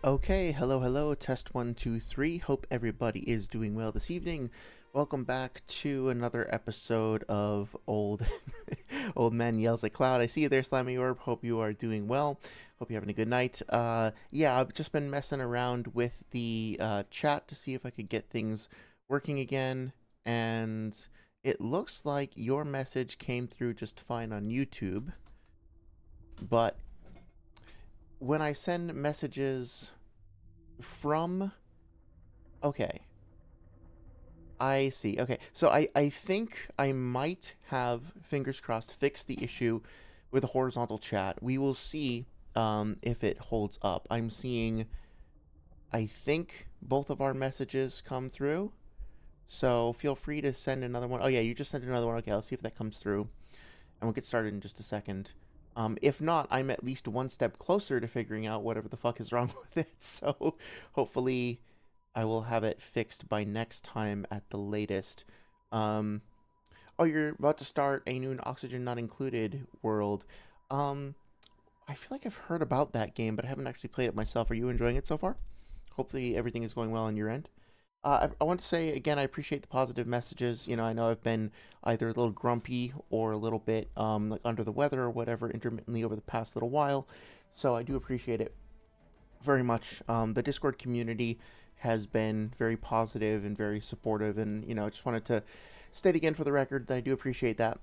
Okay, hello, test 1, 2, 3. Hope everybody is doing well this evening. Welcome back to another episode of Old Old Man Yells at Cloud. I see you there, Slammy Orb. Hope you are doing well. Hope you're having a good night. Yeah, I've just been messing around with the chat to see if I could get things working again, and it looks like your message came through just fine on YouTube, but when I send messages from okay, I see. Okay, so I think I might have, fingers crossed, fixed the issue with the horizontal chat. We will see if it holds up. I'm seeing, I think, both of our messages come through. So feel free to send another one. Oh yeah, you just sent another one. Okay, I'll see if that comes through. And we'll get started in just a second. If not, I'm at least one step closer to figuring out whatever the fuck is wrong with it. So hopefully I will have it fixed by next time at the latest. Um, oh, you're about to start a new Oxygen Not Included world. Um, I feel like I've heard about that game, but I haven't actually played it myself. Are you enjoying it so far? Hopefully everything is going well on your end. I want to say again, I appreciate the positive messages. I know I've been either a little grumpy or a little bit like under the weather or whatever intermittently over the past little while, so I do appreciate it very much. The Discord community has been very positive and very supportive, and I just wanted to state again for the record that I do appreciate that.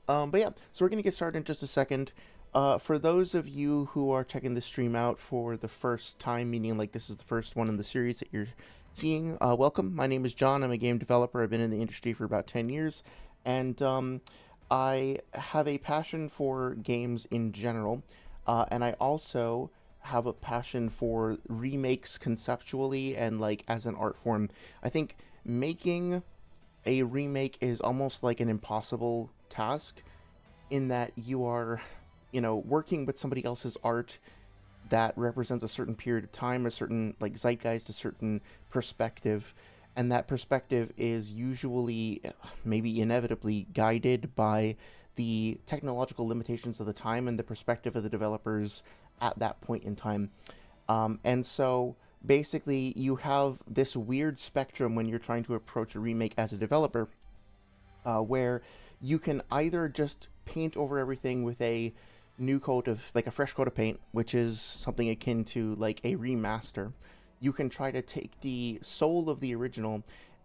But yeah, so we're gonna get started in just a second. For those of you who are checking the stream out for the first time, meaning like this is the first one in the series that you're seeing, welcome. My name is John. I'm a game developer. I've been in the industry for about 10 years, and I have a passion for games in general, and I also have a passion for remakes conceptually and like as an art form. I think making a remake is almost like an impossible task in that you are, working with somebody else's art that represents a certain period of time, a certain like zeitgeist, a certain perspective, and that perspective is usually, maybe inevitably, guided by the technological limitations of the time and the perspective of the developers at that point in time. And so basically, you have this weird spectrum when you're trying to approach a remake as a developer, where you can either just paint over everything with a new coat of, like a fresh coat of paint, which is something akin to like a remaster. You can try to take the soul of the original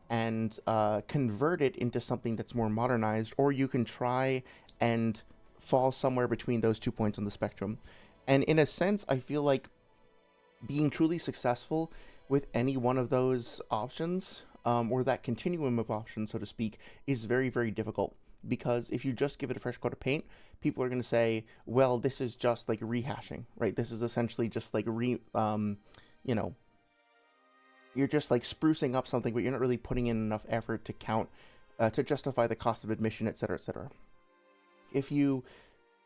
and convert it into something that's more modernized, or you can try and fall somewhere between those 2 points on the spectrum. And in a sense, I feel like being truly successful with any one of those options, or that continuum of options, so to speak, is very, very difficult. Because if you just give it a fresh coat of paint, people are going to say, well, this is just like rehashing, right? This is essentially just like you know, you're just like sprucing up something, but you're not really putting in enough effort to count, to justify the cost of admission, etc., etc. If you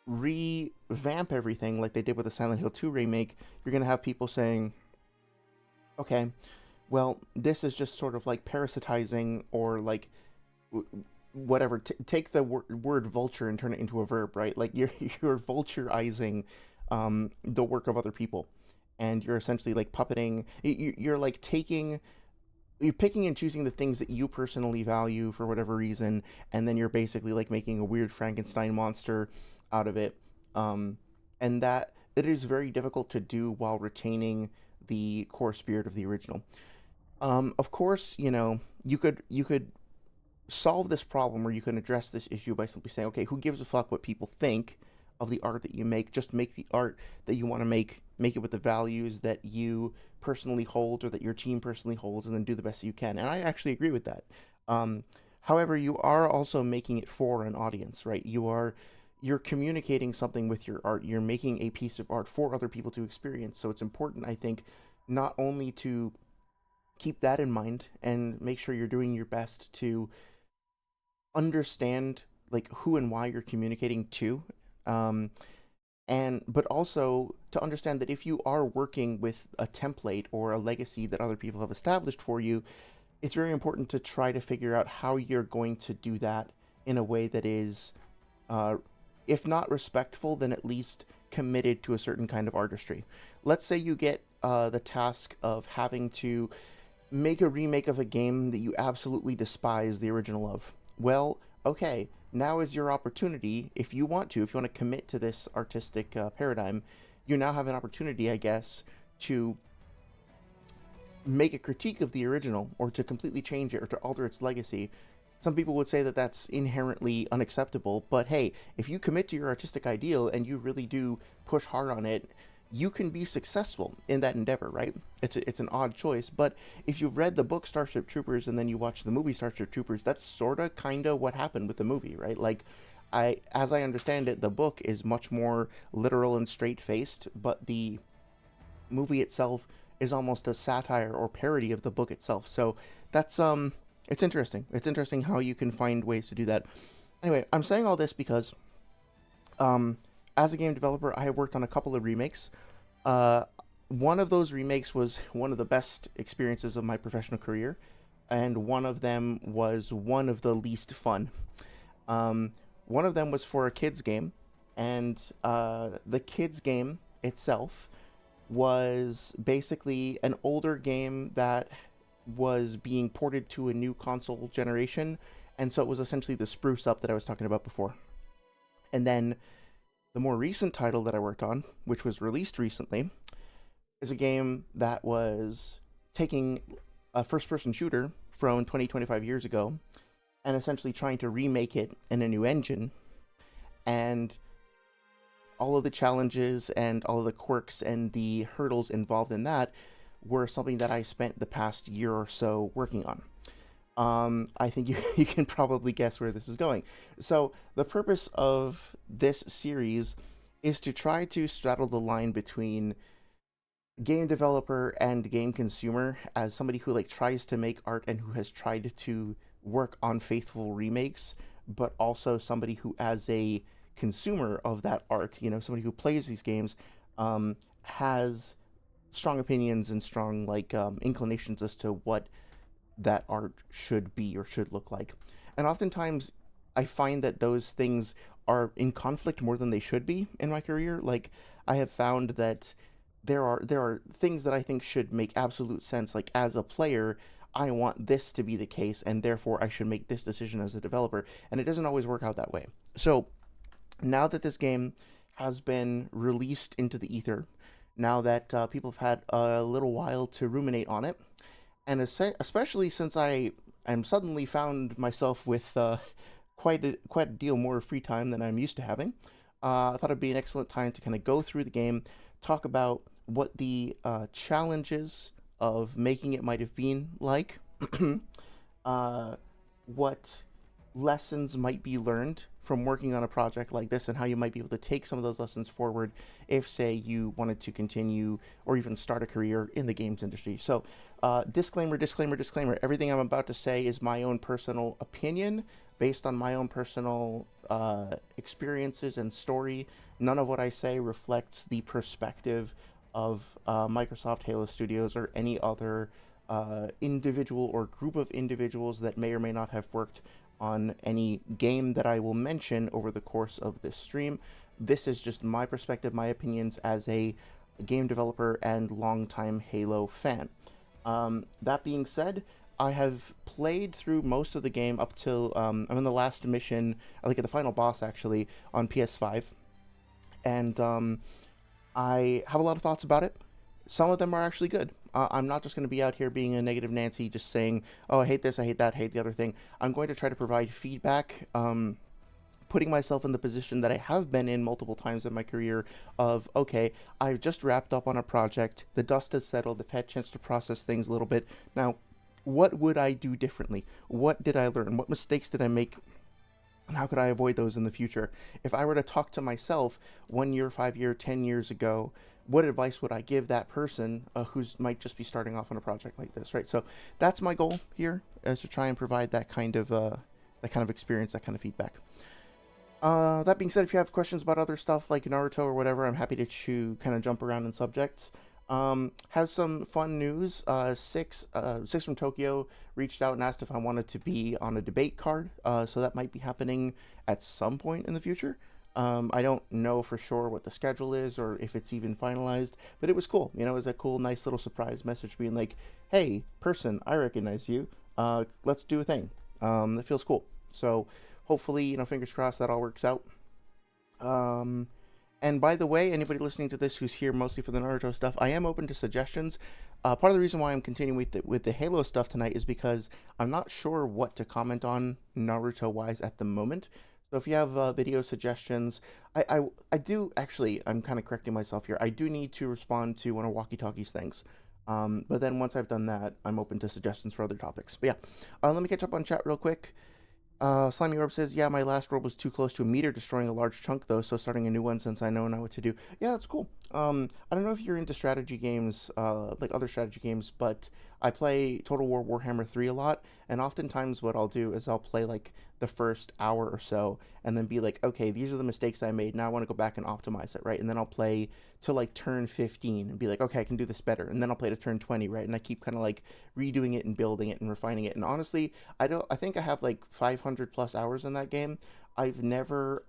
revamp everything like they did with the Silent Hill 2 remake, you're going to have people saying, okay, well, this is just sort of like parasitizing or like whatever. Take the word vulture and turn it into a verb, right? Like you're vulturizing the work of other people, and you're essentially like puppeting. You're like you're picking and choosing the things that you personally value for whatever reason, and then you're basically like making a weird Frankenstein monster out of it. And that it is very difficult to do while retaining the core spirit of the original. Of course, you could solve this problem, or you can address this issue by simply saying, okay, who gives a fuck what people think of the art that you make? Just make the art that you want to make it with the values that you personally hold or that your team personally holds, and then do the best you can. And I actually agree with that. Um, However, you are also making it for an audience, right? You're communicating something with your art. You're making a piece of art for other people to experience. So it's important, I think, not only to keep that in mind and make sure you're doing your best to understand like who and why you're communicating to, um, and but also to understand that if you are working with a template or a legacy that other people have established for you, it's very important to try to figure out how you're going to do that in a way that is, uh, if not respectful, then at least committed to a certain kind of artistry. Let's say you get the task of having to make a remake of a game that you absolutely despise the original of. Well, okay, now is your opportunity. If you want to, if you want to commit to this artistic paradigm, you now have an opportunity, I guess, to make a critique of the original or to completely change it or to alter its legacy. Some people would say that that's inherently unacceptable, but hey, if you commit to your artistic ideal and you really do push hard on it, you can be successful in that endeavor, right? It's an odd choice, but if you've read the book Starship Troopers and then you watch the movie Starship Troopers, that's sort of kind of what happened with the movie, right? Like, as I understand it, the book is much more literal and straight faced, but the movie itself is almost a satire or parody of the book itself. So that's it's interesting. It's interesting how you can find ways to do that. Anyway, I'm saying all this because as a game developer, I have worked on a couple of remakes. One of those remakes was one of the best experiences of my professional career, and one of them was one of the least fun. One of them was for a kids game, and the kids game itself was basically an older game that was being ported to a new console generation, and so it was essentially the spruce up that I was talking about before. And then the more recent title that I worked on, which was released recently, is a game that was taking a first-person shooter from 20, 25 years ago and essentially trying to remake it in a new engine. And all of the challenges and all of the quirks and the hurdles involved in that were something that I spent the past year or so working on. I think you can probably guess where this is going. So the purpose of this series is to try to straddle the line between game developer and game consumer, as somebody who like tries to make art and who has tried to work on faithful remakes, but also somebody who, as a consumer of that art, somebody who plays these games, has strong opinions and strong inclinations as to what that art should be or should look like. And oftentimes I find that those things are in conflict more than they should be in my career. Like, I have found that there are things that I think should make absolute sense. Like, as a player, I want this to be the case, and therefore I should make this decision as a developer. And it doesn't always work out that way. So now that this game has been released into the ether, now that people have had a little while to ruminate on it, and especially since I am suddenly found myself with quite a deal more free time than I'm used to having, I thought it'd be an excellent time to kind of go through the game, talk about what the challenges of making it might have been like, what lessons might be learned from working on a project like this, and how you might be able to take some of those lessons forward if, say, you wanted to continue or even start a career in the games industry. So, disclaimer, disclaimer, disclaimer. Everything I'm about to say is my own personal opinion based on my own personal experiences and story. None of what I say reflects the perspective of Microsoft, Halo Studios, or any other individual or group of individuals that may or may not have worked on any game that I will mention over the course of this stream. This is just my perspective, my opinions as a game developer and longtime Halo fan. That being said, I have played through most of the game up till I'm in the last mission, I think at the final boss actually, on PS5. And I have a lot of thoughts about it. Some of them are actually good. I'm not just going to be out here being a negative Nancy, just saying, oh, I hate this, I hate that, I hate the other thing. I'm going to try to provide feedback, putting myself in the position that I have been in multiple times in my career of, okay, I've just wrapped up on a project, the dust has settled, I've had a chance to process things a little bit. Now, what would I do differently? What did I learn? What mistakes did I make? And how could I avoid those in the future? If I were to talk to myself 1 year, 5 year, 10 years ago, what advice would I give that person who's might just be starting off on a project like this, right? So that's my goal here, is to try and provide that kind of experience, that kind of feedback. That being said, if you have questions about other stuff like Naruto or whatever, I'm happy to kind of jump around in subjects. Have some fun news. Six from Tokyo reached out and asked if I wanted to be on a debate card. So that might be happening at some point in the future. I don't know for sure what the schedule is or if it's even finalized, but it was cool. You know, it was a cool, nice little surprise message being like, "Hey, person, I recognize you. Let's do a thing." That feels cool. So hopefully, you know, fingers crossed that all works out. Um, and by the way, anybody listening to this who's here mostly for the Naruto stuff, I am open to suggestions. Part of the reason why I'm continuing with the Halo stuff tonight is because I'm not sure what to comment on Naruto wise at the moment. So if you have video suggestions, I do actually. I'm kind of correcting myself here. I do need to respond to one of Walkie Talkie's things. But then once I've done that, I'm open to suggestions for other topics. But yeah, let me catch up on chat real quick. Slimy Orb says, yeah, my last roll was too close to a meter, destroying a large chunk, though, so starting a new one since I know now what to do. Yeah, that's cool. I don't know if you're into strategy games, like other strategy games, but I play Total War Warhammer 3 a lot, and oftentimes what I'll do is I'll play, like, the first hour or so, and then be like, okay, these are the mistakes I made, now I want to go back and optimize it, right? And then I'll play to, like, turn 15, and be like, okay, I can do this better, and then I'll play to turn 20, right? And I keep kind of, like, redoing it and building it and refining it, and honestly, I think I have like 500 plus hours in that game. I've never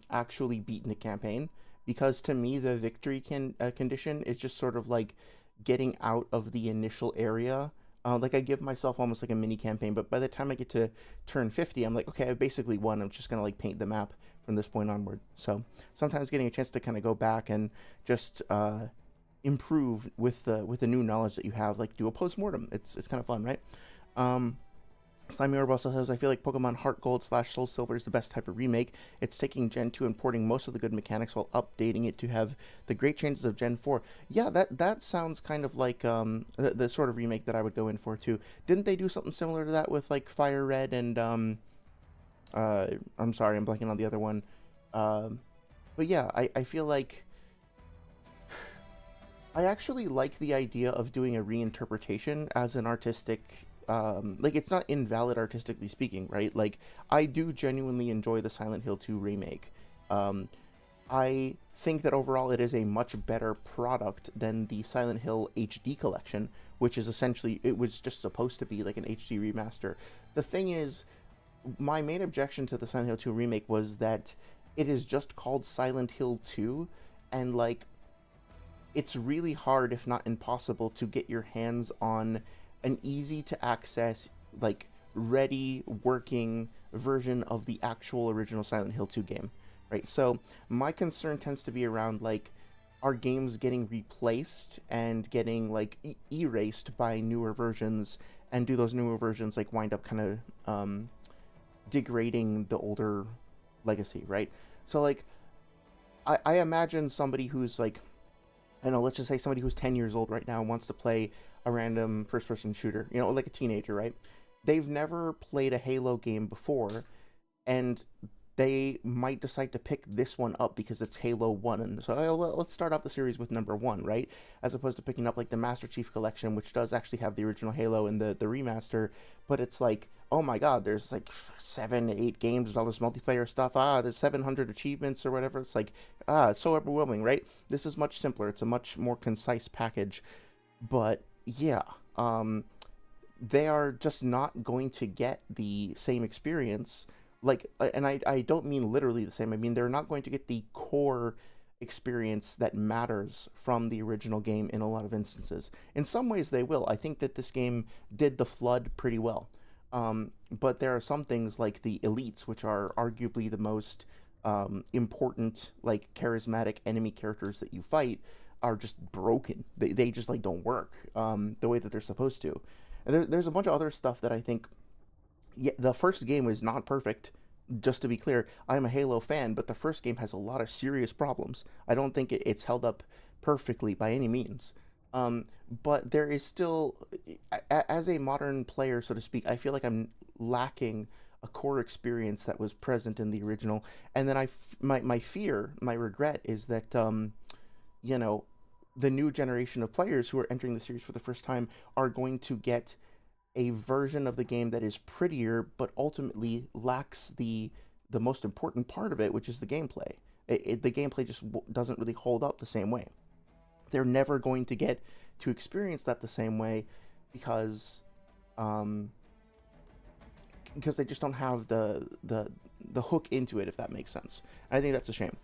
actually beaten a campaign because to me the victory condition is just sort of like getting out of the initial area. Like I give myself almost like a mini campaign, but by the time I get to turn 50, I'm like, okay, I basically won. I'm just gonna like paint the map from this point onward. So sometimes getting a chance to kind of go back and just improve with the new knowledge that you have, like do a post mortem. It's kind of fun, right? Um, Slimy Orb also says, I feel like Pokemon Heart Gold / Soul Silver is the best type of remake. It's taking Gen 2 and porting most of the good mechanics while updating it to have the great changes of Gen 4. Yeah, that sounds kind of like the sort of remake that I would go in for too. Didn't they do something similar to that with like Fire Red and I'm sorry, I'm blanking on the other one. But yeah, I feel like I actually like the idea of doing a reinterpretation as an artistic like it's not invalid artistically speaking, right? Like I do genuinely enjoy the Silent Hill 2 remake. Um, I think that overall it is a much better product than the Silent Hill HD collection, which is essentially it was just supposed to be like an HD remaster. The thing is, my main objection to the Silent Hill 2 remake was that it is just called Silent Hill 2 and like it's really hard if not impossible to get your hands on an easy to access, like ready working version of the actual original Silent Hill 2 game, right? So my concern tends to be around like are games getting replaced and getting like erased by newer versions, and do those newer versions like wind up kind of degrading the older legacy, right? So like I imagine somebody who's like, I don't know, let's just say somebody who's 10 years old right now wants to play a random first person shooter, you know, like a teenager, right? They've never played a Halo game before, and they might decide to pick this one up because it's Halo 1. And so let's start off the series with number 1, right? As opposed to picking up like the Master Chief Collection, which does actually have the original Halo and the remaster, but it's like, oh my god, there's like 7, 8 games, there's all this multiplayer stuff, there's 700 achievements or whatever. It's like, it's so overwhelming, right? This is much simpler, it's a much more concise package, but yeah, they are just not going to get the same experience. Like, and I don't mean literally the same. I mean, they're not going to get the core experience that matters from the original game in a lot of instances. In some ways, they will. I think that this game did the flood pretty well. But there are some things like the elites, which are arguably the most important, like charismatic enemy characters that you fight, are just broken. They just like don't work the way that they're supposed to. And there's a bunch of other stuff that I think. Yeah, the first game was not perfect. Just to be clear, I'm a Halo fan, but the first game has a lot of serious problems. I don't think it's held up perfectly by any means. But there is still, as a modern player, so to speak, I feel like I'm lacking a core experience that was present in the original. And then my fear, my regret is that, you know, the new generation of players who are entering the series for the first time are going to get a version of the game that is prettier, but ultimately lacks the most important part of it, which is the gameplay. The gameplay just doesn't really hold up the same way. They're never going to get to experience that the same way because they just don't have the the hook into it, if that makes sense. And I think that's a shame.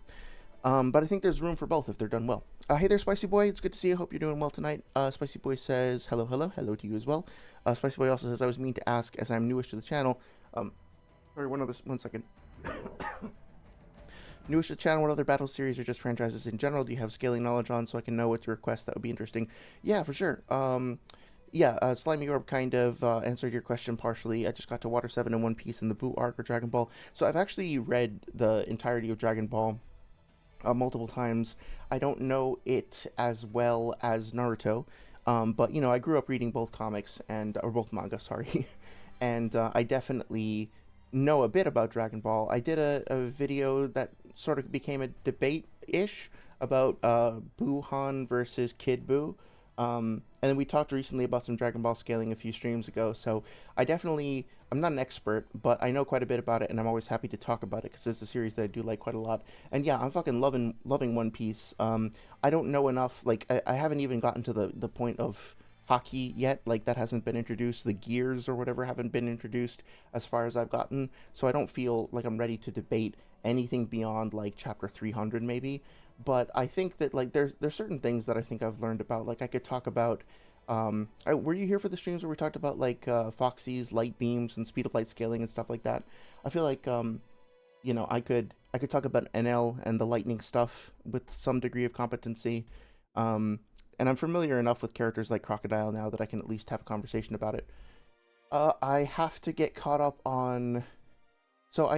But I think there's room for both if they're done well. Hey there, Spicy Boy. It's good to see you. Hope you're doing well tonight. Spicy Boy says, hello, hello. Hello to you as well. Spicy Boy also says, I was mean to ask, as I'm newish to the channel. Sorry, one second. Newish to the channel, what other battle series or just franchises in general do you have scaling knowledge on so I can know what to request? That would be interesting. Yeah, for sure. Slimy Orb kind of answered your question partially. I just got to Water 7 in One Piece and the Boo arc or Dragon Ball. So I've actually read the entirety of Dragon Ball multiple times. I don't know it as well as Naruto, but I grew up reading both comics or both manga, sorry, and I definitely know a bit about Dragon Ball. I did a video that sort of became a debate-ish about Boo Han versus Kid Boo. And then we talked recently about some Dragon Ball scaling a few streams ago, so I'm not an expert, but I know quite a bit about it, and I'm always happy to talk about it, because it's a series that I do like quite a lot. And yeah, I'm fucking loving One Piece. I don't know enough, I haven't even gotten to the point of hockey yet, that hasn't been introduced. The gears or whatever haven't been introduced as far as I've gotten, so I don't feel like I'm ready to debate anything beyond, chapter 300 maybe. But I think that there's certain things that I think I've learned about. I could talk about. Were you here for the streams where we talked about Foxy's light beams and speed of light scaling and stuff like that? I feel like I could talk about NL and the lightning stuff with some degree of competency. And I'm familiar enough with characters like Crocodile now that I can at least have a conversation about it. I have to get caught up on. So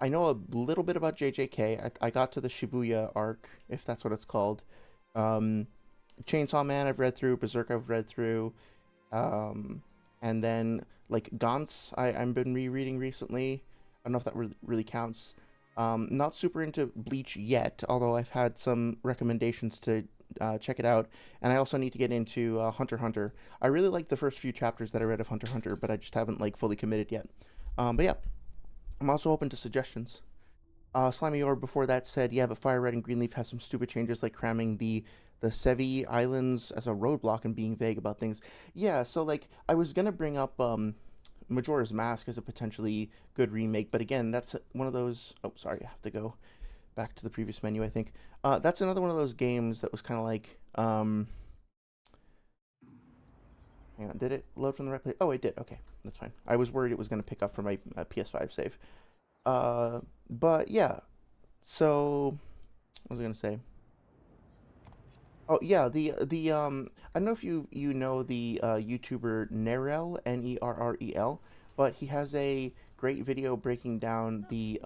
I know a little bit about JJK. I got to the Shibuya arc, if that's what it's called. Chainsaw Man I've read through, Berserk I've read through, and then Gantz I've been rereading recently. I don't know if that really counts. Not super into Bleach yet, although I've had some recommendations to check it out, and I also need to get into Hunter x Hunter. I really like the first few chapters that I read of Hunter x Hunter, but I just haven't fully committed yet. But yeah. I'm also open to suggestions. Slimy Orb before that said, yeah, but Fire Red and Greenleaf has some stupid changes like cramming the Sevi Islands as a roadblock and being vague about things. Yeah, so I was gonna bring up Majora's Mask as a potentially good remake, but again, that's one of those. Oh, sorry, I have to go back to the previous menu. I think that's another one of those games that was kind of hang on, did it load from the right place? Oh, it did. Okay, that's fine. I was worried it was going to pick up from my PS5 save. But yeah, so what was I going to say? Oh yeah, the I don't know if you know the YouTuber Nerel, Nerrel, but he has a great video breaking down the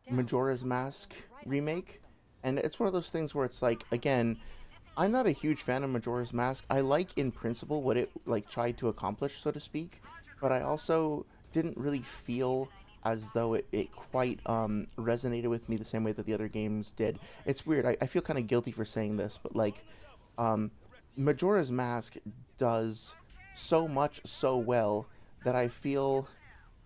Majora's Mask remake, and it's one of those things where it's again, I'm not a huge fan of Majora's Mask. I like in principle what it tried to accomplish, so to speak, but I also didn't really feel as though it quite resonated with me the same way that the other games did. It's weird. I feel kind of guilty for saying this, but Majora's Mask does so much so well that I feel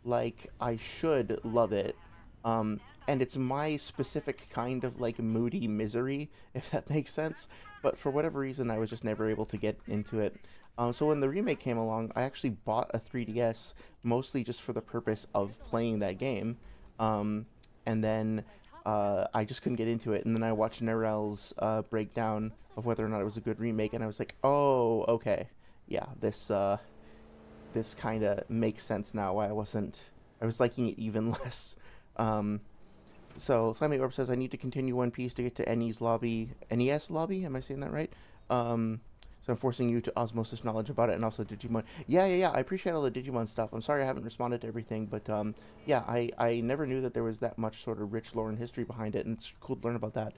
like I should love it. And it's my specific kind of moody misery, if that makes sense. But for whatever reason, I was just never able to get into it. So when the remake came along, I actually bought a 3DS mostly just for the purpose of playing that game. And then I just couldn't get into it. And then I watched Nerel's breakdown of whether or not it was a good remake, and I was like, oh, okay, yeah, this kind of makes sense now. Why I was liking it even less. So Slimy Orb says I need to continue One Piece to get to NES lobby. Am I saying that right? So I'm forcing you to osmosis knowledge about it, and also Digimon. Yeah. I appreciate all the Digimon stuff. I'm sorry I haven't responded to everything, but yeah, I never knew that there was that much sort of rich lore and history behind it, and it's cool to learn about that.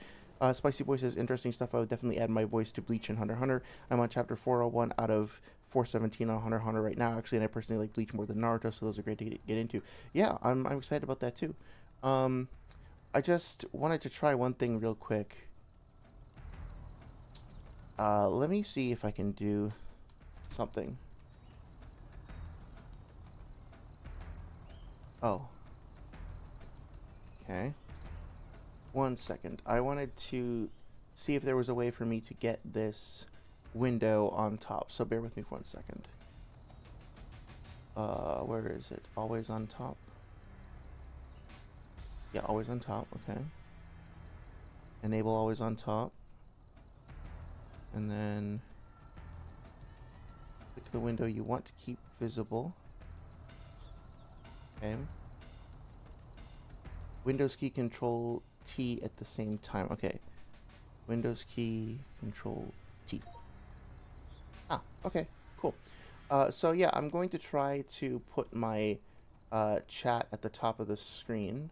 Spicy Boy says interesting stuff. I would definitely add my voice to Bleach and Hunter x Hunter. I'm on chapter 401 out of 417 on Hunter x Hunter right now, actually, and I personally like Bleach more than Naruto, so those are great to get into. Yeah, I'm excited about that too. I just wanted to try one thing real quick. Let me see if I can do something. Oh. Okay. 1 second. I wanted to see if there was a way for me to get this window on top, so bear with me for 1 second. Where is it? Always on top. Yeah, always on top. Okay. Enable always on top. And then click the window you want to keep visible. Okay. Windows key control T at the same time. Okay. Windows key control T. Ah, okay, cool. So yeah, I'm going to try to put my chat at the top of the screen.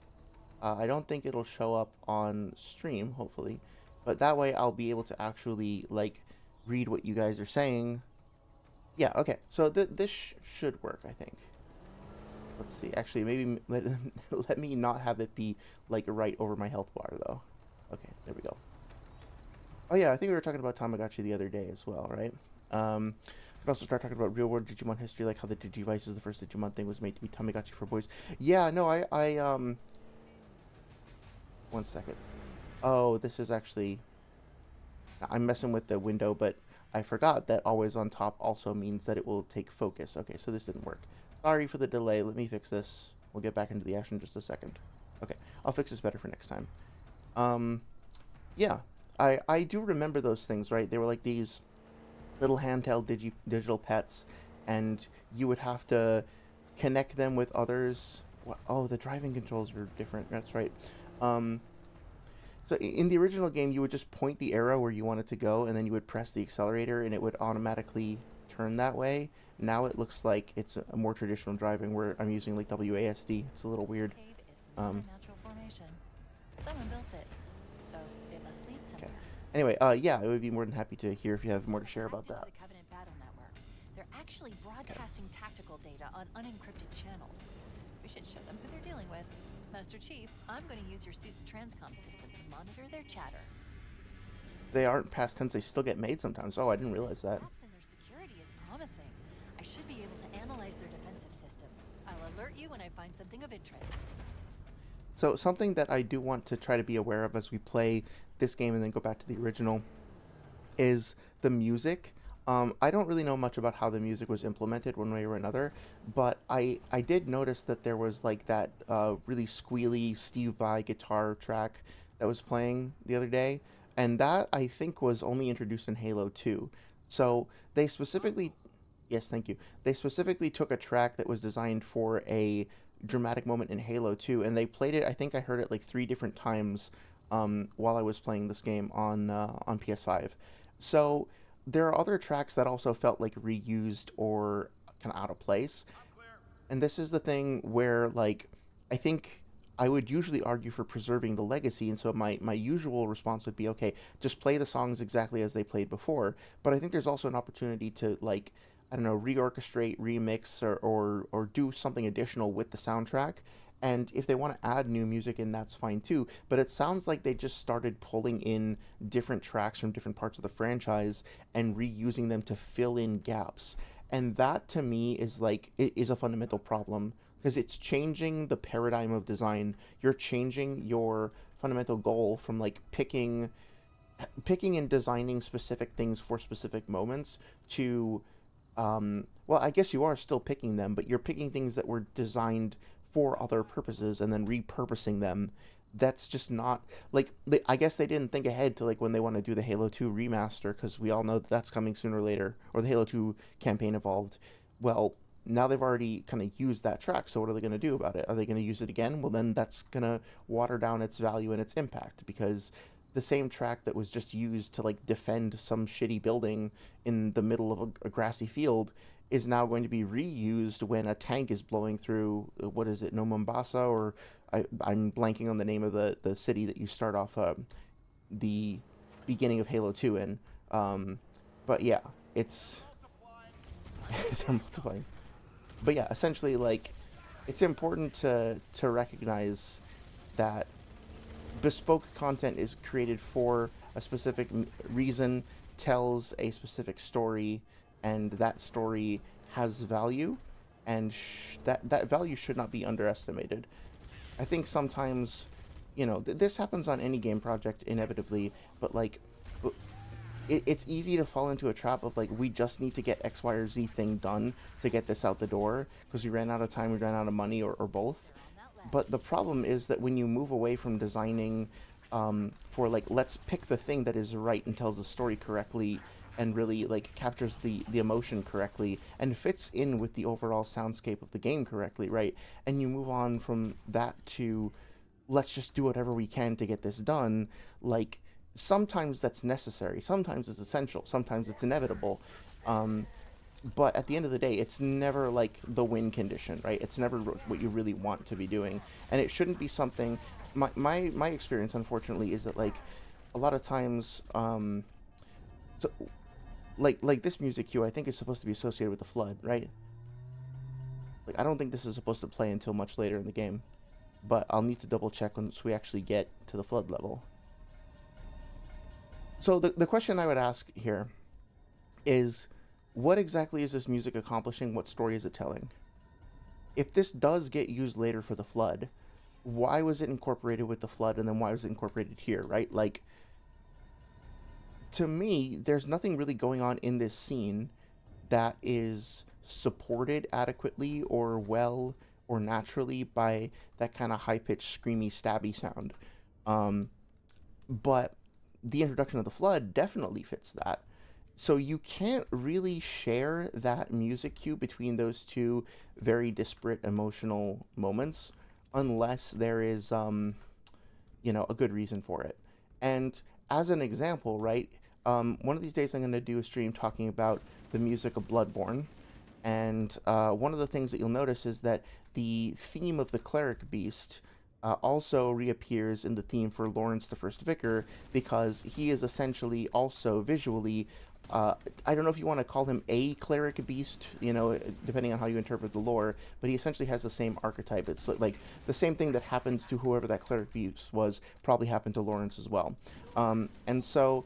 I don't think it'll show up on stream, hopefully, but that way I'll be able to actually like read what you guys are saying. Yeah, okay. So this should work, I think. Let's see. Actually, maybe let me not have it be like right over my health bar though. Okay, there we go. Oh yeah, I think we were talking about Tamagotchi the other day as well, right? But also start talking about real world Digimon history, like how the Digivice is the first Digimon thing was made to be Tamagotchi for boys. Yeah, no, one second. Oh, this is actually, I'm messing with the window, but I forgot that always on top also means that it will take focus. Okay, so this didn't work. Sorry for the delay. Let me fix this. We'll get back into the action in just a second. Okay, I'll fix this better for next time. Yeah, I do remember those things, right? They were like these little handheld digital pets, and you would have to connect them with others. Oh, the driving controls are different. That's right. Um, so in the original game, you would just point the arrow where you want it to go, and then you would press the accelerator, and it would automatically turn that way. Now it looks like it's a more traditional driving where I'm using like WASD. It's a little weird. Cave is not a natural formation. Someone built it, so it must lead somewhere. Okay. Anyway, yeah, I would be more than happy to hear if you have more to share about that. The Covenant Battle Network. They're actually broadcasting tactical data on unencrypted channels. We should show them who they're dealing with. Master Chief, I'm going to use your suit's transcom system to monitor their chatter. They aren't past tense, they still get made sometimes. Oh, I didn't realize that. Gaps in their security is promising. I should be able to analyze their defensive systems. I'll alert you when I find something of interest. So something that I do want to try to be aware of as we play this game and then go back to the original is the music. I don't really know much about how the music was implemented one way or another, but I did notice that there was like that really squealy Steve Vai guitar track that was playing the other day, and that I think was only introduced in Halo 2. So they specifically, yes, thank you. They specifically took a track that was designed for a dramatic moment in Halo 2, and they played it. I think I heard it like 3 different times while I was playing this game on PS5. So there are other tracks that also felt like reused or kind of out of place. And this is the thing where, like, I think I would usually argue for preserving the legacy. And so my usual response would be, okay, just play the songs exactly as they played before. But I think there's also an opportunity to, like, I don't know, reorchestrate, remix, or do something additional with the soundtrack. And if they want to add new music in, that's fine too. But it sounds like they just started pulling in different tracks from different parts of the franchise and reusing them to fill in gaps. And that to me is like it is a fundamental problem because it's changing the paradigm of design. You're changing your fundamental goal from like picking and designing specific things for specific moments to well, I guess you are still picking them, but you're picking things that were designed for other purposes and then repurposing them. That's just not like I guess they didn't think ahead to like when they want to do the Halo 2 remaster because we all know that that's coming sooner or later, or the Halo 2 campaign evolved. Well, now they've already kind of used that track, so what are they going to do about it? Are they going to use it again? Well, then that's going to water down its value and its impact because the same track that was just used to like defend some shitty building in the middle of a grassy field is now going to be reused when a tank is blowing through what is it, No Mombasa, or I'm blanking on the name of the city that you start off the beginning of Halo 2 in. But yeah, it's they're multiplying. But yeah, essentially like it's important to recognize that bespoke content is created for a specific reason, tells a specific story, and that story has value, and that value should not be underestimated. I think sometimes, you know, this happens on any game project inevitably, but like it's easy to fall into a trap of like, we just need to get X, Y, or Z thing done to get this out the door because we ran out of time, we ran out of money, or both. But the problem is that when you move away from designing for like, let's pick the thing that is right and tells the story correctly and really like captures the emotion correctly and fits in with the overall soundscape of the game correctly, right? And you move on from that to, let's just do whatever we can to get this done. Like, sometimes that's necessary, sometimes it's essential, sometimes it's inevitable. But at the end of the day, it's never like the win condition, right? It's never what you really want to be doing, and it shouldn't be something. My experience, unfortunately, is that like a lot of times, so, like this music cue, I think is supposed to be associated with the flood, right? Like, I don't think this is supposed to play until much later in the game, but I'll need to double check once we actually get to the flood level. So the question I would ask here is, what exactly is this music accomplishing? What story is it telling? If this does get used later for the flood, why was it incorporated with the flood, and then why was it incorporated here, right? Like, to me, there's nothing really going on in this scene that is supported adequately or well or naturally by that kind of high-pitched, screamy, stabby sound. But the introduction of the flood definitely fits that. So you can't really share that music cue between those two very disparate emotional moments unless there is, a good reason for it. And as an example, right, one of these days I'm going to do a stream talking about the music of Bloodborne. And one of the things that you'll notice is that the theme of the cleric beast also reappears in the theme for Lawrence the First Vicar, because he is essentially also visually, I don't know if you want to call him a cleric beast, depending on how you interpret the lore, but he essentially has the same archetype. It's like the same thing that happened to whoever that cleric beast was probably happened to Lawrence as well. And so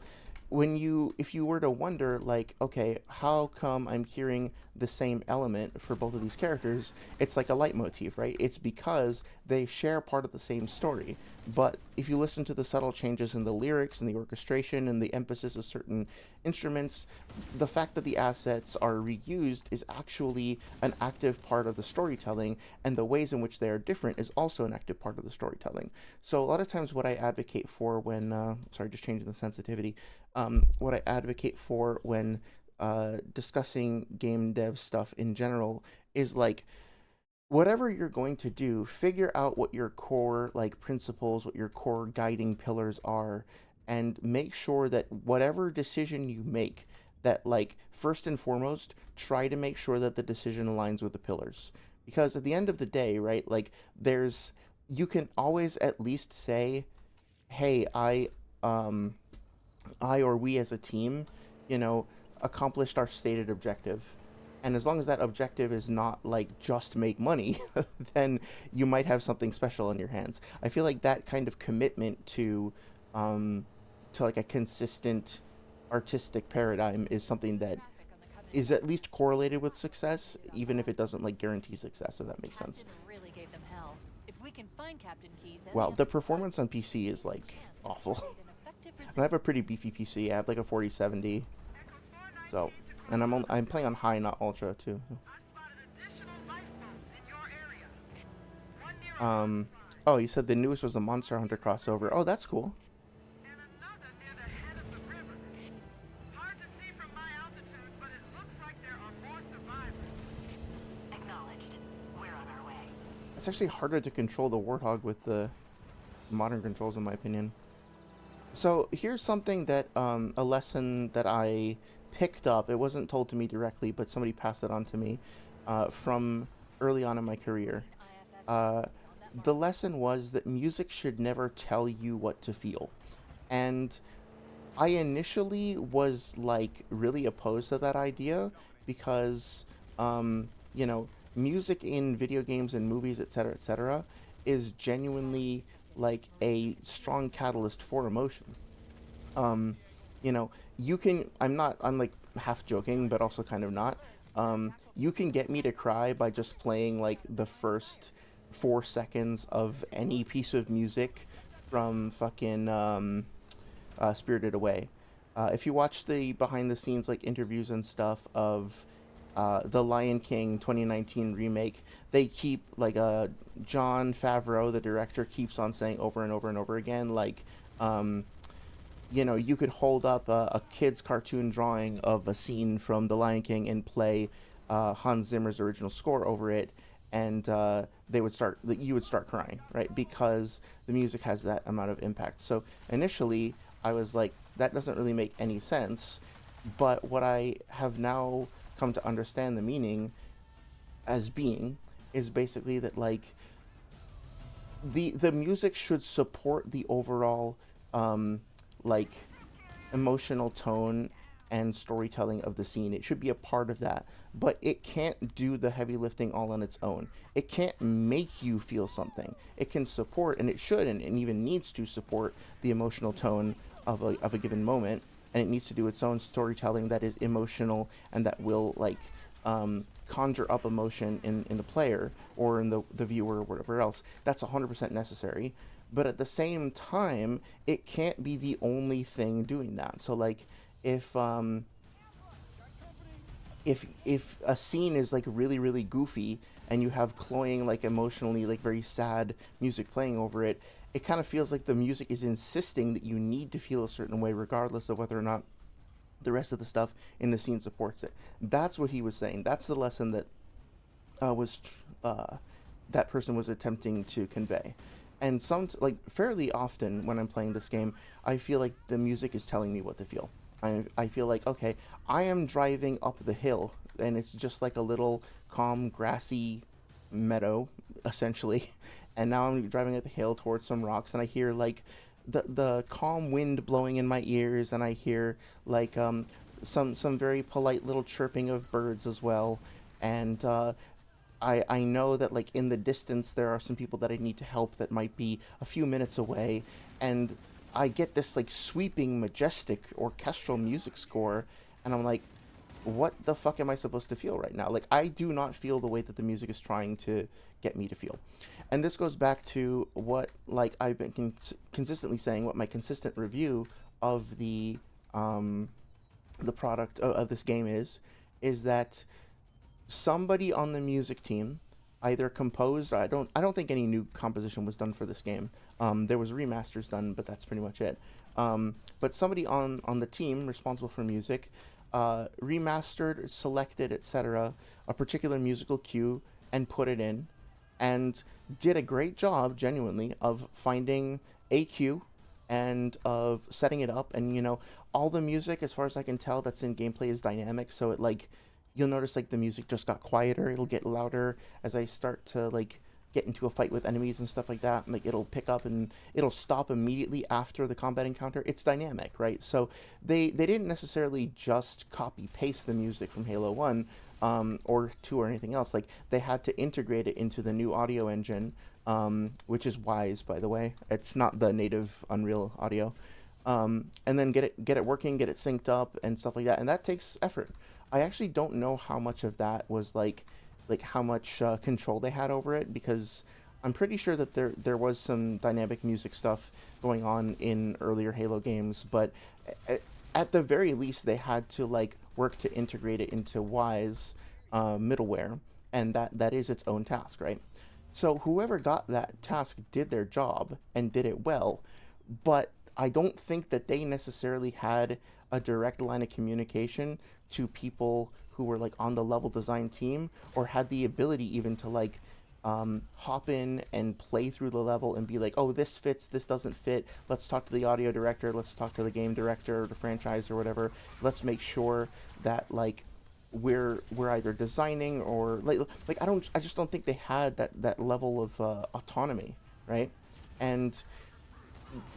if you were to wonder, like, okay, how come I'm hearing the same element for both of these characters, it's like a leitmotif, right? It's because they share part of the same story. But if you listen to the subtle changes in the lyrics and the orchestration and the emphasis of certain instruments, the fact that the assets are reused is actually an active part of the storytelling, and the ways in which they are different is also an active part of the storytelling. So a lot of times what I advocate for when, sorry, just changing the sensitivity, what I advocate for when discussing game dev stuff in general is like, whatever you're going to do, figure out what your core like principles, what your core guiding pillars are, and make sure that whatever decision you make, that like first and foremost, try to make sure that the decision aligns with the pillars. Because at the end of the day, right, like you can always at least say, hey, I or we as a team, accomplished our stated objective. And as long as that objective is not like just make money, then you might have something special in your hands. I feel like that kind of commitment to like a consistent artistic paradigm is something that is at least correlated with success, even if it doesn't like guarantee success, if that makes sense. Really gave them hell. If we can find Captain Keys, Well, the performance on PC is like awful. I have a pretty beefy PC. I have like a 4070. So, and I'm playing on high, not ultra, too. Oh, you said the newest was the Monster Hunter crossover. Oh, that's cool. It's actually harder to control the Warthog with the modern controls, in my opinion. So here's something that, a lesson that I picked up. It wasn't told to me directly, but somebody passed it on to me from early on in my career. The lesson was that music should never tell you what to feel. And I initially was like really opposed to that idea because, music in video games and movies, etc., is genuinely like a strong catalyst for emotion. Um, I'm like half joking, but also kind of not. You can get me to cry by just playing like the first 4 seconds of any piece of music from fucking Spirited Away. If you watch the behind the scenes like interviews and stuff of the Lion King 2019 remake, they keep like John Favreau, the director, keeps on saying over and over and over again, like, um, you could hold up a kid's cartoon drawing of a scene from The Lion King and play Hans Zimmer's original score over it, and you would start crying, right? Because the music has that amount of impact. So initially, I was like, that doesn't really make any sense. But what I have now come to understand the meaning as being is basically that like the music should support the overall like emotional tone and storytelling of the scene. It should be a part of that, but it can't do the heavy lifting all on its own. It can't make you feel something. It can support, and it should, and even needs to support the emotional tone of a given moment, and it needs to do its own storytelling that is emotional and that will like conjure up emotion in the player or in the viewer or whatever else. That's 100% necessary. But at the same time, it can't be the only thing doing that. So like if if a scene is like really really goofy and you have cloying like emotionally like very sad music playing over it, it kind of feels like the music is insisting that you need to feel a certain way regardless of whether or not the rest of the stuff in the scene supports it. That's what he was saying. That's the lesson that was that person was attempting to convey. And like fairly often when I'm playing this game, I feel like the music is telling me what to feel. I feel like, okay, I am driving up the hill and it's just like a little calm grassy meadow essentially, and now I'm driving up the hill towards some rocks and I hear like the calm wind blowing in my ears, and I hear like some very polite little chirping of birds as well, and I know that like in the distance there are some people that I need to help that might be a few minutes away, and I get this like sweeping majestic orchestral music score, and I'm like, what the fuck am I supposed to feel right now? Like, I do not feel the way that the music is trying to get me to feel. And this goes back to what like I've been consistently saying, what my consistent review of the product of this game is that somebody on the music team either composed, I don't think any new composition was done for this game. There was remasters done, but that's pretty much it. But somebody on the team responsible for music remastered, selected, etc., a particular musical cue and put it in, and did a great job, genuinely, of finding a cue and of setting it up. And all the music, as far as I can tell, that's in gameplay is dynamic. So it like you'll notice like the music just got quieter. It'll get louder as I start to like get into a fight with enemies and stuff like that. Like it'll pick up and it'll stop immediately after the combat encounter. It's dynamic, right? So they didn't necessarily just copy paste the music from Halo 1 or 2 or anything else. Like they had to integrate it into the new audio engine, which is Wise, by the way. It's not the native Unreal audio. And then get it working, get it synced up and stuff like that. And that takes effort. I actually don't know how much of that was like how much control they had over it, because I'm pretty sure that there was some dynamic music stuff going on in earlier Halo games, but at the very least they had to like work to integrate it into Wise middleware, and that is its own task, right? So whoever got that task did their job and did it well, but I don't think that they necessarily had a direct line of communication to people who were like on the level design team, or had the ability even to like hop in and play through the level and be like, oh, this fits, this doesn't fit, let's talk to the audio director, let's talk to the game director or the franchise or whatever, let's make sure that like we're either designing or like I just don't think they had that level of autonomy, right? And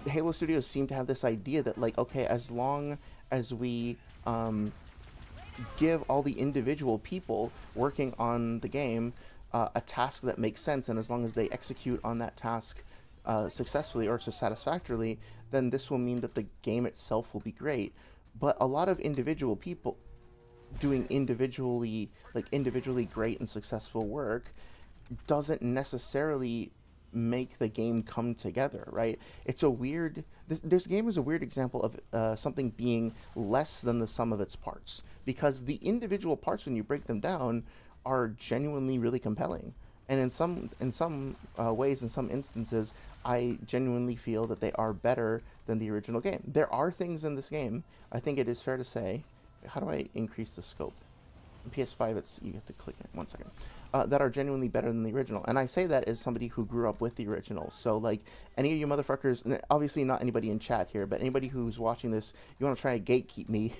Halo Studios seem to have this idea that like, okay, as long as we give all the individual people working on the game a task that makes sense, and as long as they execute on that task successfully or so satisfactorily, then this will mean that the game itself will be great. But a lot of individual people doing individually great and successful work doesn't necessarily make the game come together, right? It's a weird. This game is a weird example of something being less than the sum of its parts, because the individual parts, when you break them down, are genuinely really compelling. And in some ways, in some instances, I genuinely feel that they are better than the original game. There are things in this game, I think it is fair to say. How do I increase the scope? In PS5, it's you have to click it. 1 second. That are genuinely better than the original, and I say that as somebody who grew up with the original. So, like, any of you motherfuckers, and obviously not anybody in chat here, but anybody who's watching this, you want to try to gatekeep me,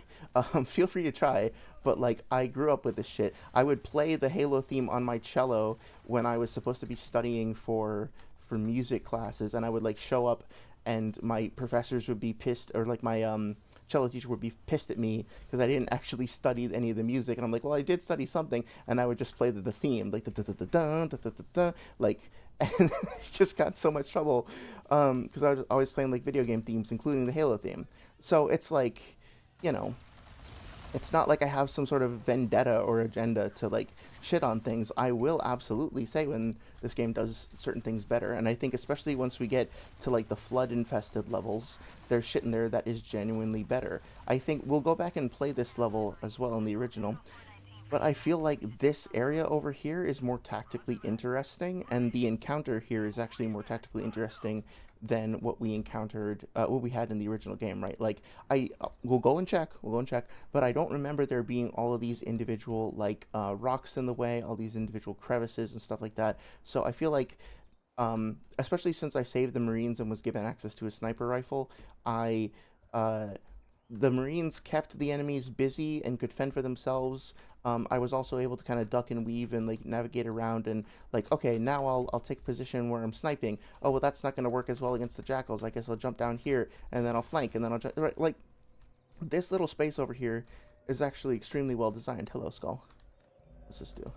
feel free to try. But like, I grew up with this shit. I would play the Halo theme on my cello when I was supposed to be studying for music classes, and I would like show up, and my professors would be pissed, or like my cello teacher would be pissed at me because I didn't actually study any of the music, and I'm like, well, I did study something, and I would just play the theme, like da da da da da da da da, like, and it just got so much trouble because I was always playing like video game themes, including the Halo theme. So it's like, you know, it's not like I have some sort of vendetta or agenda to like shit on things. I will absolutely say when this game does certain things better, and I think especially once we get to like the flood infested levels, there's shit in there that is genuinely better. I think we'll go back and play this level as well in the original, but I feel like this area over here is more tactically interesting, and the encounter here is actually more tactically interesting than what we encountered, what we had in the original game, right? Like, we'll go and check, but I don't remember there being all of these individual, like, rocks in the way, all these individual crevices and stuff like that. So I feel like, especially since I saved the Marines and was given access to a sniper rifle, I, uh, the Marines kept the enemies busy and could fend for themselves. I was also able to kind of duck and weave and like navigate around and like, okay, now I'll take position where I'm sniping. Oh well, that's not going to work as well against the jackals. I guess I'll jump down here and then I'll flank and then I'll right, like this little space over here is actually extremely well designed. Hello, Skull. What's this do?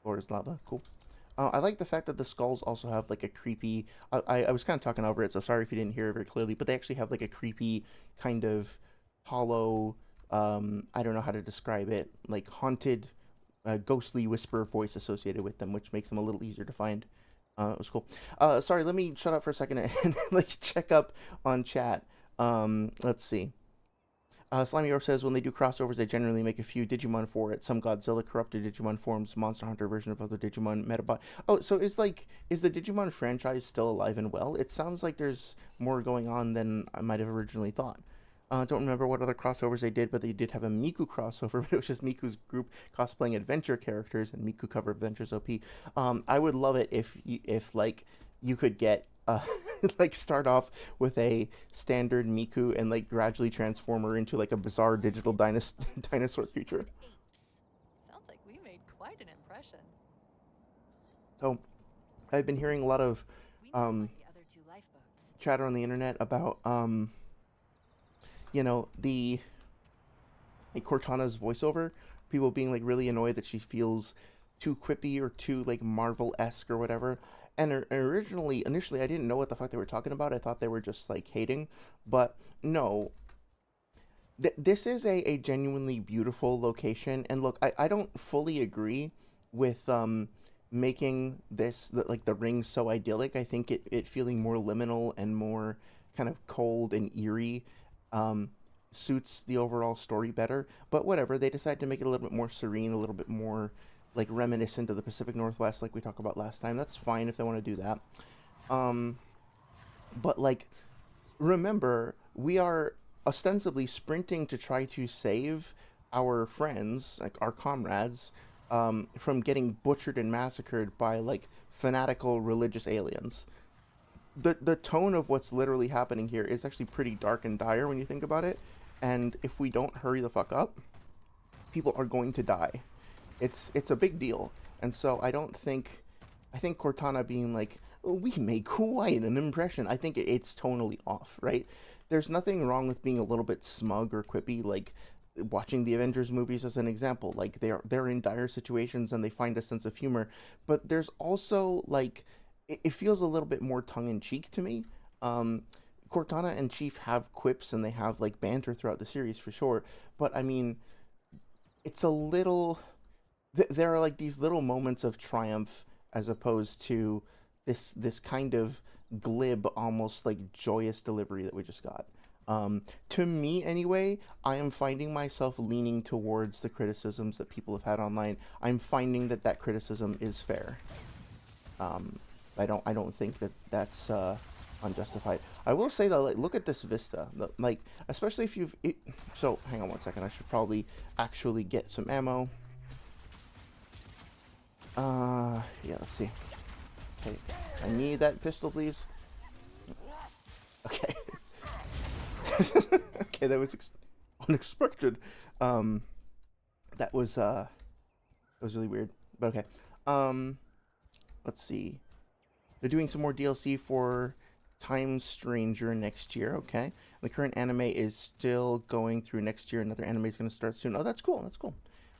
Floor is lava. Cool. I like the fact that the skulls also have like a creepy. I was kind of talking over it, so sorry if you didn't hear it very clearly. But they actually have like a creepy kind of hollow. I don't know how to describe it. Like haunted, ghostly whisper voice associated with them, which makes them a little easier to find. It was cool. Sorry, let me shut up for a second and like check up on chat. Let's see. Slimy Orb says when they do crossovers, they generally make a few Digimon for it. Some Godzilla corrupted Digimon forms, Monster Hunter version of other Digimon, Metabot. Oh, so is the Digimon franchise still alive and well? It sounds like there's more going on than I might have originally thought. Don't remember what other crossovers they did, but they did have a Miku crossover, but it was just Miku's group cosplaying adventure characters, and Miku cover Adventures OP. I would love it if like you could get like start off with a standard Miku and like gradually transform her into like a bizarre digital dinosaur creature. Sounds like we made quite an impression. So I've been hearing a lot of We will find the other two lifeboats. chatter on the internet about you know, the like Cortana's voiceover, people being like really annoyed that she feels too quippy or too like Marvel-esque or whatever. And initially, I didn't know what the fuck they were talking about. I thought they were just like hating, but no. This is a genuinely beautiful location, and look, I don't fully agree with making like the ring so idyllic. I think it feeling more liminal and more kind of cold and eerie suits the overall story better. But whatever, they decided to make it a little bit more serene, a little bit more like reminiscent of the Pacific Northwest, like we talked about last time. That's fine if they want to do that. But like, remember, we are ostensibly sprinting to try to save our friends, like our comrades, from getting butchered and massacred by like fanatical religious aliens. The tone of what's literally happening here is actually pretty dark and dire when you think about it. And if we don't hurry the fuck up, people are going to die. It's a big deal. And so I think Cortana being like, oh, we made quite an impression. I think it's tonally off, right? There's nothing wrong with being a little bit smug or quippy, like watching the Avengers movies as an example. Like they're in dire situations and they find a sense of humor, but there's also like it feels a little bit more tongue in cheek to me. Cortana and Chief have quips and they have like banter throughout the series for sure, but I mean, it's a little. There are like these little moments of triumph as opposed to this kind of glib, almost like joyous delivery that we just got. To me, anyway, I am finding myself leaning towards the criticisms that people have had online. I'm finding that that criticism is fair. Um, I don't think that that's unjustified. I will say though, like, look at this vista. Like, especially if you've so hang on one second. I should probably actually get some ammo. Yeah, let's see. Okay, I need that pistol, please. Okay. Okay, that was unexpected. Um, that was really weird. But okay. Let's see. They're doing some more DLC for Time Stranger next year. Okay. The current anime is still going through next year. Another anime is going to start soon. Oh, that's cool. That's cool.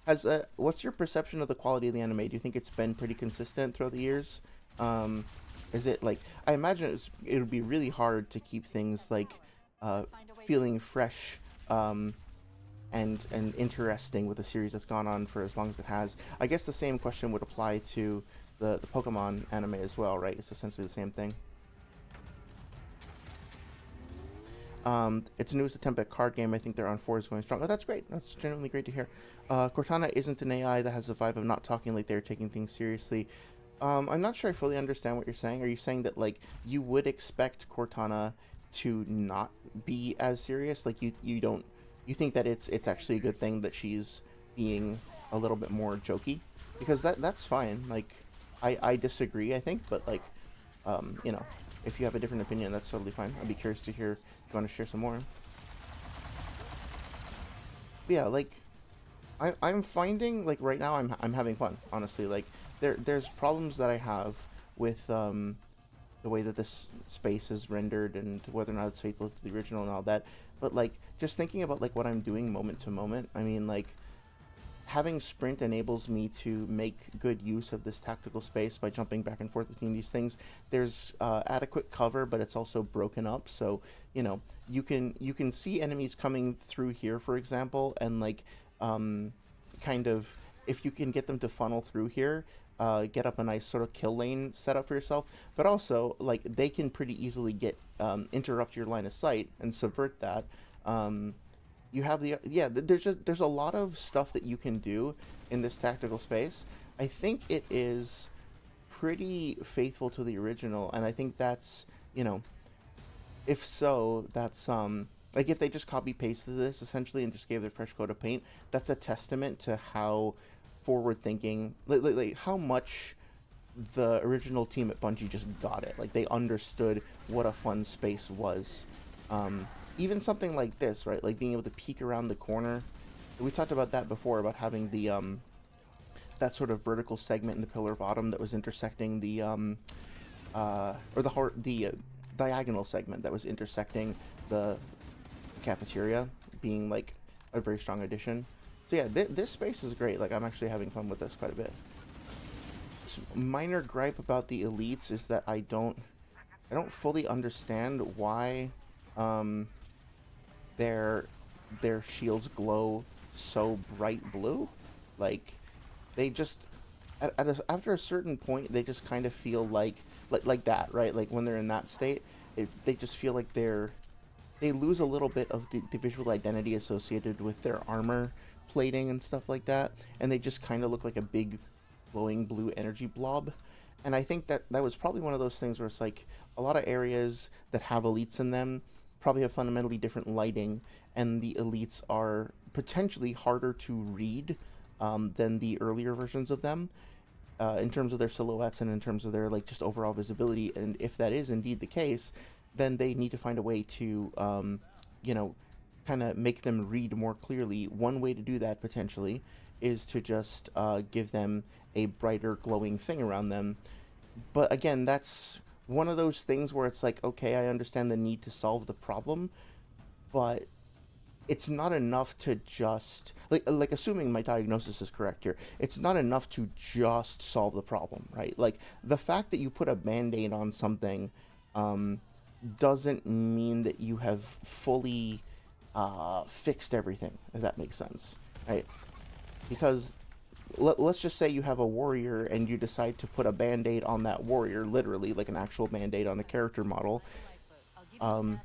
Has what's your perception of the quality of the anime? Do you think it's been pretty consistent throughout the years? Um, is it like, I imagine it would be really hard to keep things like feeling fresh and interesting with a series that's gone on for as long as it has. I guess the same question would apply to the Pokemon anime as well, right? It's essentially the same thing. Its newest attempt at card game. I think they're on 4 is going strong. Oh, that's great. That's genuinely great to hear. Cortana isn't an AI that has a vibe of not talking like they're taking things seriously. I'm not sure I fully understand what you're saying. Are you saying that, like, you would expect Cortana to not be as serious? Like, you think that it's actually a good thing that she's being a little bit more jokey? Because that's fine. Like, I disagree, I think, but, like, you know, if you have a different opinion, that's totally fine. I'd be curious to hear if you want to share some more. But yeah, like, I'm finding, like, right now I'm having fun, honestly. Like, there's problems that I have with the way that this space is rendered and whether or not it's faithful to the original and all that. But, like, just thinking about, like, what I'm doing moment to moment, I mean, like, having sprint enables me to make good use of this tactical space by jumping back and forth between these things. There's adequate cover, but it's also broken up, so, you know, you can see enemies coming through here, for example, and, like, kind of, if you can get them to funnel through here, get up a nice sort of kill lane setup for yourself, but also, like, they can pretty easily get interrupt your line of sight and subvert that. You have the, yeah, there's a lot of stuff that you can do in this tactical space. I think it is pretty faithful to the original, and I think that's, you know, if so, that's like, if they just copy pasted this essentially and just gave it a fresh coat of paint, that's a testament to how forward thinking, like how much the original team at Bungie just got it. Like, they understood what a fun space was. Even something like this, right? Like, being able to peek around the corner. We talked about that before, about having the that sort of vertical segment in the Pillar of Autumn that was intersecting the diagonal segment that was intersecting the cafeteria, being like a very strong addition. So yeah, this space is great. Like, I'm actually having fun with this quite a bit. Minor gripe about the elites is that I don't fully understand why their shields glow so bright blue. Like, they just after a certain point, they just kind of feel like that, right? Like, when they're in that state, they just feel like they lose a little bit of the visual identity associated with their armor plating and stuff like that, and they just kind of look like a big glowing blue energy blob. And I think that was probably one of those things where it's like, a lot of areas that have elites in them probably have fundamentally different lighting, and the elites are potentially harder to read than the earlier versions of them, in terms of their silhouettes and in terms of their, like, just overall visibility. And if that is indeed the case, then they need to find a way to you know, kind of make them read more clearly. One way to do that, potentially, is to just give them a brighter glowing thing around them. But again, that's one of those things where it's like, okay, I understand the need to solve the problem, but it's not enough to just, like, assuming my diagnosis is correct here, it's not enough to just solve the problem, right? Like, the fact that you put a band-aid on something doesn't mean that you have fully fixed everything, if that makes sense, right? Because let's just say you have a warrior and you decide to put a band-aid on that warrior, literally like an actual band-aid on a character model, um,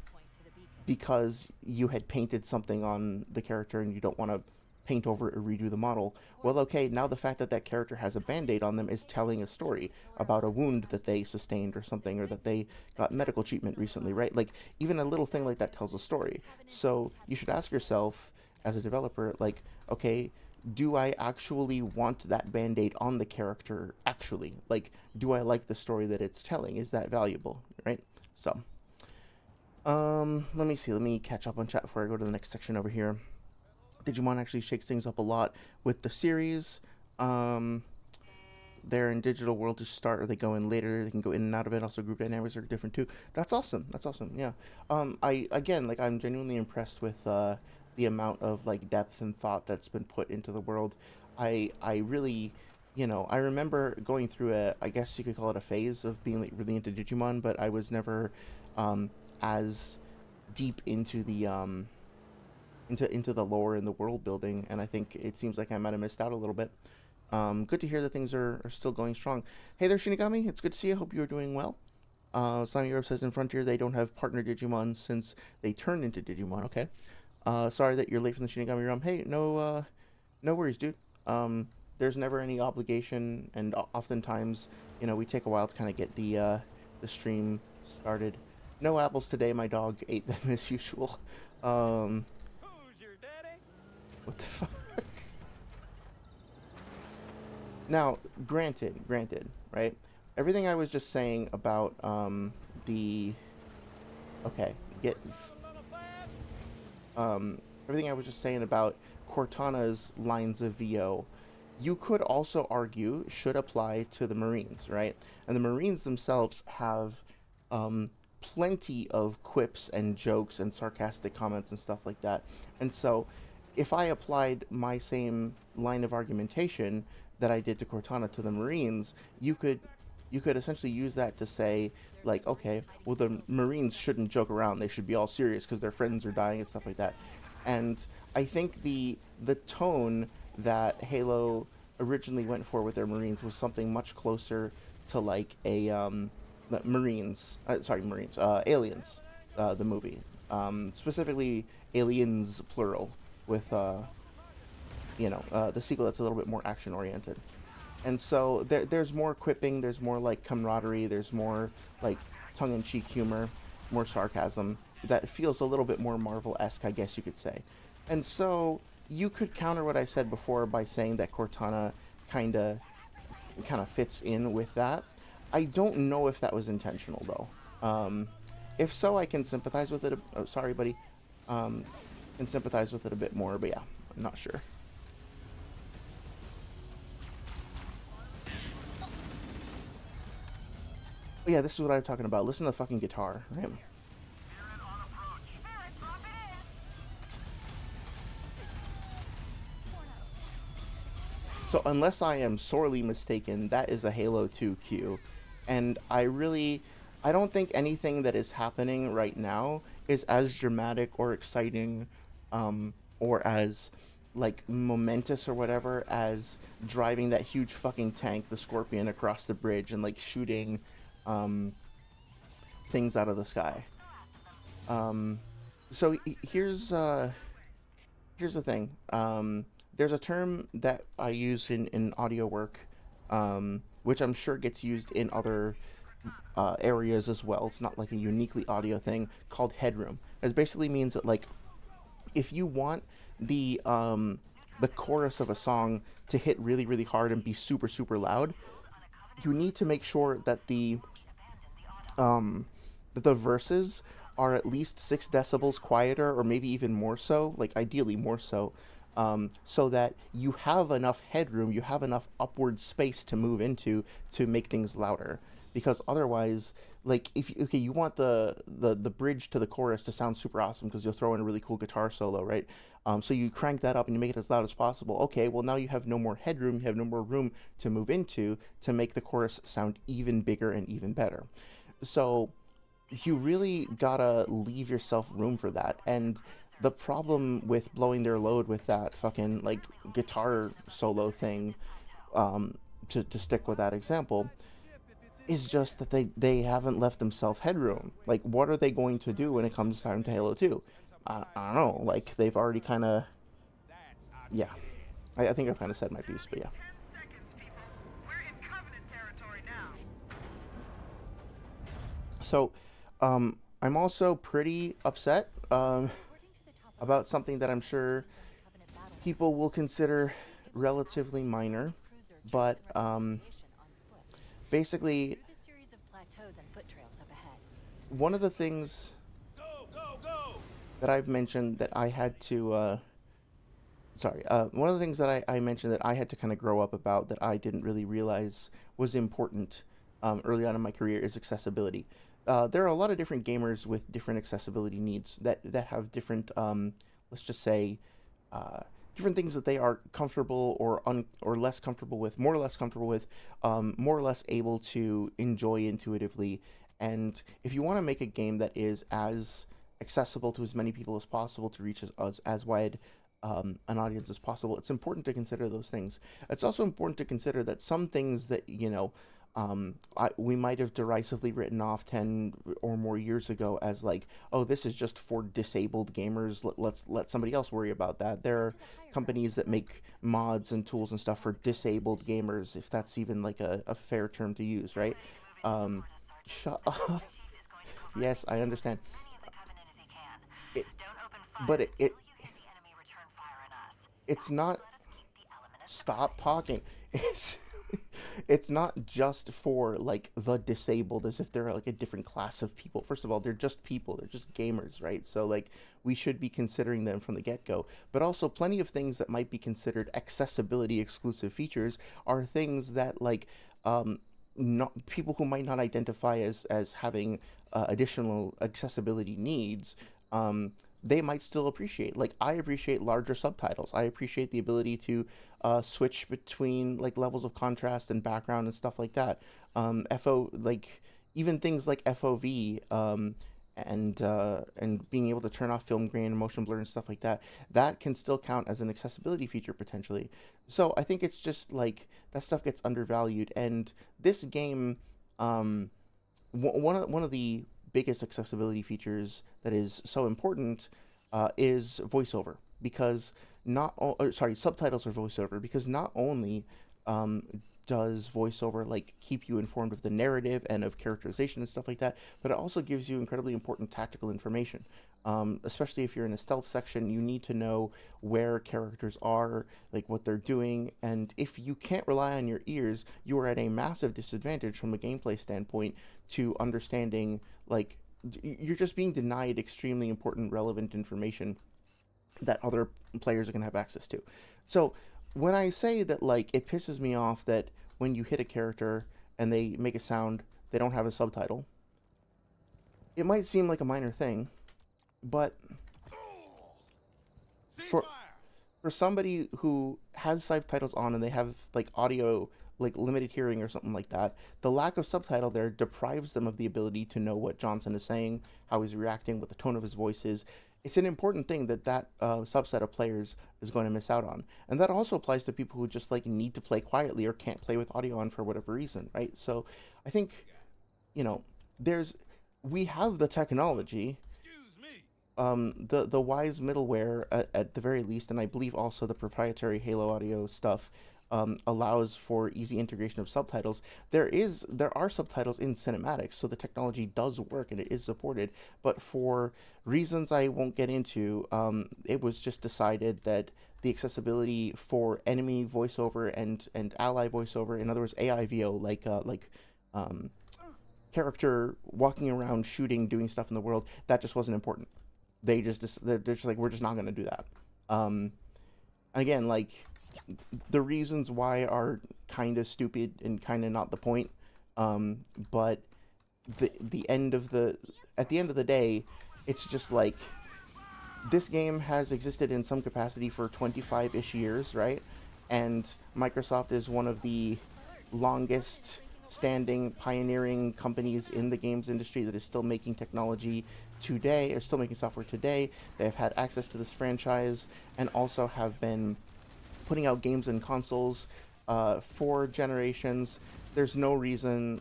because you had painted something on the character and you don't want to paint over it or redo the model. Well, okay, now the fact that that character has a band-aid on them is telling a story about a wound that they sustained or something, or that they got medical treatment recently, right? Like, even a little thing like that tells a story. So you should ask yourself, as a developer, like, okay, do I actually want that band-aid on the character actually? Like, do I like the story that it's telling? Is that valuable, right? So, let me see. Let me catch up on chat before I go to the next section over here. Digimon actually shakes things up a lot with the series. Um, they're in digital world to start, or they go in later. They can go in and out of it. Also, group dynamics are different too. That's awesome. That's awesome. Yeah. I again, like, I'm genuinely impressed with the amount of like depth and thought that's been put into the world. I really, I remember going through I guess you could call it a phase of being like really into Digimon, but I was never um as deep into the into the lore and the world building, and I think it seems like I might have missed out a little bit. Good to hear that things are still going strong. Hey there, Shinigami. It's good to see you. Hope you're doing well. Slimy Europe says in Frontier they don't have partner Digimon since they turned into Digimon. Okay. Sorry that you're late from the Shinigami realm. Hey, no worries, dude. There's never any obligation, and oftentimes, we take a while to kind of get the stream started. No apples today. My dog ate them as usual. Who's your daddy? What the fuck? Now, granted, right? Everything I was just saying about the okay, get A little fast? everything I was just saying about Cortana's lines of VO, you could also argue should apply to the Marines, right? And the Marines themselves have plenty of quips and jokes and sarcastic comments and stuff like that. And so, if I applied my same line of argumentation that I did to Cortana to the Marines, you could essentially use that to say, like, okay, well, the Marines shouldn't joke around, they should be all serious because their friends are dying and stuff like that. And I think the tone that Halo originally went for with their Marines was something much closer to like a Marines, Aliens, the movie, specifically Aliens plural, with the sequel that's a little bit more action oriented. And so there's more quipping, there's more like camaraderie, there's more like tongue-in-cheek humor, more sarcasm that feels a little bit more Marvel-esque, I guess you could say. And so you could counter what I said before by saying that Cortana kind of fits in with that. I don't know if that was intentional though. If so, I can sympathize with it. Oh, sorry, buddy. Can sympathize with it a bit more, but yeah, I'm not sure. But yeah, this is what I'm talking about. Listen to the fucking guitar, right? So unless I am sorely mistaken, that is a Halo 2 cue. And I don't think anything that is happening right now is as dramatic or exciting, or as like momentous or whatever as driving that huge fucking tank, the Scorpion, across the bridge and like shooting um, things out of the sky. So here's the thing. There's a term that I use in audio work, which I'm sure gets used in other areas as well. It's not like a uniquely audio thing, called headroom. It basically means that, like, if you want the chorus of a song to hit really really hard and be super super loud, you need to make sure that the verses are at least 6 decibels quieter, or maybe even more so, like ideally more so, so that you have enough headroom, you have enough upward space to move into to make things louder. Because otherwise, like, if okay, you want the bridge to the chorus to sound super awesome because you'll throw in a really cool guitar solo, right? So you crank that up and you make it as loud as possible. Okay, well, now you have no more headroom, you have no more room to move into to make the chorus sound even bigger and even better. So you really gotta leave yourself room for that. And the problem with blowing their load with that fucking like guitar solo thing to stick with that example, is just that they haven't left themselves headroom. Like, what are they going to do when it comes time to Halo 2? I don't know. Like, they've already kind of, yeah. I think I've kind of said my piece, but yeah. 10 seconds, people. We're in Covenant territory now. So, I'm also pretty upset about something that I'm sure people will consider relatively minor, but basically, Through the series of plateaus and foot trails up ahead. one of the things Go, go, go! that I've mentioned that I had to, one of the things that I mentioned that I had to kind of grow up about that I didn't really realize was important early on in my career is accessibility. There are a lot of different gamers with different accessibility needs that have different, let's just say, different things that they are comfortable or less comfortable with, more or less comfortable with, more or less able to enjoy intuitively. And if you want to make a game that is as accessible to as many people as possible to reach as wide an audience as possible, it's important to consider those things. It's also important to consider that some things that, we might have derisively written off 10 or more years ago as like, oh, this is just for disabled gamers. Let's let somebody else worry about that. There are companies that make mods and tools and stuff for disabled gamers, if that's even like a fair term to use, right? Shut up. Yes, I understand. It, but it's not. Stop talking. It's it's not just for like the disabled as if they're like a different class of people. First of all, they're just people, they're just gamers, right? So like we should be considering them from the get-go. But also plenty of things that might be considered accessibility exclusive features are things that like not people who might not identify as having additional accessibility needs, they might still appreciate. Like I appreciate larger subtitles. I appreciate the ability to switch between like levels of contrast and background and stuff like that. FO like even things like FOV, and being able to turn off film grain and motion blur and stuff like that. That can still count as an accessibility feature potentially. So I think it's just like that stuff gets undervalued. And this game, one of the biggest accessibility features that is so important is voiceover, because subtitles for voiceover, because not only um, does voiceover like keep you informed of the narrative and of characterization and stuff like that, but it also gives you incredibly important tactical information. Especially if you're in a stealth section, you need to know where characters are, like what they're doing, and if you can't rely on your ears, you are at a massive disadvantage from a gameplay standpoint to understanding like you're just being denied extremely important relevant information that other players are going to have access to. So when I say that like it pisses me off that when you hit a character and they make a sound, they don't have a subtitle, it might seem like a minor thing, but for for somebody who has subtitles on and they have like audio, like limited hearing or something like that, the lack of subtitle there deprives them of the ability to know what Johnson is saying, how he's reacting, what the tone of his voice is. It's an important thing that subset of players is going to miss out on, and that also applies to people who just like need to play quietly or can't play with audio on for whatever reason, right? So I think, there's we have the technology, the wise middleware at the very least, and I believe also the proprietary Halo Audio stuff allows for easy integration of subtitles. There are subtitles in cinematics, so the technology does work and it is supported. But for reasons I won't get into, it was just decided that the accessibility for enemy voiceover and ally voiceover, in other words AIVO, like character walking around shooting, doing stuff in the world, that just wasn't important. They're just like, we're just not going to do that. Again, like the reasons why are kind of stupid and kind of not the point. But the end of the at the end of the day, it's just like this game has existed in some capacity for 25-ish years, right? And Microsoft is one of the longest standing pioneering companies in the games industry that is still making technology today, or still making software today. They have had access to this franchise and also have been putting out games and consoles 4 generations. There's no reason,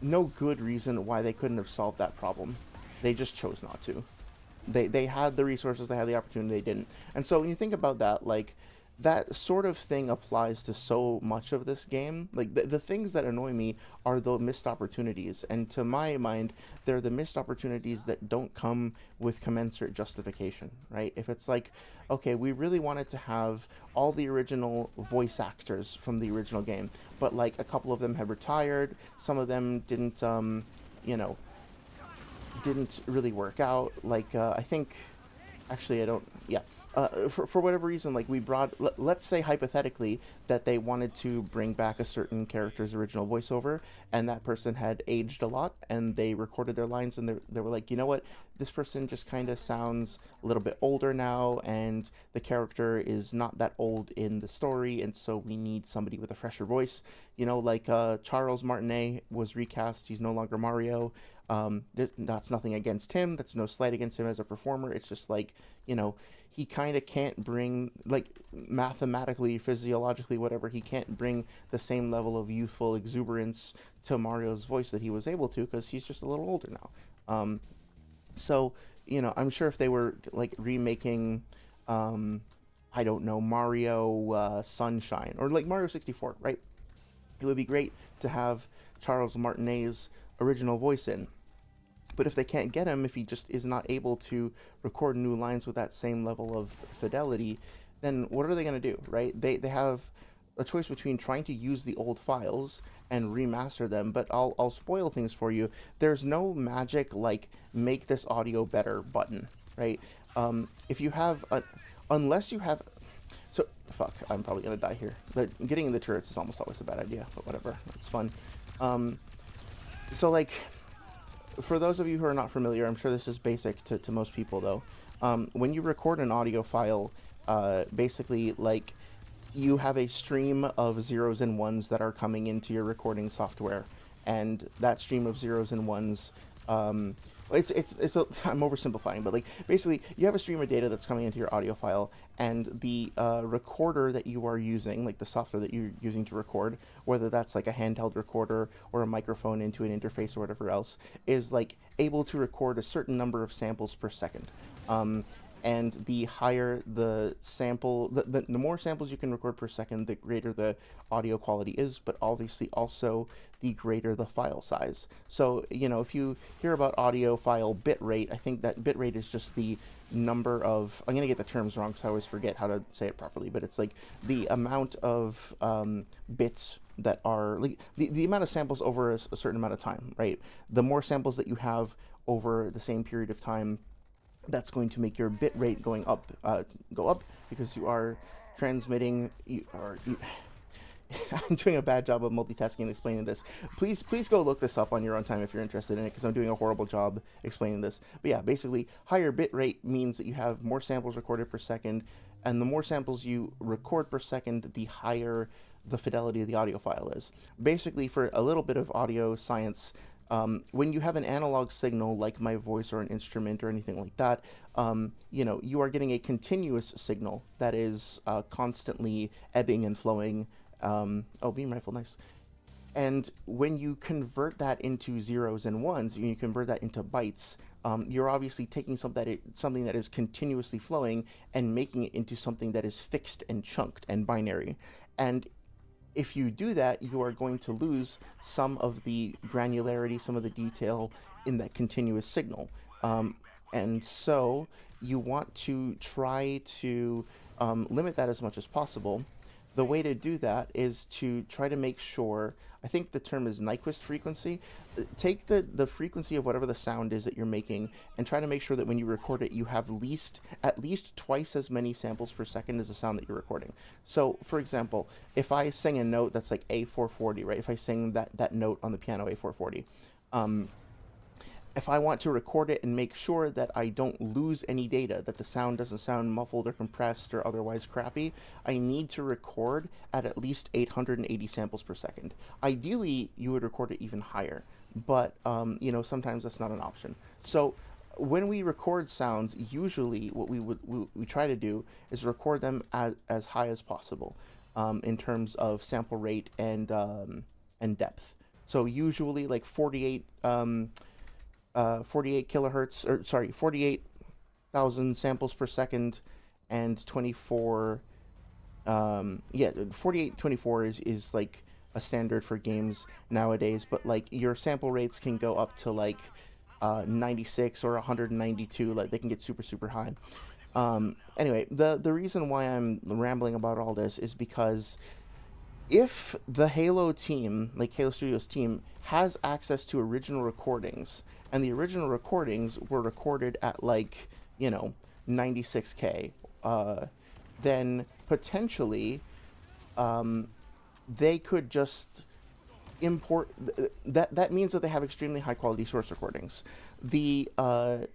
no good reason why they couldn't have solved that problem. They just chose not to. They had the resources, they had the opportunity, they didn't. And so when you think about that, that sort of thing applies to so much of this game. The things that annoy me are the missed opportunities, and to my mind, they're the missed opportunities that don't come with commensurate justification, right? If it's like, okay, we really wanted to have all the original voice actors from the original game, but like a couple of them have retired, some of them didn't, you know, didn't really work out. I think, actually, I don't. Yeah, for whatever reason, we brought. Let's say hypothetically that they wanted to bring back a certain character's original voiceover, and that person had aged a lot, and they recorded their lines, and they were like, you know what, this person just kind of sounds a little bit older now, and the character is not that old in the story, and so we need somebody with a fresher voice. Charles Martinet was recast. He's no longer Mario. That's nothing against him. That's no slight against him as a performer. It's just he kind of can't bring, mathematically, physiologically, whatever, he can't bring the same level of youthful exuberance to Mario's voice that he was able to, because he's just a little older now. So, I'm sure if they were, remaking, I don't know, Mario Sunshine, or Mario 64, right? It would be great to have Charles Martinet's original voice in. But if they can't get him, if he just is not able to record new lines with that same level of fidelity, then what are they going to do, right? They have a choice between trying to use the old files and remaster them, but I'll spoil things for you. There's no magic, make this audio better button, right? If you have, unless you have, so, fuck, I'm probably going to die here. But getting in the turrets is almost always a bad idea, but whatever, it's fun. For those of you who are not familiar, I'm sure this is basic to most people, though. When you record an audio file, basically, you have a stream of zeros and ones that are coming into your recording software, and that stream of zeros and ones, I'm oversimplifying, but basically you have a stream of data that's coming into your audio file, and the recorder that you are using, the software that you're using to record, whether that's a handheld recorder or a microphone into an interface or whatever else, is able to record a certain number of samples per second. And the higher the sample, the more samples you can record per second, the greater the audio quality is, but obviously also the greater the file size. So, if you hear about audio file bit rate, I think that bit rate is just the number of, I'm going to get the terms wrong because I always forget how to say it properly, but it's the amount of bits that are, the amount of samples over a certain amount of time, right? The more samples that you have over the same period of time, that's going to make your bit rate go up, because you are transmitting. I'm doing a bad job of multitasking and explaining this. Please go look this up on your own time if you're interested in it, because I'm doing a horrible job explaining this. But yeah, basically, higher bit rate means that you have more samples recorded per second, and the more samples you record per second, the higher the fidelity of the audio file is. Basically, for a little bit of audio science, when you have an analog signal like my voice or an instrument or anything like that, you are getting a continuous signal that is constantly ebbing and flowing. Beam rifle, nice. And when you convert that into zeros and ones, when you convert that into bytes, you're obviously taking something that is continuously flowing and making it into something that is fixed and chunked and binary. And if you do that, you are going to lose some of the granularity, some of the detail in that continuous signal. And so you want to try to limit that as much as possible. The way to do that is to try to make sure, I think the term is Nyquist frequency. Take the frequency of whatever the sound is that you're making and try to make sure that when you record it, you have at least twice as many samples per second as the sound that you're recording. So, for example, if I sing a note that's A440, right? If I sing that note on the piano, A440, if I want to record it and make sure that I don't lose any data, that the sound doesn't sound muffled or compressed or otherwise crappy, I need to record at least 880 samples per second. Ideally, you would record it even higher, but sometimes that's not an option. So when we record sounds, usually what we try to do is record them as high as possible. in terms of sample rate and depth. So usually like 48 kilohertz, or sorry, 48,000 samples per second, and 24. 4824 is like a standard for games nowadays, but like your sample rates can go up to like 96 or 192. Like they can get super high. Anyway, the reason why I'm rambling about all this is because if the Halo team, like Halo Studios team, has access to original recordings, and the original recordings were recorded at like 96K, then potentially they could just import that means that they have extremely high quality source recordings. The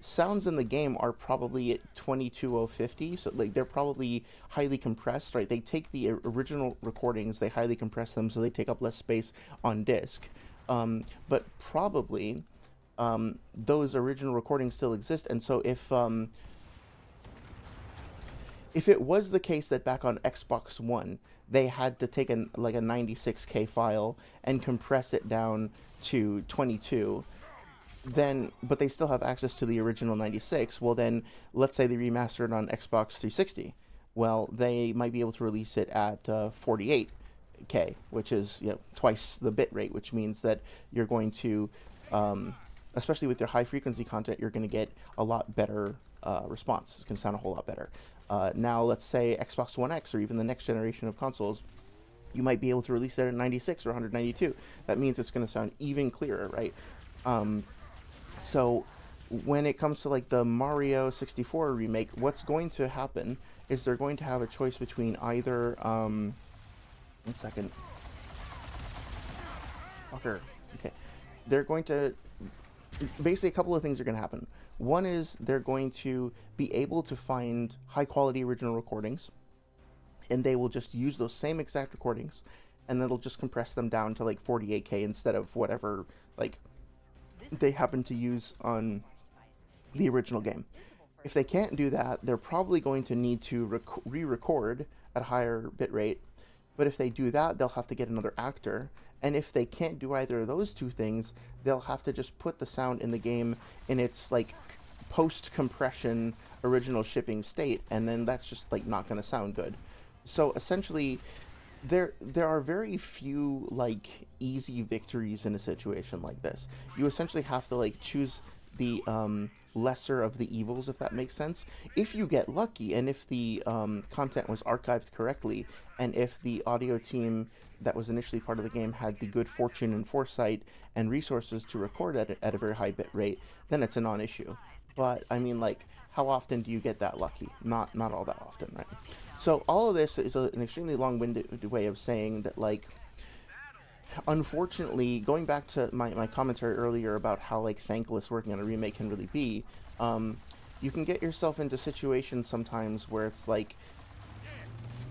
sounds in the game are probably at 22050, so like they're probably highly compressed, right? They take the original recordings, they highly compress them so they take up less space on disk, but probably those original recordings still exist. And so if it was the case that back on Xbox One they had to take a 96K file and compress it down to 22, then but they still have access to the original 96, well then let's say they remastered on Xbox 360, well they might be able to release it at 48K, which is twice the bit rate, which means that you're going to especially with their high frequency content, you're going to get a lot better response. It's going to sound a whole lot better. Now, let's say Xbox One X or even the next generation of consoles, you might be able to release that at 96 or 192. That means it's going to sound even clearer, right? So when it comes to like the Mario 64 remake, what's going to happen is they're going to have a choice between either... one second. Fucker. Okay. They're going to... Basically, a couple of things are going to happen. One is they're going to be able to find high-quality original recordings, and they will just use those same exact recordings, and then they'll just compress them down to like 48K instead of whatever like they happen to use on the original game. If they can't do that, they're probably going to need to re-record at a higher bit rate. But if they do that, they'll have to get another actor. And if they can't do either of those two things, they'll have to just put the sound in the game in its like post-compression original shipping state, and then that's just like not going to sound good. So essentially, there are very few like easy victories in a situation like this. You essentially have to like choose the lesser of the evils, if that makes sense. If you get lucky, and if the content was archived correctly, and if the audio team that was initially part of the game had the good fortune and foresight and resources to record at a very high bit rate, then it's a non-issue. But I mean, like, how often do you get that lucky? Not all that often, right? So all of this is an extremely long-winded way of saying that, like, unfortunately, going back to my commentary earlier about how like thankless working on a remake can really be, you can get yourself into situations sometimes where it's like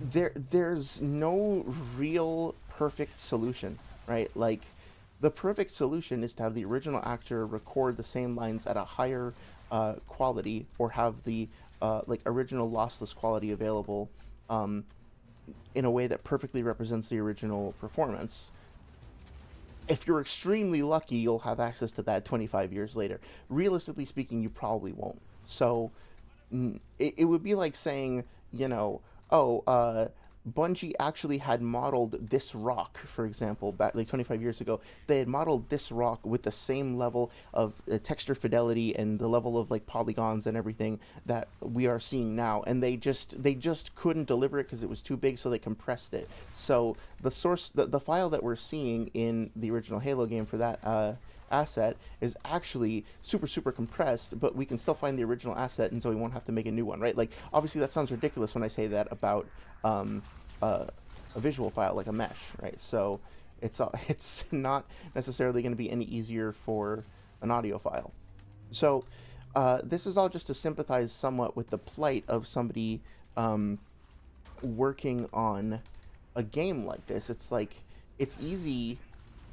there's no real perfect solution, right? Like the perfect solution is to have the original actor record the same lines at a higher quality, or have the like original lossless quality available in a way that perfectly represents the original performance. If you're extremely lucky, you'll have access to that 25 years later. Realistically speaking, you probably won't. So it would be like saying, Bungie actually had modeled this rock, for example, back like 25 years ago. They had modeled this rock with the same level of texture fidelity and the level of like polygons and everything that we are seeing now, and they just couldn't deliver it because it was too big, so they compressed it. So the source, the file that we're seeing in the original Halo game for that asset is actually super compressed, but we can still find the original asset, and so we won't have to make a new one, right? Like, obviously that sounds ridiculous when I say that about a visual file like a mesh, right? So it's not necessarily going to be any easier for an audio file. So this is all just to sympathize somewhat with the plight of somebody working on a game like this. It's like, it's easy,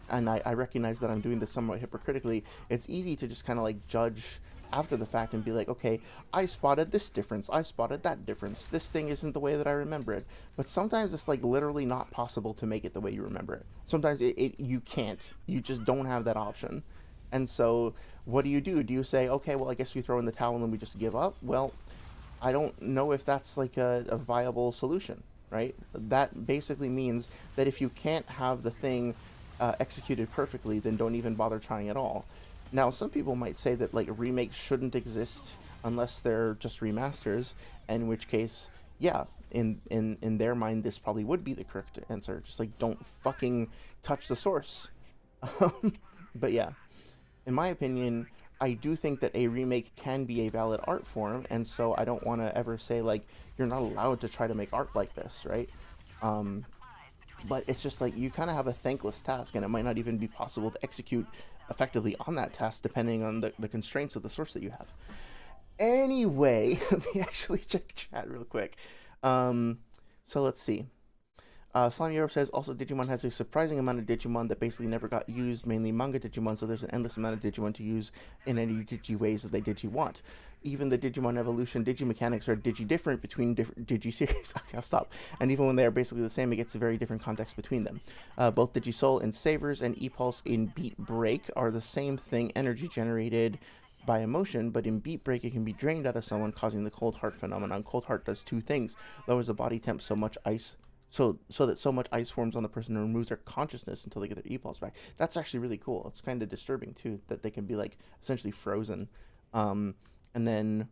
and I recognize that I'm doing this somewhat hypocritically, it's easy to just kind of like judge after the fact and be like, okay, I spotted this difference, I spotted that difference, this thing isn't the way that I remember it. But sometimes it's like literally not possible to make it the way you remember it. Sometimes you can't, you just don't have that option. And so what do? Do you say, okay, well, I guess we throw in the towel and then we just give up? Well, I don't know if that's like a viable solution, right? That basically means that if you can't have the thing executed perfectly, then don't even bother trying at all. Now, some people might say that like remakes shouldn't exist unless they're just remasters, in which case, yeah, in their mind, this probably would be the correct answer. Just like don't fucking touch the source. But yeah, in my opinion, I do think that a remake can be a valid art form, and so I don't want to ever say like you're not allowed to try to make art like this, right? Um, but it's just like you kind of have a thankless task, and it might not even be possible to execute effectively on that task depending on the constraints of the source that you have. Anyway, let me actually check chat real quick. So let's see. Slime Europe says, also Digimon has a surprising amount of Digimon that basically never got used, mainly manga Digimon, so there's an endless amount of Digimon to use in any Digi-ways that they Digi-want. Even the Digimon evolution Digi-mechanics are Digi-different between different Digi-series. Okay, I'll stop. And even when they are basically the same, it gets a very different context between them. Both Digi-Soul in Savers and E-Pulse in Beat Break are the same thing, energy generated by emotion, but in Beat Break it can be drained out of someone, causing the Cold Heart phenomenon. Cold Heart does two things: lowers the body temp so that so much ice forms on the person and removes their consciousness until they get their e-pulse back. That's actually really cool. It's kind of disturbing too that they can be like essentially frozen. And then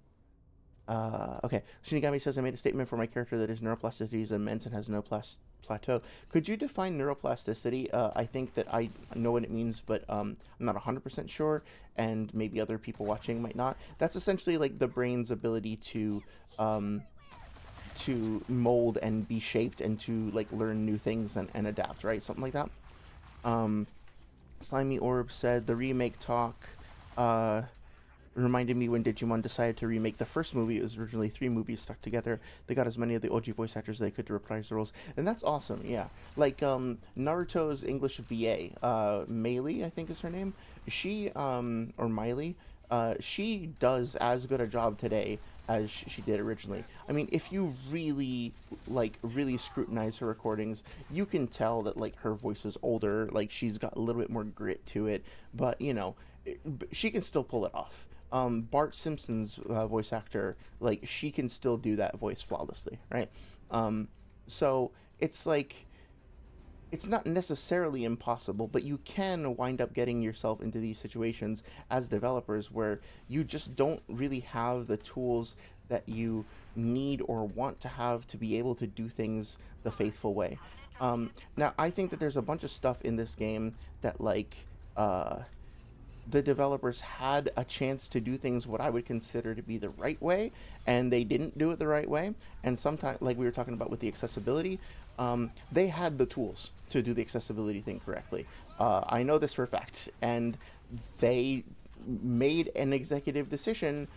okay, Shinigami says, I made a statement for my character that his neuroplasticity is immense and has no plateau. Could you define neuroplasticity? I think that I know what it means, but I'm not 100% sure, and maybe other people watching might not. That's essentially like the brain's ability to mold and be shaped and to like learn new things and adapt, right? Something like that. Slimy Orb said the remake talk reminded me when Digimon decided to remake the first movie. It was originally 3 movies stuck together. They got as many of the OG voice actors as they could to reprise the roles, and that's awesome. Yeah, like Naruto's English VA, Meili, I think is her name. She or Miley, she does as good a job today as she did originally. I mean, if you really scrutinize her recordings, you can tell that like her voice is older, like she's got a little bit more grit to it, but you know, she can still pull it off. Bart Simpson's voice actor, like she can still do that voice flawlessly, right? So it's like, it's not necessarily impossible, but you can wind up getting yourself into these situations as developers where you just don't really have the tools that you need or want to have to be able to do things the faithful way. Now, I think that there's a bunch of stuff in this game that, like, the developers had a chance to do things what I would consider to be the right way, and they didn't do it the right way. And sometimes, like we were talking about with the accessibility, they had the tools to do the accessibility thing correctly. I know this for a fact, and they made an executive decision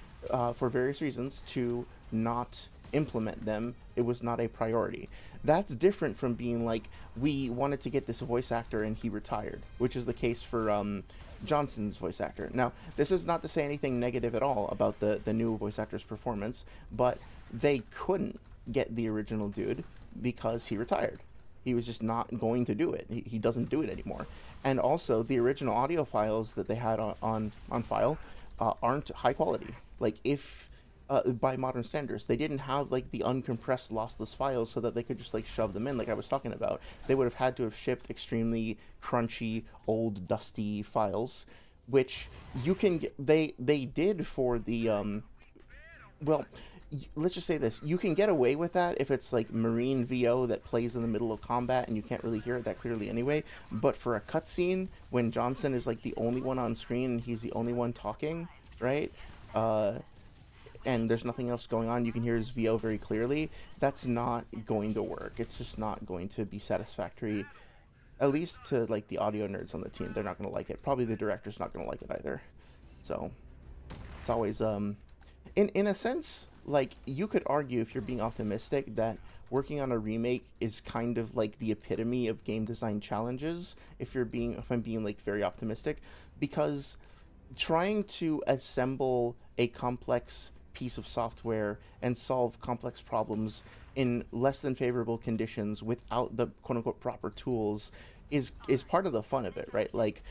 for various reasons to not implement them. It was not a priority. That's different from being like, we wanted to get this voice actor and he retired, which is the case for Johnson's voice actor. Now, this is not to say anything negative at all about the new voice actor's performance, but they couldn't get the original dude because he retired. He was just not going to do it. He doesn't do it anymore. And also, the original audio files that they had on file aren't high quality. Like, if by modern standards, they didn't have like the uncompressed lossless files so that they could just like shove them in like I was talking about. They would have had to have shipped extremely crunchy, old, dusty files, which you can get, they did for the well, let's just say this: you can get away with that if it's like Marine VO that plays in the middle of combat and you can't really hear it that clearly anyway. But for a cutscene when Johnson is like the only one on screen and he's the only one talking, right? And there's nothing else going on, you can hear his VO very clearly, that's not going to work. It's just not going to be satisfactory, at least to like the audio nerds on the team. They're not going to like it. Probably the director's not going to like it either. So it's always in a sense, like, you could argue, if you're being optimistic, that working on a remake is kind of like the epitome of game design challenges, if I'm being like very optimistic, because trying to assemble a complex piece of software and solve complex problems in less than favorable conditions without the quote unquote proper tools is part of the fun of it, right? Like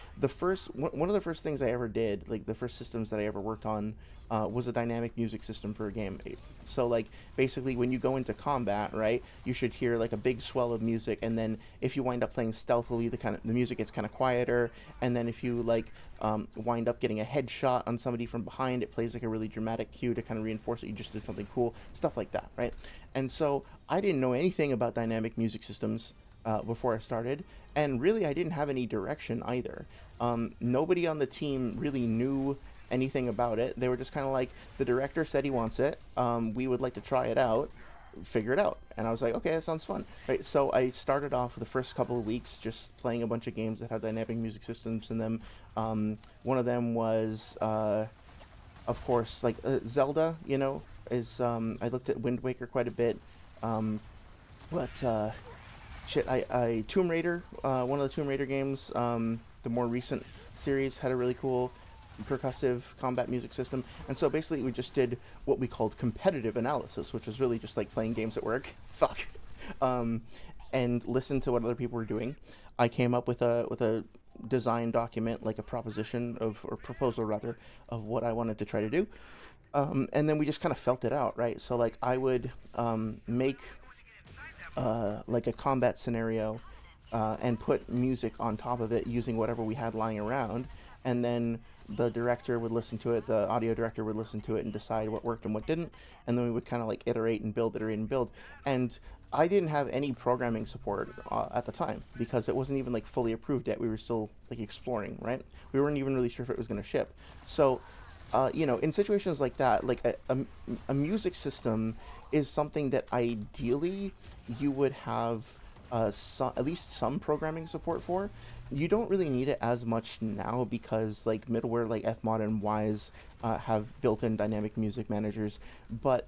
one of the first things I ever did, like the first systems that I ever worked on, was a dynamic music system for a game. So like basically when you go into combat, right, you should hear like a big swell of music, and then if you wind up playing stealthily, the music gets kind of quieter, and then if you like wind up getting a headshot on somebody from behind, it plays like a really dramatic cue to kind of reinforce that you just did something cool, stuff like that, right? And so I didn't know anything about dynamic music systems before I started, and really I didn't have any direction either. Nobody on the team really knew anything about it. They were just kind of like, the director said he wants it. We would like to try it out, figure it out. And I was like, okay, that sounds fun, right? So I started off the first couple of weeks just playing a bunch of games that had dynamic music systems in them. One of them was, of course, like Zelda. You know, is I looked at Wind Waker quite a bit, but shit, I Tomb Raider, one of the Tomb Raider games, the more recent series, had a really cool percussive combat music system. And so basically we just did what we called competitive analysis, which was really just like playing games at work. Fuck. And listened to what other people were doing. I came up with a design document, like a proposition or proposal rather, of what I wanted to try to do. And then we just kind of felt it out, right? So like I would make like a combat scenario and put music on top of it using whatever we had lying around, and then the director would listen to it, the audio director would listen to it and decide what worked and what didn't, and then we would kind of like iterate and build. And I didn't have any programming support at the time because it wasn't even like fully approved yet. We were still like exploring, right? We weren't even really sure if it was going to ship. So you know, in situations like that, like a music system is something that ideally you would have at least some programming support for. You don't really need it as much now because like middleware like Fmod and Wise have built-in dynamic music managers, but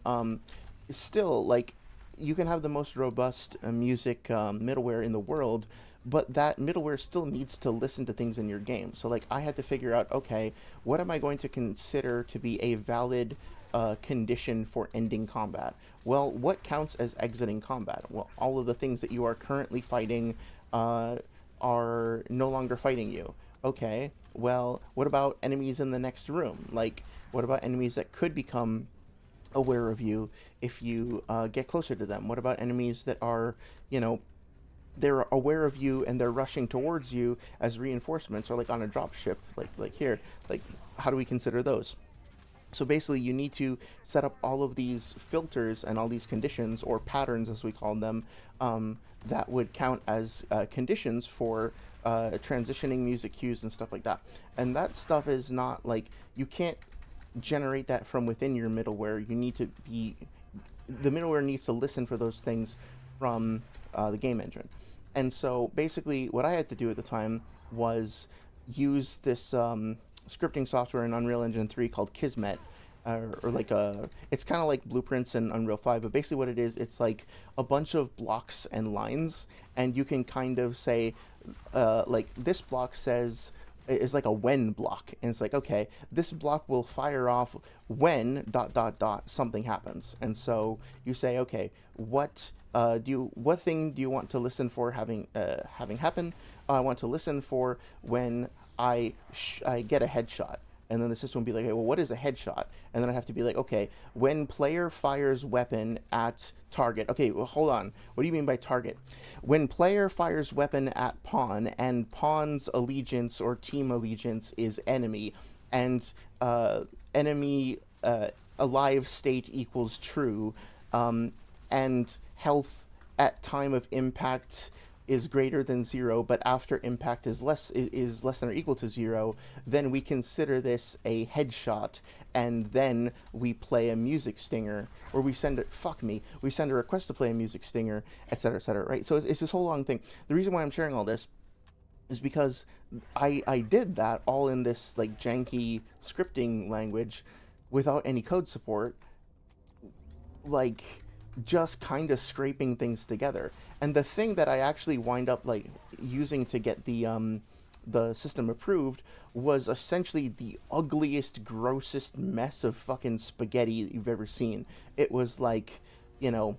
still, like, you can have the most robust music middleware in the world, but that middleware still needs to listen to things in your game. So like I had to figure out, okay, what am I going to consider to be a valid condition for ending combat? Well, what counts as exiting combat? Well, all of the things that you are currently fighting are no longer fighting you. Okay, well, what about enemies in the next room? Like, what about enemies that could become aware of you if you get closer to them? What about enemies that are, you know, they're aware of you and they're rushing towards you as reinforcements, or like on a drop ship, like here? Like, how do we consider those? So basically you need to set up all of these filters and all these conditions, or patterns as we call them, that would count as conditions for transitioning music cues and stuff like that. And that stuff is not like, you can't generate that from within your middleware. You need to be, the middleware needs to listen for those things from the game engine. And so basically what I had to do at the time was use this scripting software in Unreal Engine 3 called Kismet, or like it's kind of like Blueprints in Unreal 5, but basically what it is, it's like a bunch of blocks and lines, and you can kind of say, like, this block says, is like a when block, and it's like, okay, this block will fire off when ... something happens. And so you say, okay, what thing do you want to listen for having happen? I want to listen for when I get a headshot. And then the system would be like, okay, well, what is a headshot? And then I have to be like, okay, when player fires weapon at target. Okay, well, hold on. What do you mean by target? When player fires weapon at pawn, and pawn's allegiance or team allegiance is enemy, and enemy alive state equals true, and health at time of impact is greater than 0, but after impact is less than or equal to 0, then we consider this a headshot, and then we play a music stinger, or we send a request to play a music stinger, etc., right? So it's this whole long thing. The reason why I'm sharing all this is because I did that all in this like janky scripting language without any code support, like just kind of scraping things together. And the thing that I actually wind up like using to get the the system approved was essentially the ugliest, grossest mess of fucking spaghetti that you've ever seen. It was like, you know,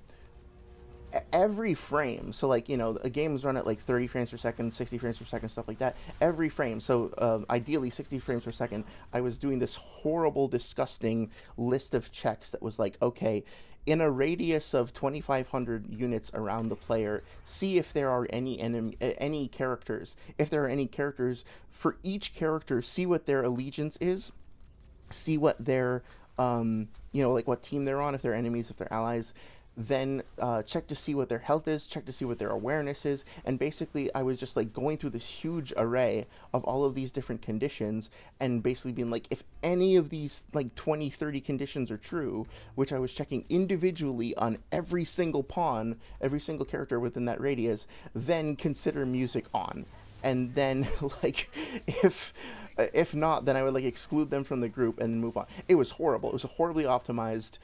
every frame, so like, you know, a game's run at like 30 frames per second, 60 frames per second, stuff like that. Every frame, so ideally 60 frames per second, I was doing this horrible, disgusting list of checks that was like, okay, in a radius of 2,500 units around the player, see if there are any characters. If there are any characters, for each character, see what their allegiance is, see what their you know, like what team they're on, if they're enemies, if they're allies. Then check to see what their health is, check to see what their awareness is, and basically I was just like going through this huge array of all of these different conditions, and basically being like, if any of these like 20, 30 conditions are true, which I was checking individually on every single pawn, every single character within that radius, then consider music on. And then like if not, then I would like exclude them from the group and move on. It was horrible. It was horribly optimized.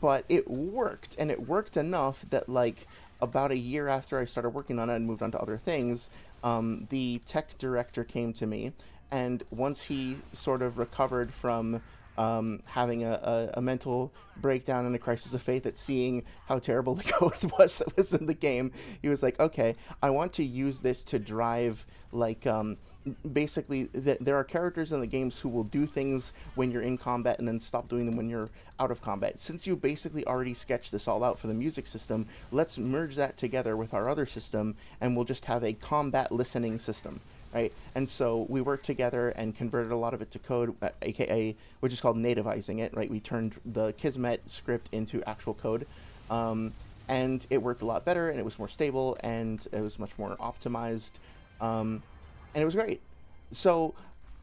But it worked, and it worked enough that like about a year after I started working on it and moved on to other things, the tech director came to me, and once he sort of recovered from having a mental breakdown and a crisis of faith at seeing how terrible the code was that was in the game, he was like, okay, I want to use this to drive like basically there are characters in the games who will do things when you're in combat and then stop doing them when you're out of combat. Since you basically already sketched this all out for the music system, let's merge that together with our other system, and we'll just have a combat listening system, right? And so we worked together and converted a lot of it to code, aka which is called nativizing it, right? We turned the Kismet script into actual code, and it worked a lot better, and it was more stable, and it was much more optimized, and it was great. So,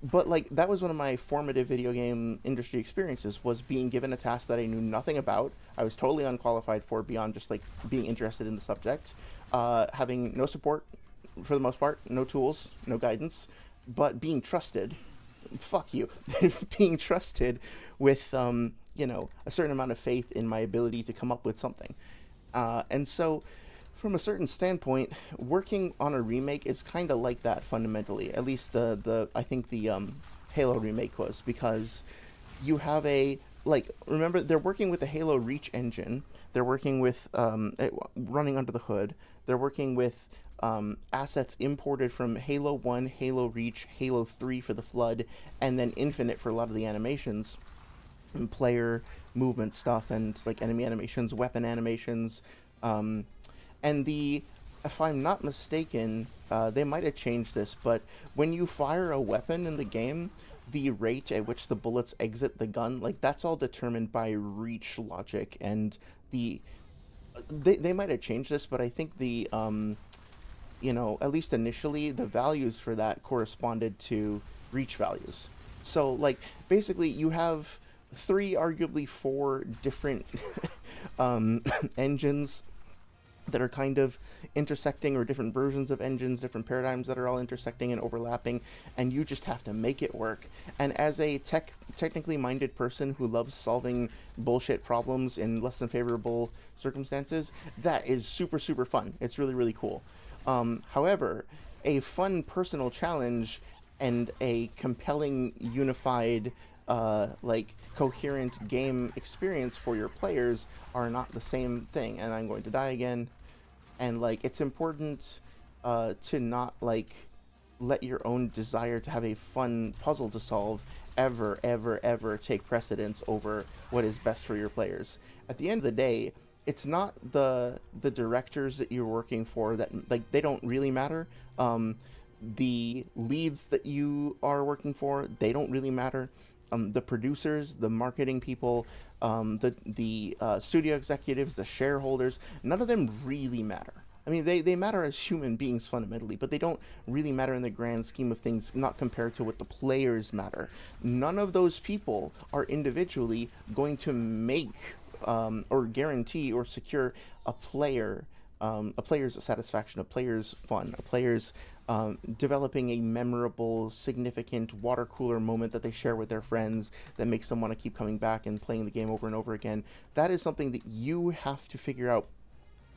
but like that was one of my formative video game industry experiences, was being given a task that I knew nothing about. I was totally unqualified for, beyond just like being interested in the subject, having no support for the most part, no tools, no guidance, but being trusted. Fuck you. Being trusted with you know, a certain amount of faith in my ability to come up with something. And so from a certain standpoint, working on a remake is kind of like that fundamentally. At least the I think the Halo remake was, because you have a, like, remember, they're working with the Halo Reach engine. They're working with running under the hood. They're working with assets imported from Halo 1, Halo Reach, Halo 3 for the Flood, and then Infinite for a lot of the animations and player movement stuff, and like enemy animations, weapon animations. And if I'm not mistaken, they might have changed this, but when you fire a weapon in the game, the rate at which the bullets exit the gun, like that's all determined by reach logic, and they might have changed this, but I think the you know, at least initially, the values for that corresponded to reach values. So like basically you have arguably four different engines that are kind of intersecting, or different versions of engines, different paradigms that are all intersecting and overlapping, and you just have to make it work. And as a technically minded person who loves solving bullshit problems in less than favorable circumstances, that is super, super fun. It's really, really cool. However, a fun personal challenge and a compelling, unified, like coherent game experience for your players are not the same thing. And I'm going to die again. And like, it's important to not like let your own desire to have a fun puzzle to solve ever take precedence over what is best for your players. At the end of the day, it's not the directors that you're working for that, like, they don't really matter. The leads that you are working for, they don't really matter. The producers, the marketing people, the studio executives, the shareholders, none of them really matter. I mean, they matter as human beings fundamentally, but they don't really matter in the grand scheme of things, not compared to what the players matter. None of those people are individually going to make or guarantee or secure a player's satisfaction, a player's fun, a player's developing a memorable, significant water cooler moment that they share with their friends that makes them want to keep coming back and playing the game over and over again. That is something that you have to figure out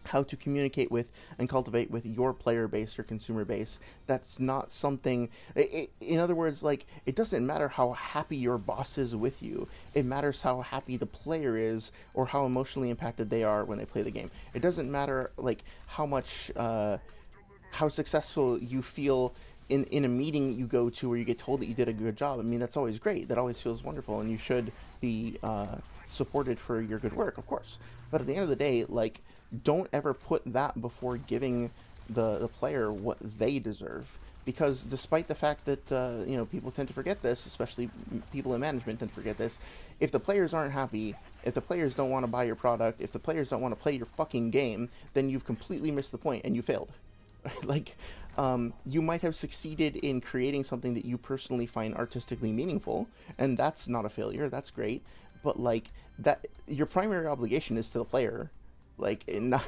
how to communicate with and cultivate with your player base or consumer base. That's not something, in other words, like, it doesn't matter how happy your boss is with you. It matters how happy the player is, or how emotionally impacted they are when they play the game. It doesn't matter, like, how much, how successful you feel in a meeting you go to where you get told that you did a good job. I mean, that's always great. That always feels wonderful, and you should be supported for your good work, of course. But at the end of the day, like, don't ever put that before giving the player what they deserve. Because despite the fact that, people tend to forget this, especially people in management tend to forget this, if the players aren't happy, if the players don't want to buy your product, if the players don't want to play your fucking game, then you've completely missed the point and you failed. Like, you might have succeeded in creating something that you personally find artistically meaningful, and that's not a failure, that's great. But, like, that, your primary obligation is to the player. Like, not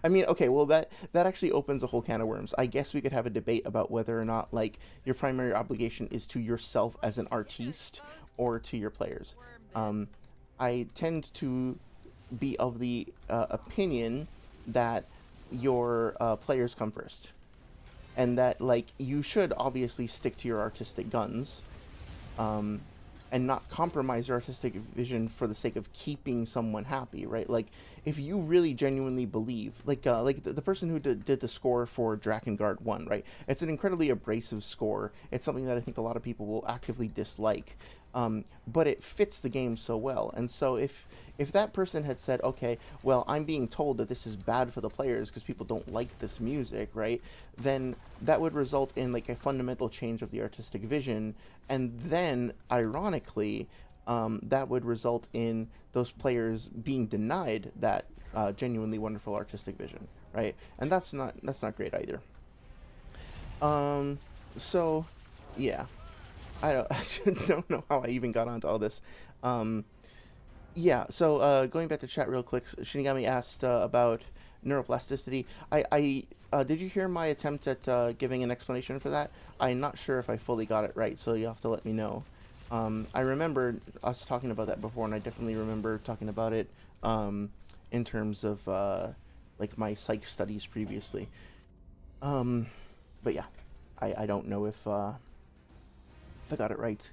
I mean, okay, well, that actually opens a whole can of worms. I guess we could have a debate about whether or not, like, your primary obligation is to yourself as an artiste or to your players. I tend to be of the opinion that your players come first, and that, like, you should obviously stick to your artistic guns, and not compromise your artistic vision for the sake of keeping someone happy, right? Like, if you really genuinely believe, like the person who did the score for Drakengard 1, right? It's an incredibly abrasive score. It's something that I think a lot of people will actively dislike, but it fits the game so well. And so if that person had said, okay, well, I'm being told that this is bad for the players because people don't like this music, right? Then that would result in, like, a fundamental change of the artistic vision, and then, ironically, that would result in those players being denied that genuinely wonderful artistic vision, right? And that's not great either. So, yeah, I don't know how I even got onto all this. Yeah, so going back to chat real quick, Shinigami asked about neuroplasticity. I did you hear my attempt at giving an explanation for that? I'm not sure if I fully got it right, so you have to let me know. I remember us talking about that before, and I definitely remember talking about it in terms of like my psych studies previously. But yeah, I don't know if I got it right.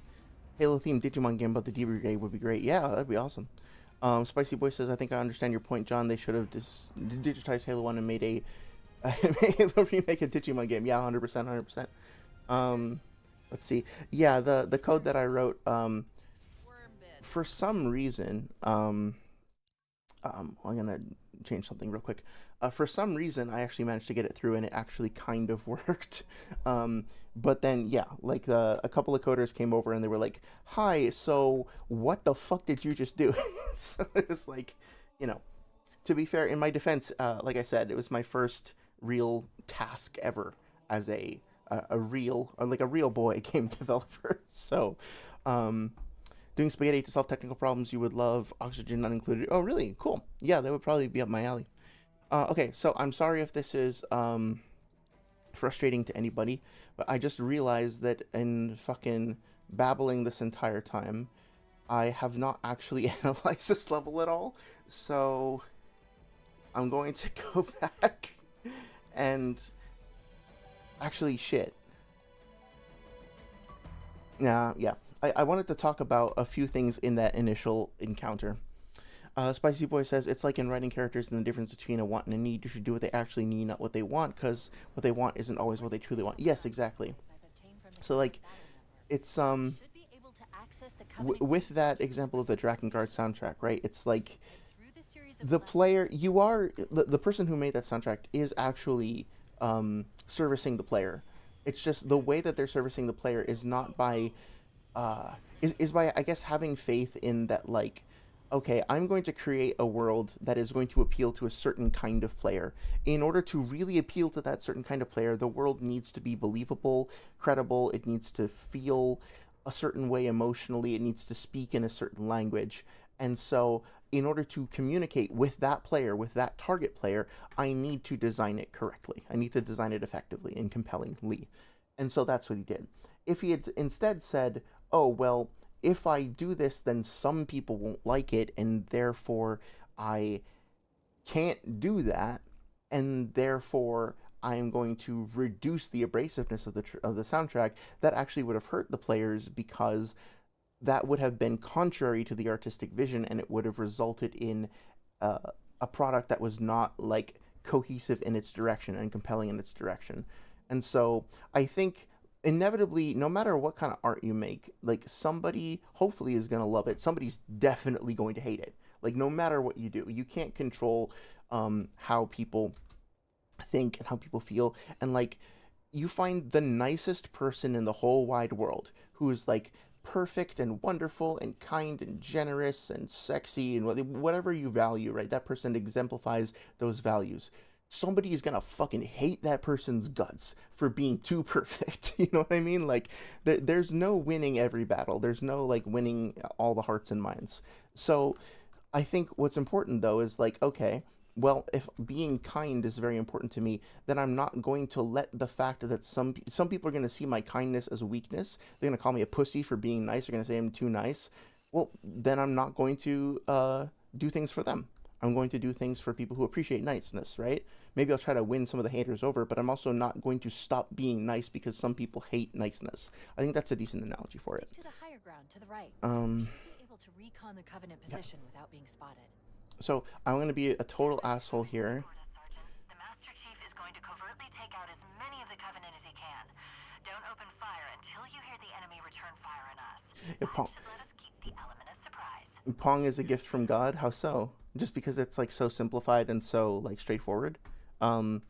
Halo themed Digimon game about the D Brigade would be great. Yeah, that'd be awesome. Spicy Boy says, I think I understand your point, John. They should have digitized Halo 1 and made a Halo remake a Digimon game. Yeah, 100%, 100%. Let's see. Yeah, the code that I wrote, for some reason, I'm gonna change something real quick. For some reason, I actually managed to get it through, and it actually kind of worked. But then, yeah, like a couple of coders came over, and they were like, "Hi, so what the fuck did you just do?" So it was like, to be fair, in my defense, like I said, it was my first real task ever as a real boy game developer. So, doing spaghetti to solve technical problems you would love, oxygen not included. Oh, really? Cool. Yeah, that would probably be up my alley. Okay, so I'm sorry if this is frustrating to anybody, but I just realized that in fucking babbling this entire time, I have not actually analyzed this level at all. So I'm going to go back and actually shit. Yeah. I wanted to talk about a few things in that initial encounter. Spicy Boy says, it's like in writing characters and the difference between a want and a need. You should do what they actually need, not what they want, because what they want isn't always what they truly want. Yes, exactly. So, like, it's, with that example of the Drakengard soundtrack, right? It's like, the player, the person who made that soundtrack is actually servicing the player. It's just the way that they're servicing the player is not by, is by, I guess, having faith in that, like, okay, I'm going to create a world that is going to appeal to a certain kind of player. In order to really appeal to that certain kind of player, the world needs to be believable, credible, it needs to feel a certain way emotionally, it needs to speak in a certain language. And so, in order to communicate with that player, with that target player, I need to design it correctly. I need to design it effectively and compellingly. And so that's what he did. If he had instead said, oh, well, if I do this, then some people won't like it, and therefore I can't do that, and therefore I am going to reduce the abrasiveness of the soundtrack. That actually would have hurt the players because that would have been contrary to the artistic vision, and it would have resulted in a product that was not like cohesive in its direction and compelling in its direction. And so I think inevitably, no matter what kind of art you make, like somebody hopefully is going to love it. Somebody's definitely going to hate it. Like no matter what you do, you can't control how people think and how people feel. And like you find the nicest person in the whole wide world who is like perfect and wonderful and kind and generous and sexy and whatever you value, right? That person exemplifies those values. Somebody is gonna fucking hate that person's guts for being too perfect. You know what I mean? Like, there's no winning every battle. There's no like winning all the hearts and minds. So, I think what's important though is like, okay, well, if being kind is very important to me, then I'm not going to let the fact that some people are going to see my kindness as a weakness. They're going to call me a pussy for being nice. They're going to say I'm too nice. Well, then I'm not going to do things for them. I'm going to do things for people who appreciate niceness, right? Maybe I'll try to win some of the haters over, but I'm also not going to stop being nice because some people hate niceness. I think that's a decent analogy for it. Stick to the higher ground to the right. Um, You should be able to recon the Covenant position without being spotted. so I'm going to be a total asshole here. Sergeant. The Master Chief is going to covertly take out as many of the Covenant as he can. Don't open fire until you hear the enemy return fire on us. Yeah, That Pong, should let us keep the element of surprise. Pong is a gift from God. How so? Just because it's like so simplified and so like straightforward. Um,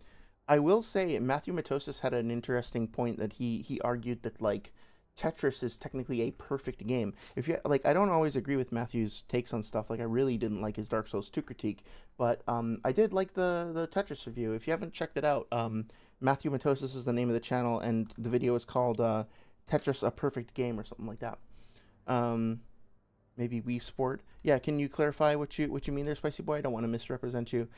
I will say Matthew Matosis had an interesting point that he argued that like Tetris is technically a perfect game. If you like, I don't always agree with Matthew's takes on stuff. Like I really didn't like his Dark Souls 2 critique, but I did like the Tetris review. If you haven't checked it out, Matthew Matosis is the name of the channel, and the video is called Tetris: A Perfect Game or something like that. Maybe Wii Sport. Yeah, can you clarify what you mean there, Spicy Boy? I don't want to misrepresent you.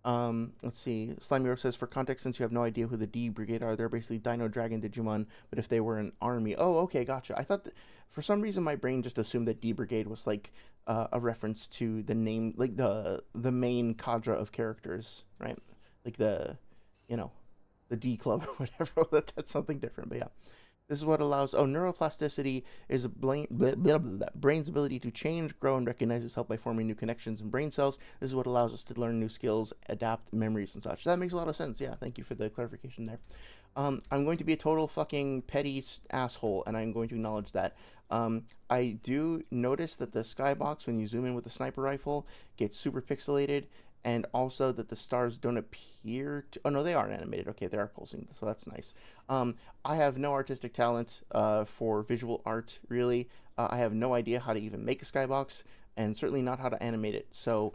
Let's see. Slimy Europe says, for context, since you have no idea who the D Brigade are, they're basically Dino Dragon Digimon, but if they were an army. Oh, okay, gotcha. I thought for some reason my brain just assumed that D Brigade was like a reference to the name, like the main cadre of characters, right? Like the D Club or whatever. That's something different, but yeah. This is what allows, neuroplasticity is brain's ability to change, grow, and recognize itself by forming new connections in brain cells. This is what allows us to learn new skills, adapt memories, and such. That makes a lot of sense. Yeah, thank you for the clarification there. I'm going to be a total fucking petty asshole, and I'm going to acknowledge that. I do notice that the skybox, when you zoom in with the sniper rifle, gets super pixelated, and also that the stars don't appear to... Oh, no, they are animated. Okay, they are pulsing, so that's nice. I have no artistic talent for visual art, really. I have no idea how to even make a skybox, and certainly not how to animate it. So,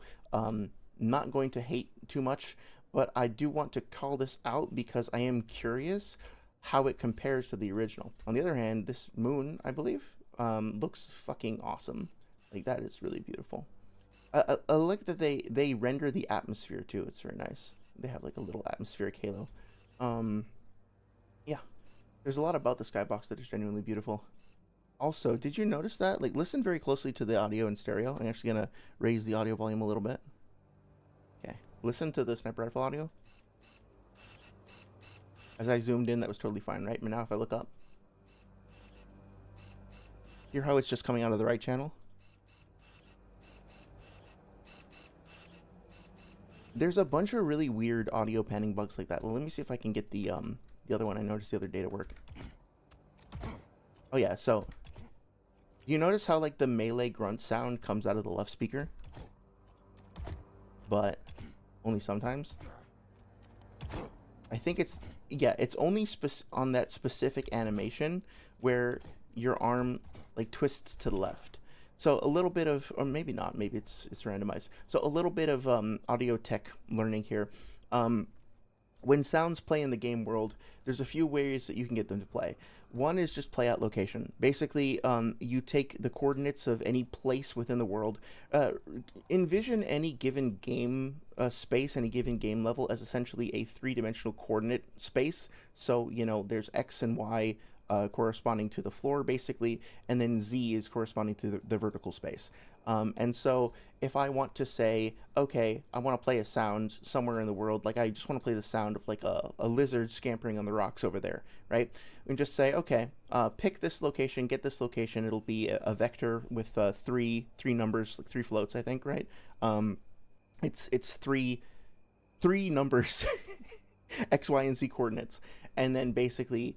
not going to hate too much, but I do want to call this out because I am curious how it compares to the original. On the other hand, this moon, I believe, looks fucking awesome. Like, that is really beautiful. I like that they render the atmosphere too. It's very nice. They have like a little atmospheric halo. Yeah, there's a lot about the skybox that is genuinely beautiful. Also, did you notice that? Like, listen very closely to the audio in stereo. I'm actually gonna raise the audio volume a little bit. Okay, listen to the sniper rifle audio. As I zoomed in, that was totally fine, right? But now if I look up, hear how it's just coming out of the right channel? There's a bunch of really weird audio panning bugs like that. Well, let me see if I can get the other one I noticed the other day to work. Oh yeah, so you notice how like the melee grunt sound comes out of the left speaker, but only sometimes. I think it's only on that specific animation where your arm like twists to the left. So a little bit of, or maybe not, maybe it's randomized. So a little bit of audio tech learning here. When sounds play in the game world, there's a few ways that you can get them to play. One is just play out location. Basically, you take the coordinates of any place within the world. Envision any given game space, any given game level as essentially a three-dimensional coordinate space. So, there's X and Y corresponding to the floor, basically, and then Z is corresponding to the vertical space. And so if I want to say, okay, I want to play a sound somewhere in the world, like I just want to play the sound of like a lizard scampering on the rocks over there, right? We can just say, okay, pick this location, get this location. It'll be a vector with three numbers, like 3 floats, I think, right? It's three numbers, X, Y, and Z coordinates, and then basically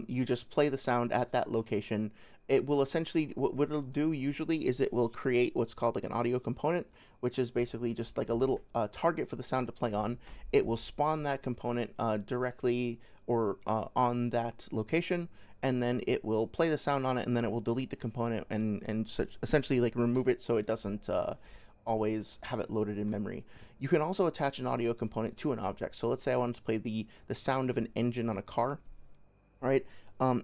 you just play the sound at that location. It will essentially, what it'll do usually is it will create what's called like an audio component, which is basically just like a little target for the sound to play on. It will spawn that component directly or on that location, and then it will play the sound on it, and then it will delete the component and essentially like remove it so it doesn't always have it loaded in memory. You can also attach an audio component to an object. So let's say I wanted to play the sound of an engine on a car, right?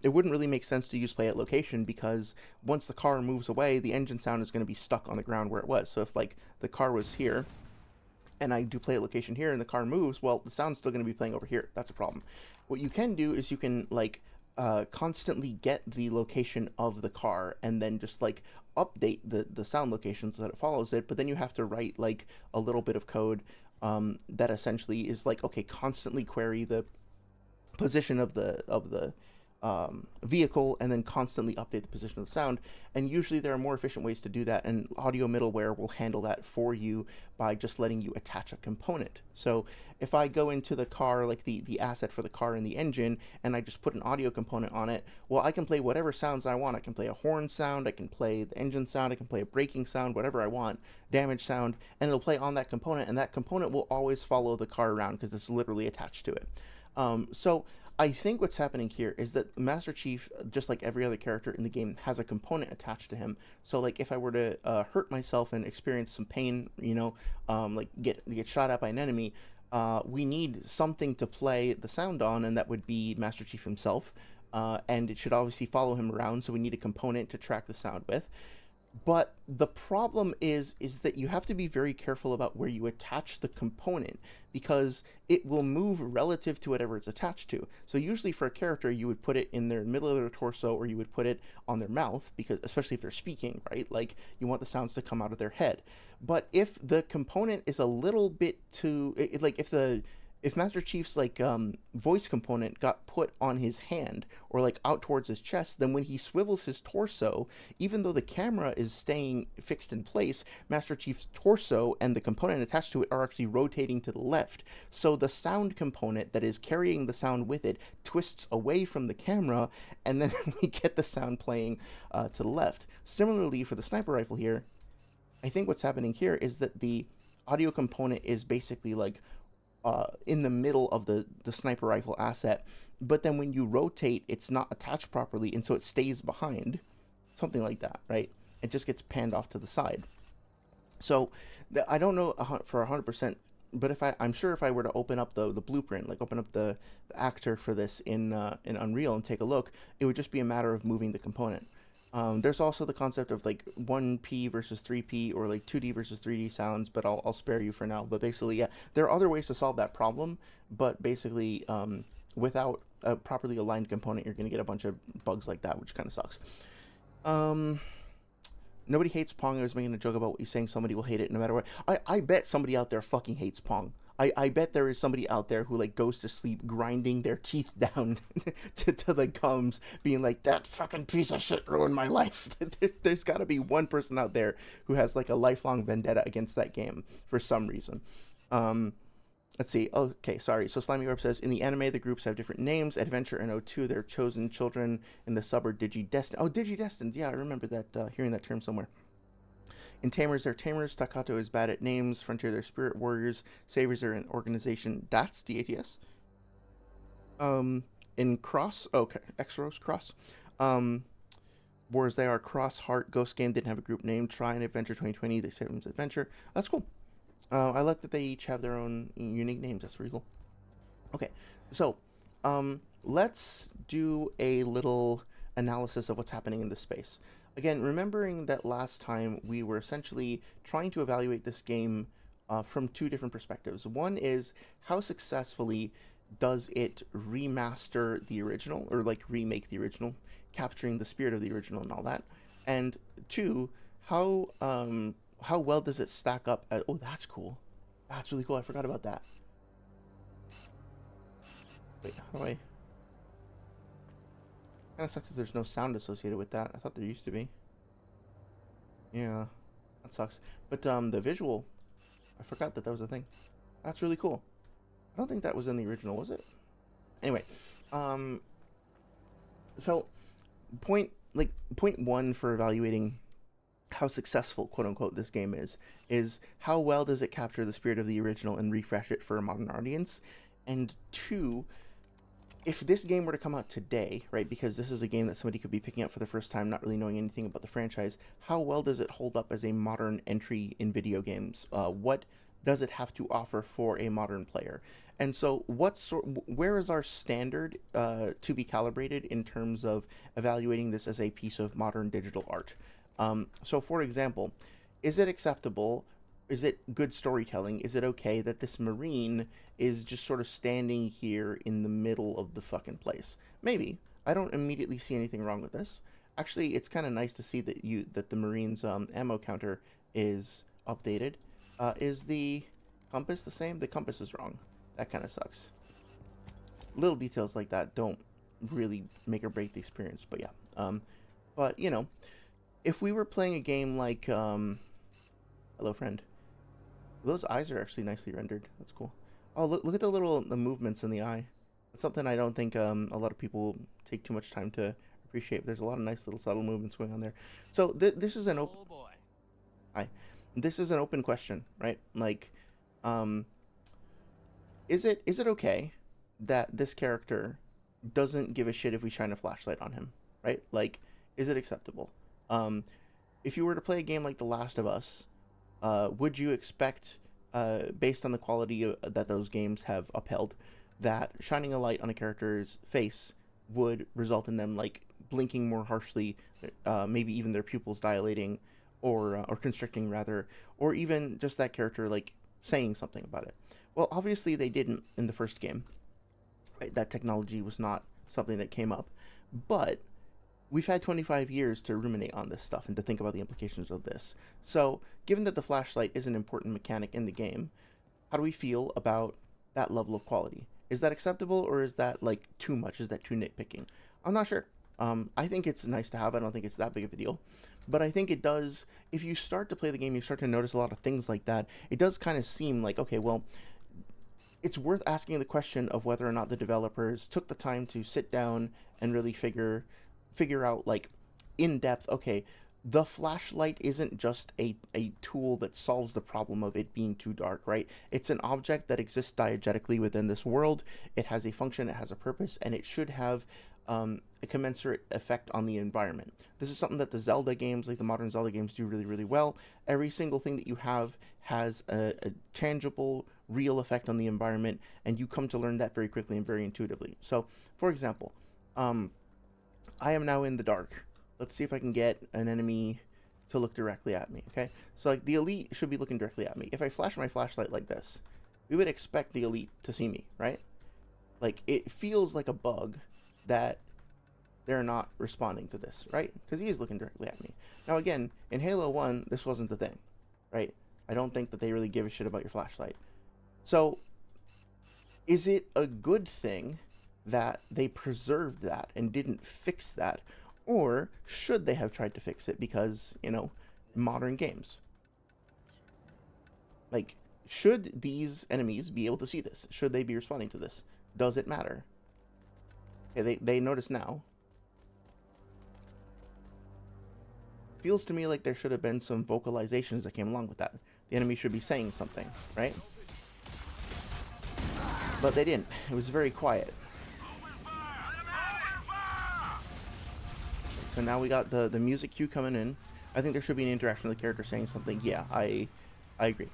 It wouldn't really make sense to use play at location, because once the car moves away, the engine sound is going to be stuck on the ground where it was. So if like the car was here and I do play at location here and the car moves, well, the sound's still going to be playing over here. That's a problem. What you can do is you can like constantly get the location of the car and then just like update the sound location so that it follows it, but then you have to write like a little bit of code that essentially is like, okay, constantly query the position of the vehicle and then constantly update the position of the sound. And usually there are more efficient ways to do that, and audio middleware will handle that for you by just letting you attach a component. So if I go into the car, like the asset for the car and the engine, and I just put an audio component on it, well, I can play whatever sounds I want. I can play a horn sound, I can play the engine sound, I can play a braking sound, whatever I want, damage sound, and it'll play on that component, and that component will always follow the car around because it's literally attached to it. So I think what's happening here is that Master Chief, just like every other character in the game, has a component attached to him. So like if I were to hurt myself and experience some pain, you know, like get shot at by an enemy, we need something to play the sound on, and that would be Master Chief himself. And it should obviously follow him around, so we need a component to track the sound with. But the problem is that you have to be very careful about where you attach the component, because it will move relative to whatever it's attached to. So usually for a character, you would put it in their middle of their torso, or you would put it on their mouth, because especially if they're speaking, right? Like you want the sounds to come out of their head. But if the component is a little bit too, like if Master Chief's like voice component got put on his hand or like out towards his chest, then when he swivels his torso, even though the camera is staying fixed in place, Master Chief's torso and the component attached to it are actually rotating to the left. So the sound component that is carrying the sound with it twists away from the camera, and then we get the sound playing to the left. Similarly for the sniper rifle here, I think what's happening here is that the audio component is basically like in the middle of the sniper rifle asset, but then when you rotate, it's not attached properly, and so it stays behind, something like that, right? It just gets panned off to the side. So I don't know for 100%, but I'm sure if I were to open up the blueprint, like open up the actor for this in Unreal and take a look, it would just be a matter of moving the component. There's also the concept of like 1P versus 3P, or like 2D versus 3D sounds, but I'll spare you for now. But basically, yeah, there are other ways to solve that problem, but basically without a properly aligned component, you're going to get a bunch of bugs like that, which kind of sucks. Nobody hates Pong. I was making a joke about what you're saying. Somebody will hate it no matter what. I bet somebody out there fucking hates Pong. I bet there is somebody out there who like goes to sleep grinding their teeth down to the gums, being like, that fucking piece of shit ruined my life. There's got to be one person out there who has like a lifelong vendetta against that game for some reason. Let's see. Okay, sorry. So Slimy Orb says, in the anime, the groups have different names. Adventure and O2, their chosen children. In the sub are Digidestined. Oh, Digidestined. Yeah, I remember that, hearing that term somewhere. In Tamers, they're Tamers. Staccato is bad at names. Frontier, they're Spirit Warriors. Savers are an organization. DATS, D-A-T-S. In Cross, okay, Xros, Cross. Wars, they are Cross, Heart, Ghost Game, didn't have a group name. Try and Adventure 2020, they say it was Adventure. That's cool. I like that they each have their own unique names. That's pretty cool. Okay, so let's do a little analysis of what's happening in this space. Again, remembering that last time we were essentially trying to evaluate this game from two different perspectives. One is how successfully does it remaster the original or like remake the original, capturing the spirit of the original and all that? And two, how well does it stack up? Oh, that's cool. That's really cool. I forgot about that. Wait, how do I? Kind of sucks that there's no sound associated with that. I thought there used to be. Yeah, that sucks. But the visual, I forgot that was a thing. That's really cool. I don't think that was in the original, was it? Anyway, so point one for evaluating how successful, quote unquote, this game is how well does it capture the spirit of the original and refresh it for a modern audience? And two, if this game were to come out today, right, because this is a game that somebody could be picking up for the first time, not really knowing anything about the franchise, how well does it hold up as a modern entry in video games? What does it have to offer for a modern player? And so, where is our standard to be calibrated in terms of evaluating this as a piece of modern digital art? So, for example, is it acceptable? Is it good storytelling? Is it okay that this Marine is just sort of standing here in the middle of the fucking place? Maybe. I don't immediately see anything wrong with this. Actually, it's kind of nice to see that the Marine's ammo counter is updated. Is the compass the same? The compass is wrong. That kind of sucks. Little details like that don't really make or break the experience, but yeah. But, you know, if we were playing a game like, hello friend. Those eyes are actually nicely rendered. That's cool. Oh, look at the movements in the eye. That's something I don't think a lot of people take too much time to appreciate. But there's a lot of nice little subtle movements going on there. So this is an open. Hi, this is an open question, right? Like, is it okay that this character doesn't give a shit if we shine a flashlight on him, right? Like, is it acceptable? If you were to play a game like The Last of Us, would you expect, based on the quality that those games have upheld, that shining a light on a character's face would result in them like blinking more harshly, maybe even their pupils dilating, or constricting rather, or even just that character like saying something about it? Well, obviously they didn't in the first game. Right? That technology was not something that came up, but we've had 25 years to ruminate on this stuff and to think about the implications of this. So, given that the flashlight is an important mechanic in the game, how do we feel about that level of quality? Is that acceptable, or is that like too much? Is that too nitpicking? I'm not sure. I think it's nice to have. I don't think it's that big of a deal. But I think it does, if you start to play the game, you start to notice a lot of things like that. It does kind of seem like, okay, well, it's worth asking the question of whether or not the developers took the time to sit down and really figure out, like, in depth, okay, the flashlight isn't just a tool that solves the problem of it being too dark, right? It's an object that exists diegetically within this world. It has a function, it has a purpose, and it should have a commensurate effect on the environment. This is something that the Zelda games, like the modern Zelda games, do really, really well. Every single thing that you have has a tangible, real effect on the environment, and you come to learn that very quickly and very intuitively. So, for example, I am now in the dark. Let's see if I can get an enemy to look directly at me, okay? So, like, the elite should be looking directly at me. If I flash my flashlight like this, we would expect the elite to see me, right? Like, it feels like a bug that they're not responding to this, right? Because he is looking directly at me. Now, again, in Halo 1, this wasn't the thing, right? I don't think that they really give a shit about your flashlight. So, is it a good thing that they preserved that and didn't fix that? Or should they have tried to fix it because, you know, modern games? Like, should these enemies be able to see this? Should they be responding to this? Does it matter? Okay, they notice now. Feels to me like there should have been some vocalizations that came along with that. The enemy should be saying something, right? But they didn't. It was very quiet. So now we got the music cue coming in. I think there should be an interaction with the character saying something. Yeah, I agree.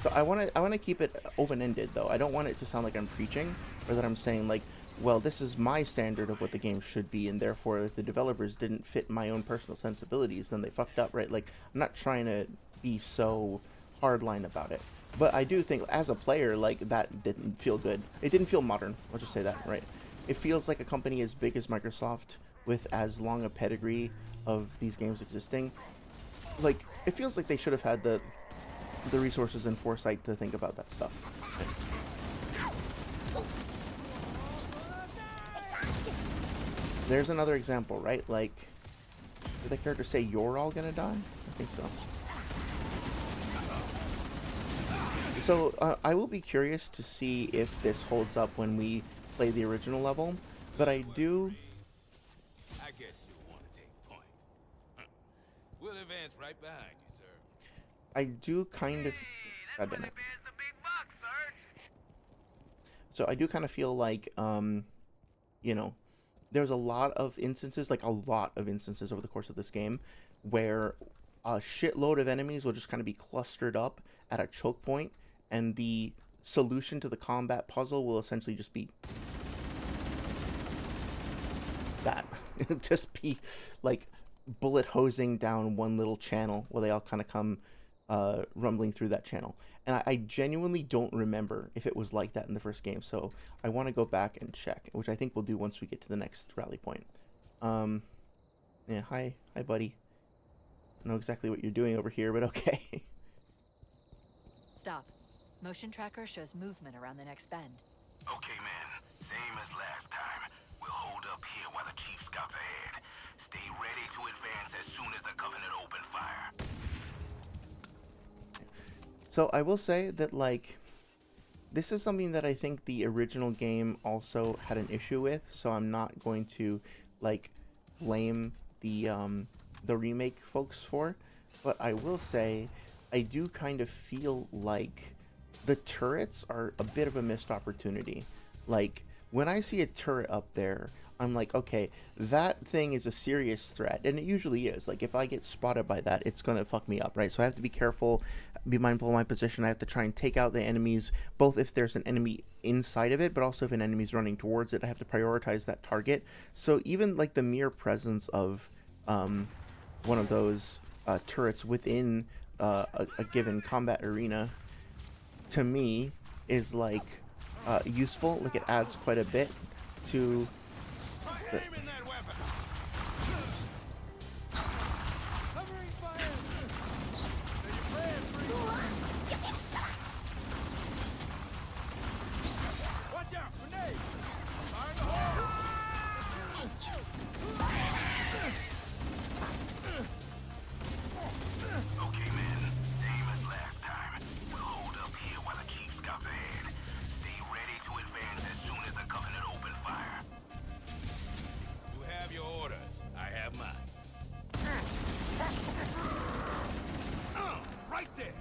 So I want to keep it open-ended though. I don't want it to sound like I'm preaching or that I'm saying like, well, this is my standard of what the game should be, and therefore if the developers didn't fit my own personal sensibilities, then they fucked up, right? Like, I'm not trying to be so hardline about it. But I do think, as a player, like, that didn't feel good. It didn't feel modern. I'll just say that, right? It feels like a company as big as Microsoft, with as long a pedigree of these games existing. Like, it feels like they should have had the resources and foresight to think about that stuff. There's another example, right? Like, did the character say you're all gonna die? I think so. So I will be curious to see if this holds up when we play the original level, but I do. I guess you'll want to take point. We'll advance right behind you, sir. I do kind of. God damn it. So I do kind of feel like, you know, there's a lot of instances, like a lot of instances over the course of this game, where a shitload of enemies will just kind of be clustered up at a choke point, and the solution to the combat puzzle will essentially just be that. It'll just be like bullet hosing down one little channel where they all kind of come rumbling through that channel. And I genuinely don't remember if it was like that in the first game, so I want to go back and check, which I think we'll do once we get to the next rally point. Yeah, hi buddy. I know exactly what you're doing over here, but okay. Stop. Motion tracker shows movement around the next bend. Okay, man. Same as last time. We'll hold up here while the chief scouts ahead. Stay ready to advance as soon as the Covenant open fire. So I will say that, like, this is something that I think the original game also had an issue with, so I'm not going to, like, blame the remake folks for, but I will say I do kind of feel like the turrets are a bit of a missed opportunity. Like, when I see a turret up there, I'm like, okay, that thing is a serious threat, and it usually is. Like, if I get spotted by that, it's gonna fuck me up, right? So I have to be careful, be mindful of my position. I have to try and take out the enemies, both if there's an enemy inside of it, but also if an enemy's running towards it. I have to prioritize that target. So even, like, the mere presence of one of those turrets within a given combat arena, to me, is, like, useful. Like, it adds quite a bit to the... Aiming that weapon. Covering fire. Now you're praying for you. Watch out, grenade. Fire in the hole. Okay, men. Same as last time. We'll hold up here while the chief scouts ahead. Stay ready to advance as soon as the Covenant open fire. You have your orders. I have mine. Right there.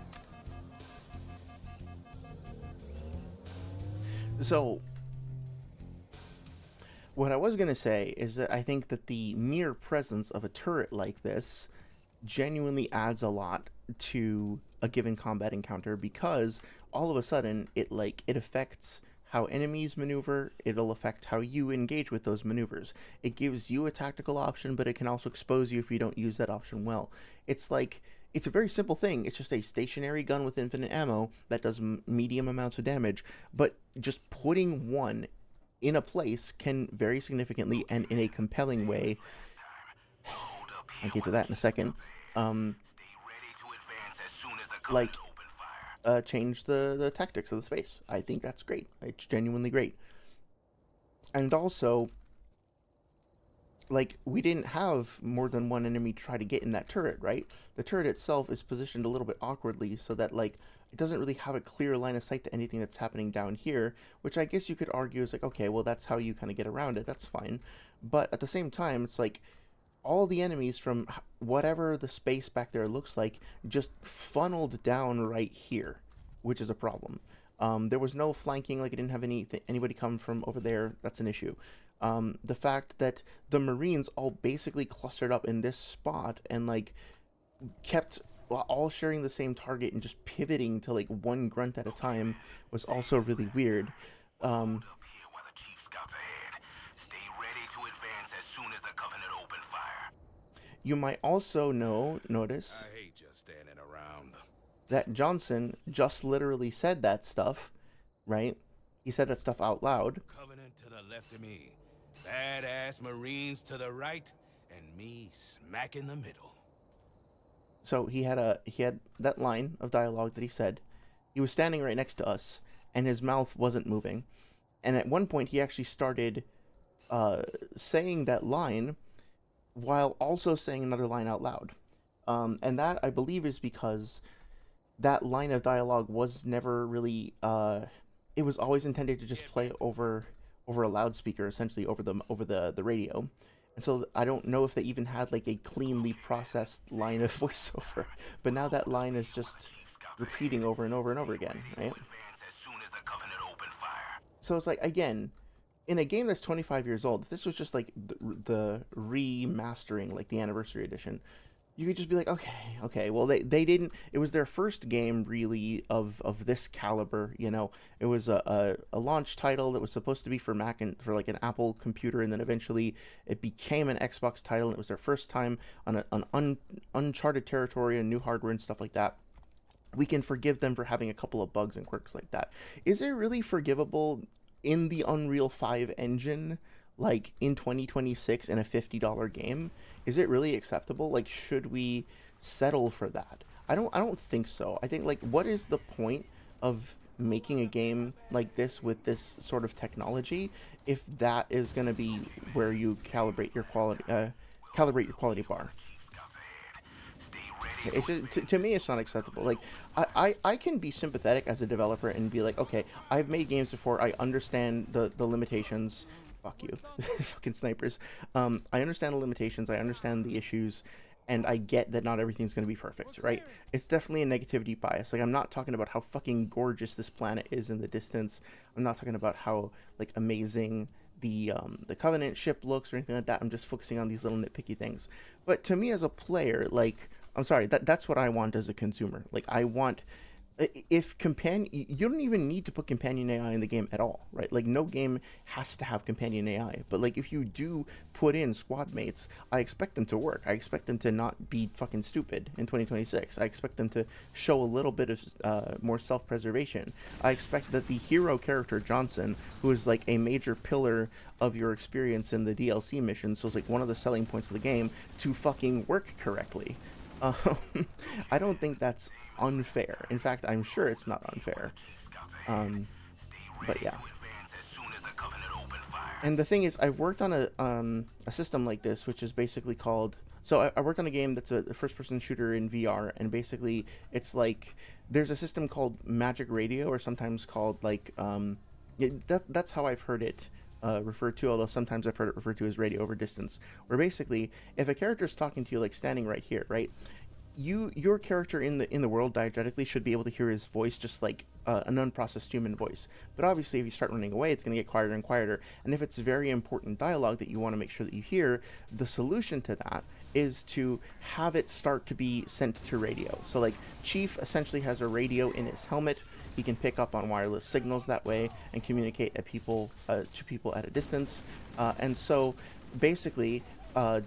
So, what I was going to say is that I think that the mere presence of a turret like this genuinely adds a lot to a given combat encounter, because all of a sudden it affects how enemies maneuver. It'll affect how you engage with those maneuvers. It gives you a tactical option, but it can also expose you if you don't use that option well. It's like, it's a very simple thing. It's just a stationary gun with infinite ammo that does medium amounts of damage, but just putting one in a place can very significantly and in a compelling way, I'll get to that in a second, like, change the tactics of the space. I think that's great. It's genuinely great. And also, like, we didn't have more than one enemy try to get in that turret, right? The turret itself is positioned a little bit awkwardly so that, like, it doesn't really have a clear line of sight to anything that's happening down here, which I guess you could argue is like, okay, well, that's how you kind of get around it. That's fine. But at the same time, it's like all the enemies from whatever the space back there looks like just funneled down right here, which is a problem. There was no flanking, like, it didn't have anybody come from over there. That's an issue. The fact that the Marines all basically clustered up in this spot and, like, kept all sharing the same target and just pivoting to, like, one grunt at a time was also really weird. You might also notice. I hate just standing around. that Johnson just literally said that stuff, right? He said that stuff out loud. Covenant to the left of me. Badass Marines to the right, and me smack in the middle. So he had that line of dialogue that he said. He was standing right next to us, and his mouth wasn't moving. And at one point, he actually started saying that line while also saying another line out loud. And that, I believe, is because that line of dialogue was never really... it was always intended to just play over a loudspeaker, essentially over the radio. And so I don't know if they even had like a cleanly processed line of voiceover, but now that line is just repeating over and over and over again, right? So it's like, again, in a game that's 25 years old, if this was just like the remastering, like the anniversary edition, you could just be like, okay, well, they didn't, it was their first game really of this caliber, you know. It was a launch title that was supposed to be for Mac and for like an Apple computer, and then eventually it became an Xbox title, and it was their first time on uncharted territory and new hardware and stuff like that. We can forgive them for having a couple of bugs and quirks like that. Is it really forgivable in the Unreal 5 engine, like in 2026 in a $50 game? Is it really acceptable? Like, should we settle for that? I don't think so. I think, like, what is the point of making a game like this with this sort of technology if that is going to be where you calibrate your quality bar? It's just, to me, it's not acceptable. Like, I can be sympathetic as a developer and be like, okay, I've made games before. I understand the limitations. Fuck you, fucking snipers. I understand the limitations. I understand the issues, and I get that not everything's going to be perfect, right? It's definitely a negativity bias. Like, I'm not talking about how fucking gorgeous this planet is in the distance. I'm not talking about how like amazing the Covenant ship looks or anything like that. I'm just focusing on these little nitpicky things. But to me as a player, like, I'm sorry, that's what I want as a consumer. Like, I want, if you don't even need to put companion AI in the game at all, right? Like, no game has to have companion AI, but like, if you do put in squad mates, I expect them to work. I expect them to not be fucking stupid in 2026. I expect them to show a little bit of more self-preservation. I expect that the hero character Johnson, who is like a major pillar of your experience in the DLC mission, so it's like one of the selling points of the game, to fucking work correctly. I don't think that's unfair. In fact, I'm sure it's not unfair. But yeah. And the thing is, I've worked on a system like this, which is basically called... So I worked on a game that's a first-person shooter in VR, and basically it's like there's a system called Magic Radio, or sometimes called like... that's how I've heard it referred to, although sometimes I've heard it referred to as radio over distance, where basically if a character is talking to you, like standing right here, right, your character in the world diegetically should be able to hear his voice just like an unprocessed human voice. But obviously if you start running away, it's going to get quieter and quieter, and if it's very important dialogue that you want to make sure that you hear, the solution to that is to have it start to be sent to radio. So like Chief essentially has a radio in his helmet. He can pick up on wireless signals that way and communicate to people at a distance. And so basically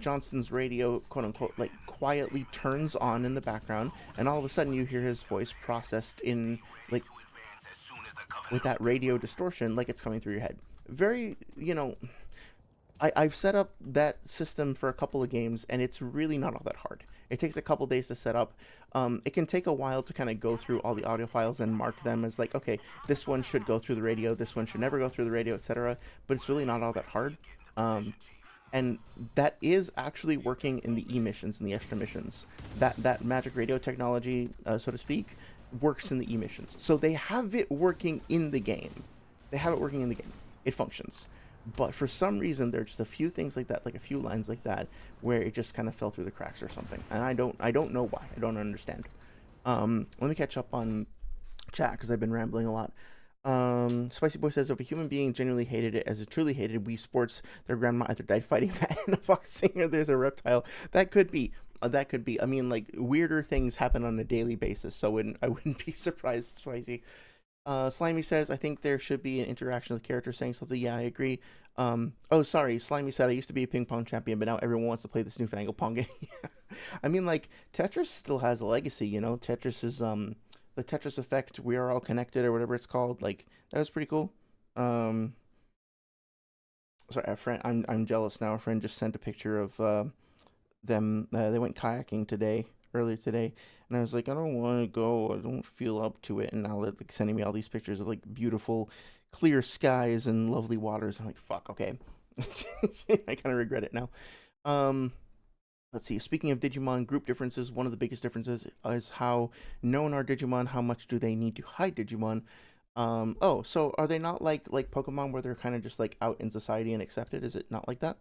Johnson's radio, quote unquote, like quietly turns on in the background, and all of a sudden you hear his voice processed in like with that radio distortion, like it's coming through your head. Very, you know, I've set up that system for a couple of games, and it's really not all that hard. It takes a couple days to set up. It can take a while to kind of go through all the audio files and mark them as like, okay, this one should go through the radio, this one should never go through the radio, etc. But it's really not all that hard. And that is actually working in the E-missions and the extra missions. That magic radio technology, so to speak, works in the E-missions. So they have it working in the game. It functions. But for some reason, there's just a few things like that, like a few lines like that, where it just kind of fell through the cracks or something. And I don't know why. I don't understand. Let me catch up on chat, because I've been rambling a lot. Spicy Boy says, if a human being genuinely hated it as it truly hated Wii Sports, their grandma either died fighting that in a boxing or there's a reptile. That could be. I mean, like, weirder things happen on a daily basis, so I wouldn't be surprised, Spicy. Slimy says, I think there should be an interaction with the character saying something. Yeah, I agree. Oh, sorry. Slimy said, I used to be a ping pong champion, but now everyone wants to play this newfangled pong game. I mean, like, Tetris still has a legacy, you know? Tetris is, the Tetris effect, we are all connected or whatever it's called. Like that was pretty cool. Sorry, a friend. I'm jealous now. A friend just sent a picture of them. They went kayaking earlier today, and I was like, I don't want to go. I don't feel up to it. And now they're like sending me all these pictures of like beautiful, clear skies and lovely waters. I'm like, fuck. Okay, I kind of regret it now. Let's see. Speaking of Digimon group differences, one of the biggest differences is how known are Digimon. How much do they need to hide Digimon? Oh, so are they not like Pokemon where they're kind of just like out in society and accepted? Is it not like that?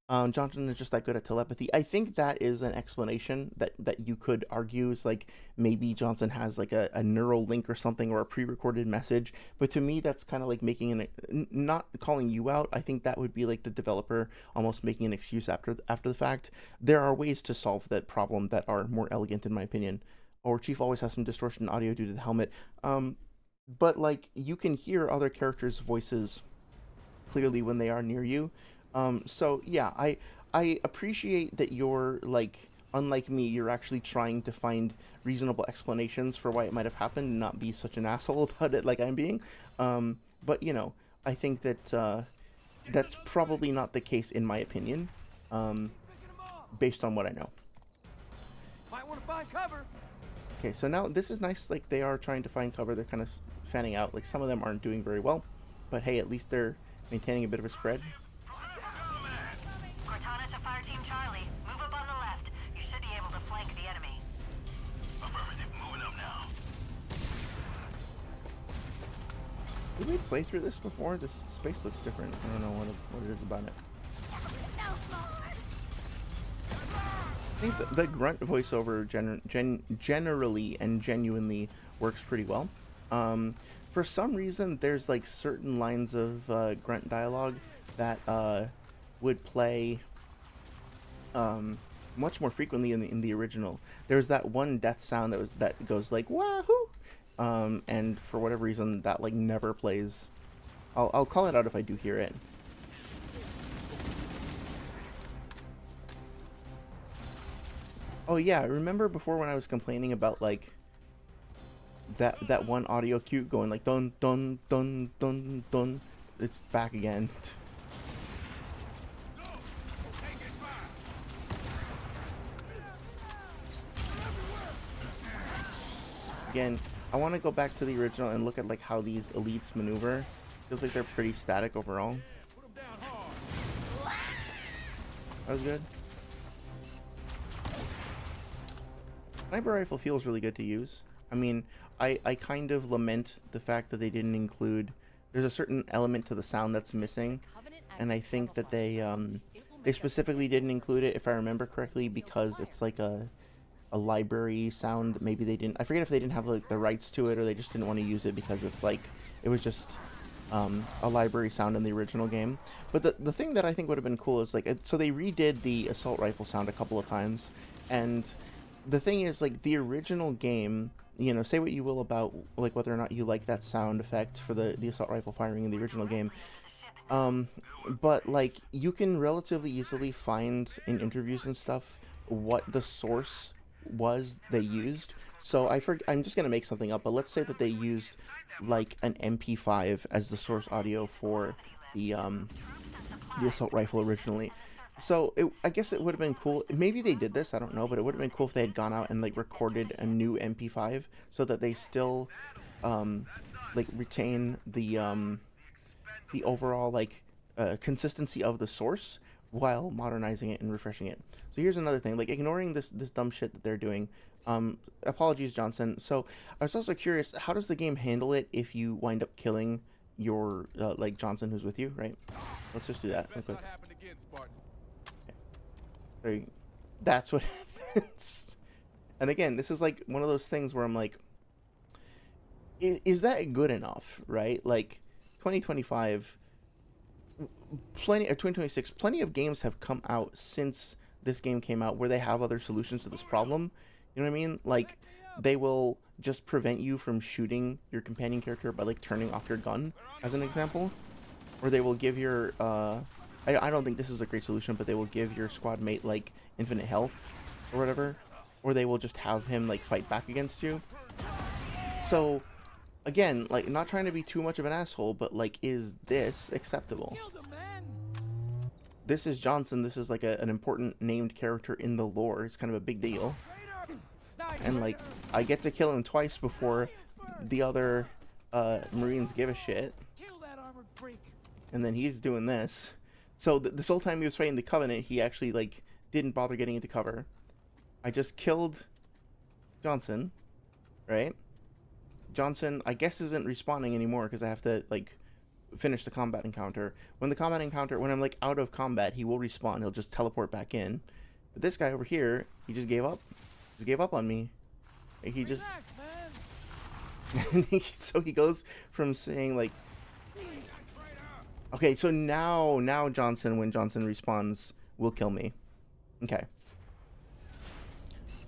Johnson is just that good at telepathy. I think that is an explanation that you could argue is like maybe Johnson has like a neural link or something or a pre-recorded message. But to me, that's kind of like making not calling you out. I think that would be like the developer almost making an excuse after the fact. There are ways to solve that problem that are more elegant, in my opinion. Or Chief always has some distortion in audio due to the helmet. But like you can hear other characters' voices clearly when they are near you. So yeah, I appreciate that you're like, unlike me, you're actually trying to find reasonable explanations for why it might have happened and not be such an asshole about it like I'm being. But you know, I think that that's probably not the case in my opinion, based on what I know. Might want to find cover. Okay, so now this is nice. Like they are trying to find cover. They're kind of fanning out. Like some of them aren't doing very well, but hey, at least they're maintaining a bit of a spread. Cortana to Fire Team Charlie. Move up on the left. You should be able to flank the enemy. Affirmative. Moving up now. Did we play through this before? This space looks different. I don't know what it is about it. I think the grunt voiceover generally and genuinely works pretty well. For some reason, there's like certain lines of grunt dialogue that would play much more frequently in the original. There's that one death sound that goes like wahoo, and for whatever reason that like never plays. I'll call it out if I do hear it. Oh yeah, remember before when I was complaining about like that one audio cue going like dun dun dun dun dun? It's back again. Again, I want to go back to the original and look at like how these elites maneuver. Feels like they're pretty static overall. That was good. Sniper rifle feels really good to use. I mean, I kind of lament the fact that they didn't include. There's a certain element to the sound that's missing, and I think that they specifically didn't include it, if I remember correctly, because it's like a library sound. Maybe they didn't. I forget if they didn't have like the rights to it, or they just didn't want to use it because it's like it was just a library sound in the original game. But the thing that I think would have been cool is like so they redid the assault rifle sound a couple of times, and the thing is like the original game, you know, say what you will about like whether or not you like that sound effect for the assault rifle firing in the original game, but like you can relatively easily find in interviews and stuff what the source was they used. So I'm just gonna make something up, but let's say that they used like an MP5 as the source audio for the assault rifle originally. So I guess it would have been cool. Maybe they did this, I don't know, but it would have been cool if they had gone out and like recorded a new MP5 so that they still like retain the overall like consistency of the source while modernizing it and refreshing it. So here's another thing, like ignoring this dumb shit that they're doing. Apologies, Johnson. So I was also curious, how does the game handle it if you wind up killing your like Johnson who's with you, right? Let's just do that real quick. That's what happens. And again, this is like one of those things where I'm like, is that good enough, right? Like 2025, 2026, plenty of games have come out since this game came out where they have other solutions to this problem. You know what I mean? Like they will just prevent you from shooting your companion character by like turning off your gun, as an example, or they will give your I don't think this is a great solution, but they will give your squad mate like infinite health or whatever, or they will just have him like fight back against you. So again, like, not trying to be too much of an asshole, but like, is this acceptable? Kill the man. This is Johnson. This is like an important named character in the lore. It's kind of a big deal. Traitor. Die, And like, traitor. I get to kill him twice before the other Marines give a shit. Kill that armored freak. And then he's doing this. So this whole time he was fighting the Covenant, he actually like didn't bother getting into cover. I just killed Johnson, right? Johnson, I guess, isn't respawning anymore because I have to like finish the combat encounter. When I'm like out of combat, he will respawn. He'll just teleport back in. But this guy over here, he just gave up. Just gave up on me. He just Relax, man. so he goes from saying like, okay, so now Johnson, when Johnson respawns, will kill me. Okay.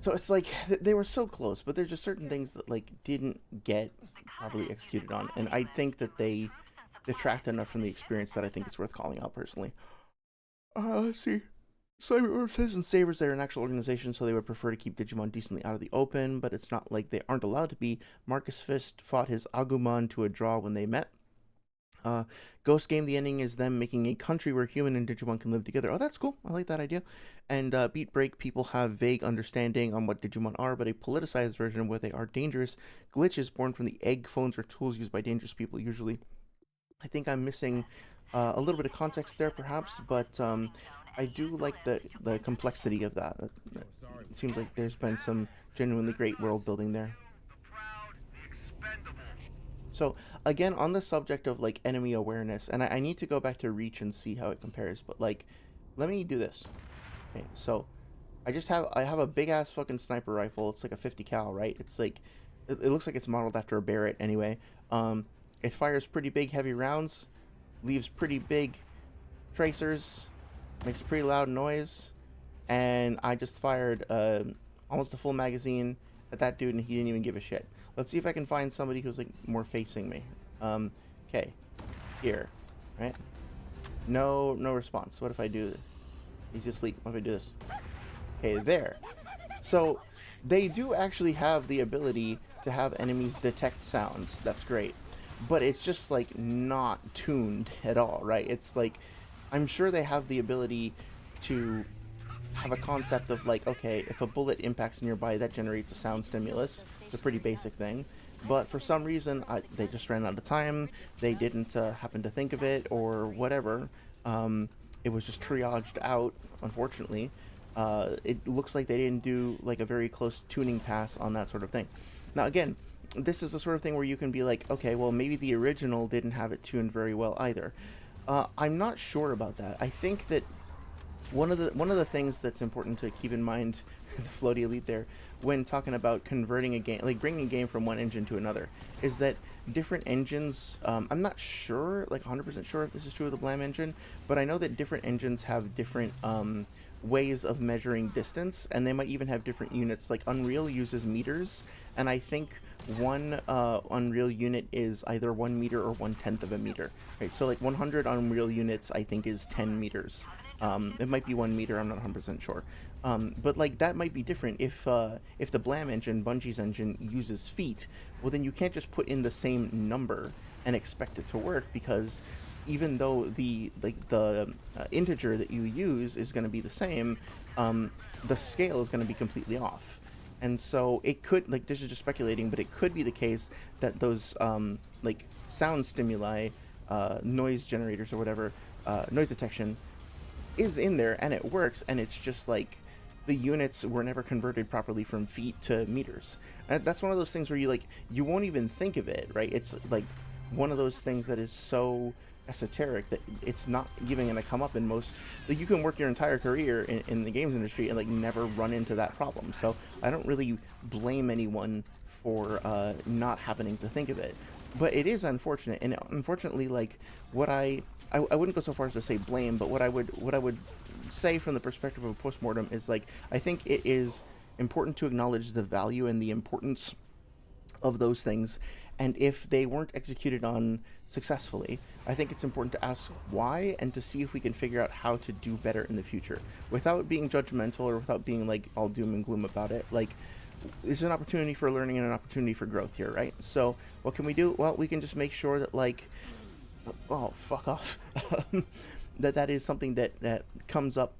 So it's like they were so close, but there's just certain things that like didn't get properly executed on, and I think that they detract enough from the experience that I think it's worth calling out personally. Let's see. Citizen Savers, they're an actual organization, so they would prefer to keep Digimon decently out of the open, but it's not like they aren't allowed to be. Marcus Fist fought his Agumon to a draw when they met. Ghost Game, the ending is them making a country where human and Digimon can live together. Oh, that's cool. I like that idea. And Beat Break, people have vague understanding on what Digimon are, but a politicized version where they are dangerous. Glitches born from the egg, phones, or tools used by dangerous people usually. I think I'm missing a little bit of context there, perhaps, but I do like the complexity of that. It seems like there's been some genuinely great world building there. So again, on the subject of like enemy awareness, and I need to go back to Reach and see how it compares, but like, let me do this. Okay, so I have a big ass fucking sniper rifle. It's like a 50 cal, right? It's like, it looks like it's modeled after a Barrett anyway. It fires pretty big heavy rounds, leaves pretty big tracers, makes a pretty loud noise, and I just fired almost a full magazine at that dude, and he didn't even give a shit. Let's see if I can find somebody who's like more facing me. Okay, here, right? No response. What if I do this? He's asleep. What if I do this? Okay, there. So they do actually have the ability to have enemies detect sounds. That's great, but it's just like not tuned at all, right? It's like, I'm sure they have the ability to have a concept of like, okay, if a bullet impacts nearby, that generates a sound stimulus. It's a pretty basic thing, but for some reason they just ran out of time. They didn't happen to think of it or whatever. It was just triaged out, unfortunately. It looks like they didn't do like a very close tuning pass on that sort of thing. Now again, this is the sort of thing where you can be like, okay, well maybe the original didn't have it tuned very well either. I'm not sure about that. I think that one of the things that's important to keep in mind, the Floaty Elite there, when talking about converting a game, like bringing a game from one engine to another, is that different engines, I'm not sure, like 100% sure if this is true of the Blam engine, but I know that different engines have different ways of measuring distance, and they might even have different units. Like Unreal uses meters, and I think one Unreal unit is either 1 meter or 1/10 of a meter. Right, so like 100 Unreal units I think is 10 meters. It might be 1 meter, I'm not 100% sure. But like that might be different if the Blam engine, Bungie's engine, uses feet. Well, then you can't just put in the same number and expect it to work, because even though the integer that you use is going to be the same, the scale is going to be completely off. And so it could, like, this is just speculating, but it could be the case that those like sound stimuli, noise generators or whatever, noise detection, is in there and it works, and it's just like the units were never converted properly from feet to meters. And that's one of those things where you won't even think of it, right? It's like one of those things that is so esoteric that it's not giving a come up in most, like, you can work your entire career in the games industry and like never run into that problem. So I don't really blame anyone for not happening to think of it, but it is unfortunate. And unfortunately, like, what I wouldn't go so far as to say blame, but what I would say from the perspective of a postmortem is, like, I think it is important to acknowledge the value and the importance of those things, and if they weren't executed on successfully, I think it's important to ask why and to see if we can figure out how to do better in the future without being judgmental or without being like all doom and gloom about it. Like, there's an opportunity for learning and an opportunity for growth here, right? So what can we do? Well, we can just make sure that, like, oh, fuck off, that is something that comes up,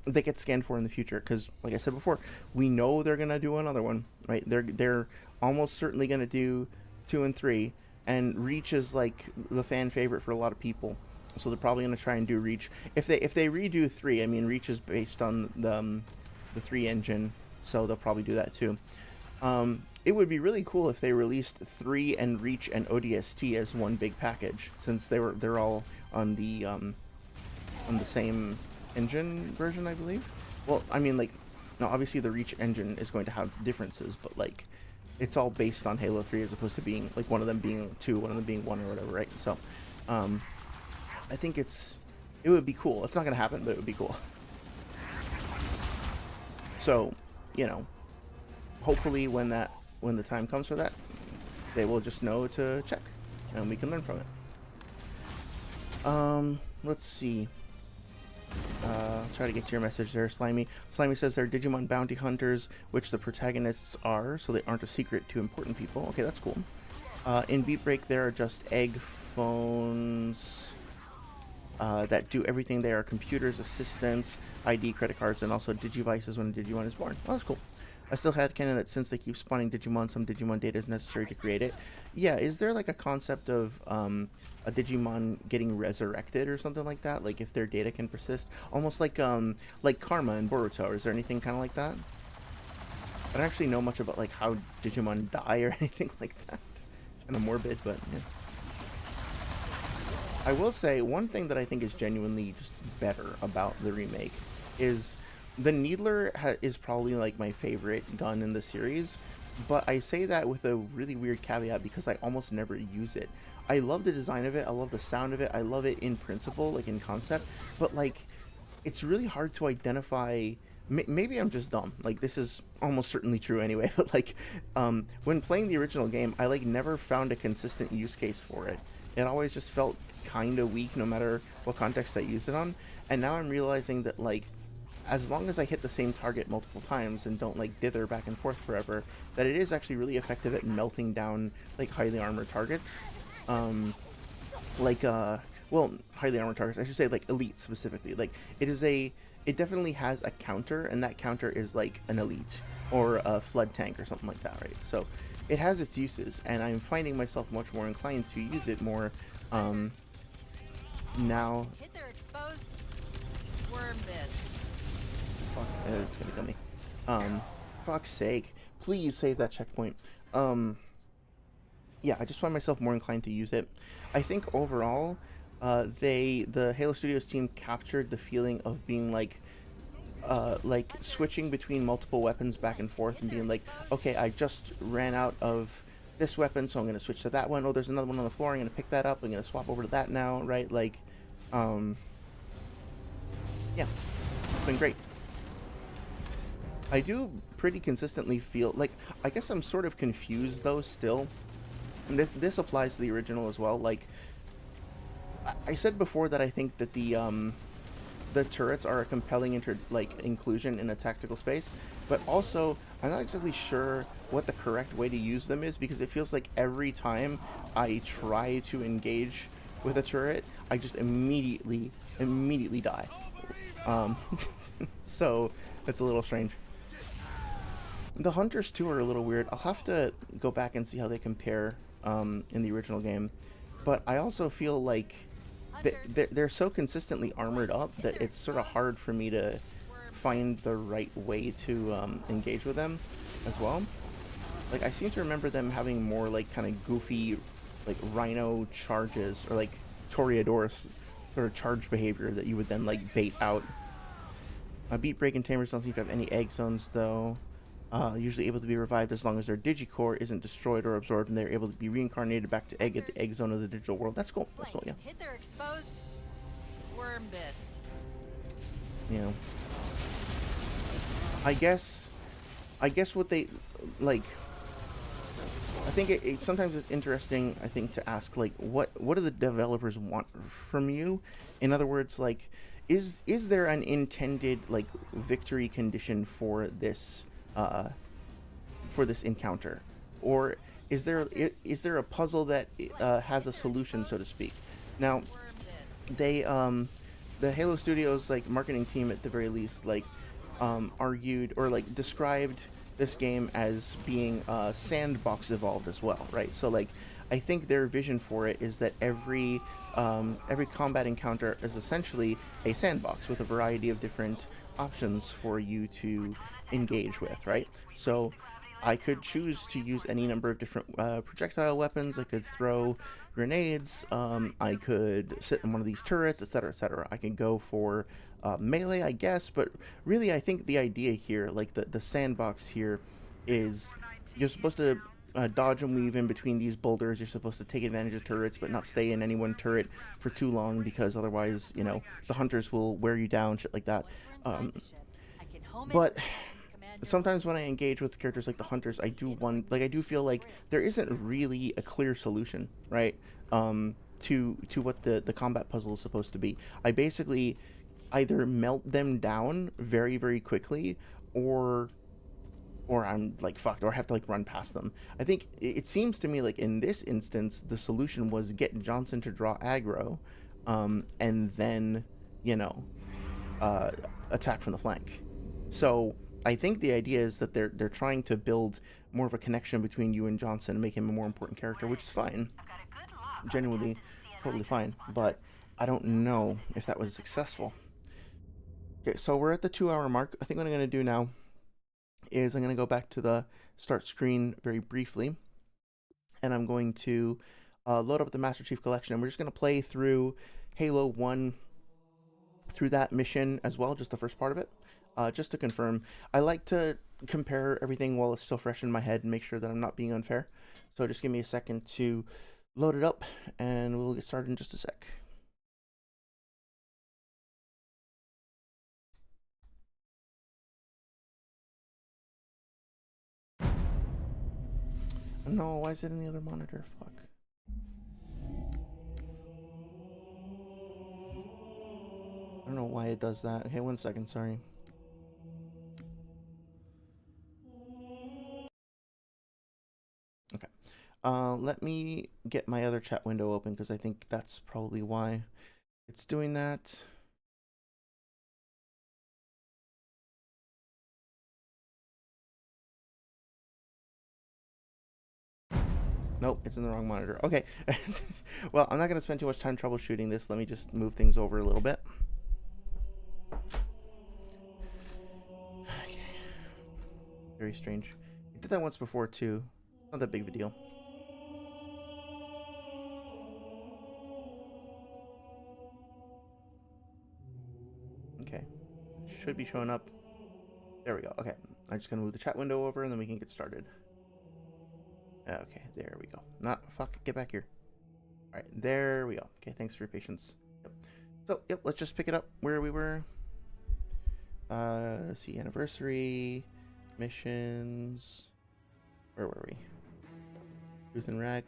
that gets scanned for in the future. Because, like I said before, we know they're gonna do another one, right? They're almost certainly gonna do 2 and 3, and Reach is like the fan favorite for a lot of people. So they're probably gonna try and do Reach. If they redo 3, I mean, Reach is based on the 3 engine, so they'll probably do that too. It would be really cool if they released 3 and Reach and ODST as one big package, since they're all on the same engine version, I believe. Well, I mean, like, no, obviously the Reach engine is going to have differences, but like, it's all based on Halo 3 as opposed to being like one of them being 2, one of them being 1, or whatever, right? So, I think it would be cool. It's not gonna happen, but it would be cool. So, you know, hopefully when the time comes for that, they will just know to check, and we can learn from it. Let's see. Try to get to your message there, Slimy. Slimy says they're Digimon bounty hunters, which the protagonists are, so they aren't a secret to important people. Okay, that's cool. In Beat Break, there are just egg phones that do everything. They are computers, assistants, ID, credit cards, and also Digivices when a Digimon is born. Oh, that's cool. I still had canon that since they keep spawning Digimon, some Digimon data is necessary to create it. Yeah, is there like a concept of a Digimon getting resurrected or something like that? Like if their data can persist, almost like Karma in Boruto. Is there anything kind of like that? I don't actually know much about like how Digimon die or anything like that. Kind of morbid, but yeah. I will say one thing that I think is genuinely just better about the remake is the Needler is probably like my favorite gun in the series, but I say that with a really weird caveat because I almost never use it. I love the design of it, I love the sound of it, I love it in principle, like in concept, but like it's really hard to identify. Maybe I'm just dumb, like this is almost certainly true anyway, but like when playing the original game, I like never found a consistent use case for it. It always just felt kind of weak no matter what context I used it on, and now I'm realizing that like as long as I hit the same target multiple times and don't like dither back and forth forever, that it is actually really effective at melting down like highly armored targets. Well, highly armored targets, I should say, like elite specifically. Like it definitely has a counter, and that counter is like an elite or a flood tank or something like that, right? So it has its uses, and I'm finding myself much more inclined to use it more now. Hit their exposed worm bits. Fuck, it's gonna kill me. Fuck's sake. Please save that checkpoint. Yeah, I just find myself more inclined to use it. I think overall, the Halo Studios team captured the feeling of being like switching between multiple weapons back and forth and being like, okay, I just ran out of this weapon, so I'm gonna switch to that one. Oh, there's another one on the floor, I'm gonna pick that up, I'm gonna swap over to that now, right? Like, yeah, it's been great. I do pretty consistently feel like, I guess I'm sort of confused though still, and this applies to the original as well. Like I said before that I think that the turrets are a compelling inclusion in a tactical space, but also I'm not exactly sure what the correct way to use them is, because it feels like every time I try to engage with a turret, I just immediately die. So that's a little strange. The hunters too are a little weird. I'll have to go back and see how they compare in the original game, but I also feel like they're so consistently armored up that it's sort of hard for me to find the right way to engage with them as well. Like I seem to remember them having more like kind of goofy like rhino charges, or like Toreador sort of charge behavior that you would then like bait out. Beat Break and Tamers don't seem to have any egg zones though. Usually able to be revived as long as their digicore isn't destroyed or absorbed, and they're able to be reincarnated back to egg at the egg zone of the digital world. That's cool. That's cool, yeah. Hit their exposed worm bits. You know, I guess what they like. I think it sometimes it's interesting, I think, to ask like what do the developers want from you? In other words, like is there an intended like victory condition for this for this encounter, or is there a puzzle that has a solution, so to speak? Now, they the Halo Studios like marketing team at the very least like argued or like described this game as being sandbox evolved as well, right? So like I think their vision for it is that every combat encounter is essentially a sandbox with a variety of different options for you to engage with, right? So I could choose to use any number of different projectile weapons. I could throw grenades. I could sit in one of these turrets, etc., etc. I can go for melee, I guess, but really I think the idea here, like the sandbox here, is you're supposed to dodge and weave in between these boulders. You're supposed to take advantage of turrets, but not stay in any one turret for too long, because otherwise, you know, the hunters will wear you down, shit like that. But sometimes when I engage with characters like the hunters, I do feel like there isn't really a clear solution, right? To what the combat puzzle is supposed to be. I basically either melt them down very, very quickly, or I'm like fucked, or I have to like run past them. I think it seems to me like in this instance the solution was get Johnson to draw aggro, and then, you know, attack from the flank. So I think the idea is that they're trying to build more of a connection between you and Johnson and make him a more important character, which is fine, genuinely totally fine, but I don't know if that was successful. Okay, so we're at the 2-hour mark. I think what I'm going to do now is I'm going to go back to the start screen very briefly, and I'm going to load up the Master Chief Collection, and we're just going to play through Halo 1 through that mission as well, just the first part of it. Just to confirm, I like to compare everything while it's still fresh in my head and make sure that I'm not being unfair. So just give me a second to load it up, and we'll get started in just a sec. No, why is it in the other monitor? Fuck. I don't know why it does that. Okay, 1 second, sorry. Okay. Let me get my other chat window open, because I think that's probably why it's doing that. Nope, it's in the wrong monitor. Okay. Well, I'm not going to spend too much time troubleshooting this. Let me just move things over a little bit. Very strange. I did that once before, too. Not that big of a deal. Okay. It should be showing up. There we go. Okay. I'm just going to move the chat window over, and then we can get started. Okay, there we go. Not fuck, get back here. All right, there we go. Okay, thanks for your patience. Yep. So, yep, let's just pick it up where we were. See, anniversary, missions. Where were we? Truth and Wreck.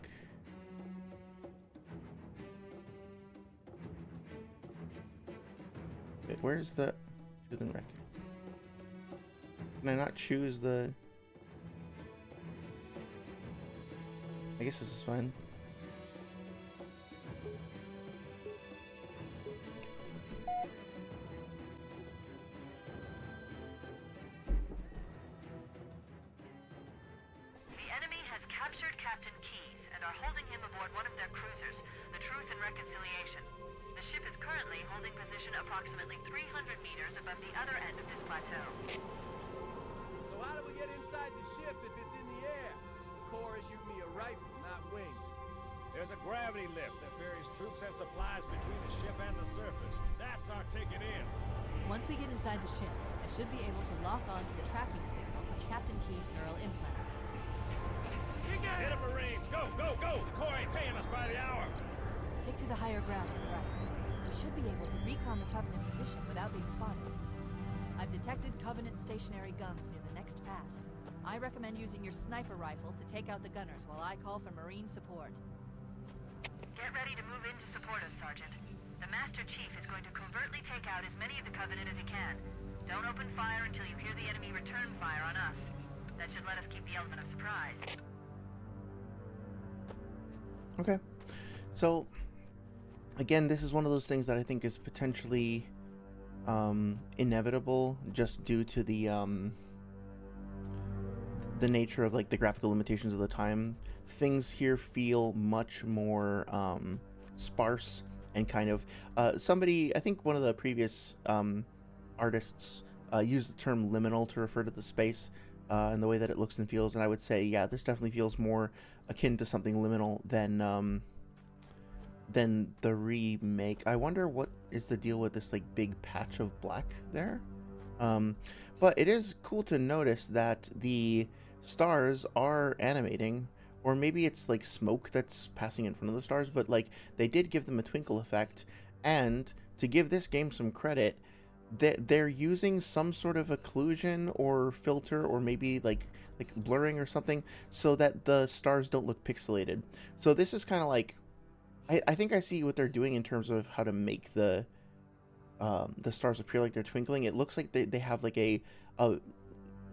Wait, where's the Truth and Wreck? Can I not choose the... I guess this is fine. The enemy has captured Captain Keyes and are holding him aboard one of their cruisers, the Truth and Reconciliation. The ship is currently holding position approximately 300 meters above the other end of this plateau. So how do we get inside the ship if it's in the air? The Corps issued me a rifle, not wings. There's a gravity lift that ferries troops and supplies between the ship and the surface. That's our ticket in. Once we get inside the ship, I should be able to lock on to the tracking signal from Captain Key's neural implants. Hit a Marines! Go, go, go! The Corps ain't paying us by the hour! Stick to the higher ground on the right. We should be able to recon the Covenant position without being spotted. I've detected Covenant stationary guns near the next pass. I recommend using your sniper rifle to take out the gunners while I call for Marine support. Get ready to move in to support us, Sergeant. The Master Chief is going to covertly take out as many of the Covenant as he can. Don't open fire until you hear the enemy return fire on us. That should let us keep the element of surprise. Okay. So, again, this is one of those things that I think is potentially inevitable just due to the nature of like the graphical limitations of the time. Things here feel much more sparse and kind of somebody, I think one of the previous artists used the term liminal to refer to the space and the way that it looks and feels, and I would say, yeah, this definitely feels more akin to something liminal than the remake. I wonder what is the deal with this like big patch of black there. But it is cool to notice that the stars are animating, or maybe it's like smoke that's passing in front of the stars, but like they did give them a twinkle effect. And to give this game some credit, they're using some sort of occlusion or filter, or maybe like blurring or something, so that the stars don't look pixelated. So this is kind of like, I think I see what they're doing in terms of how to make the stars appear like they're twinkling. It looks like they have like a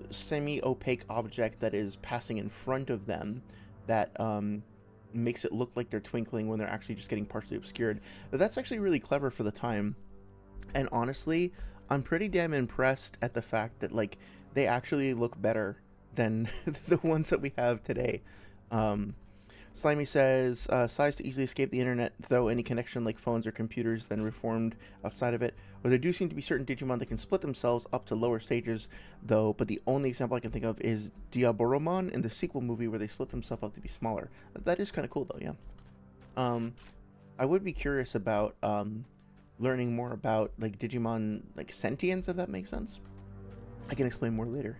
semi-opaque object that is passing in front of them that makes it look like they're twinkling when they're actually just getting partially obscured. But that's actually really clever for the time. And honestly, I'm pretty damn impressed at the fact that like they actually look better than the ones that we have today. Slimy says, size to easily escape the internet, though any connection like phones or computers then reformed outside of it. Or there do seem to be certain Digimon that can split themselves up to lower stages, though, but the only example I can think of is Diaboromon in the sequel movie where they split themselves up to be smaller. That is kind of cool, though, yeah. I would be curious about learning more about like Digimon like sentience, if that makes sense. I can explain more later.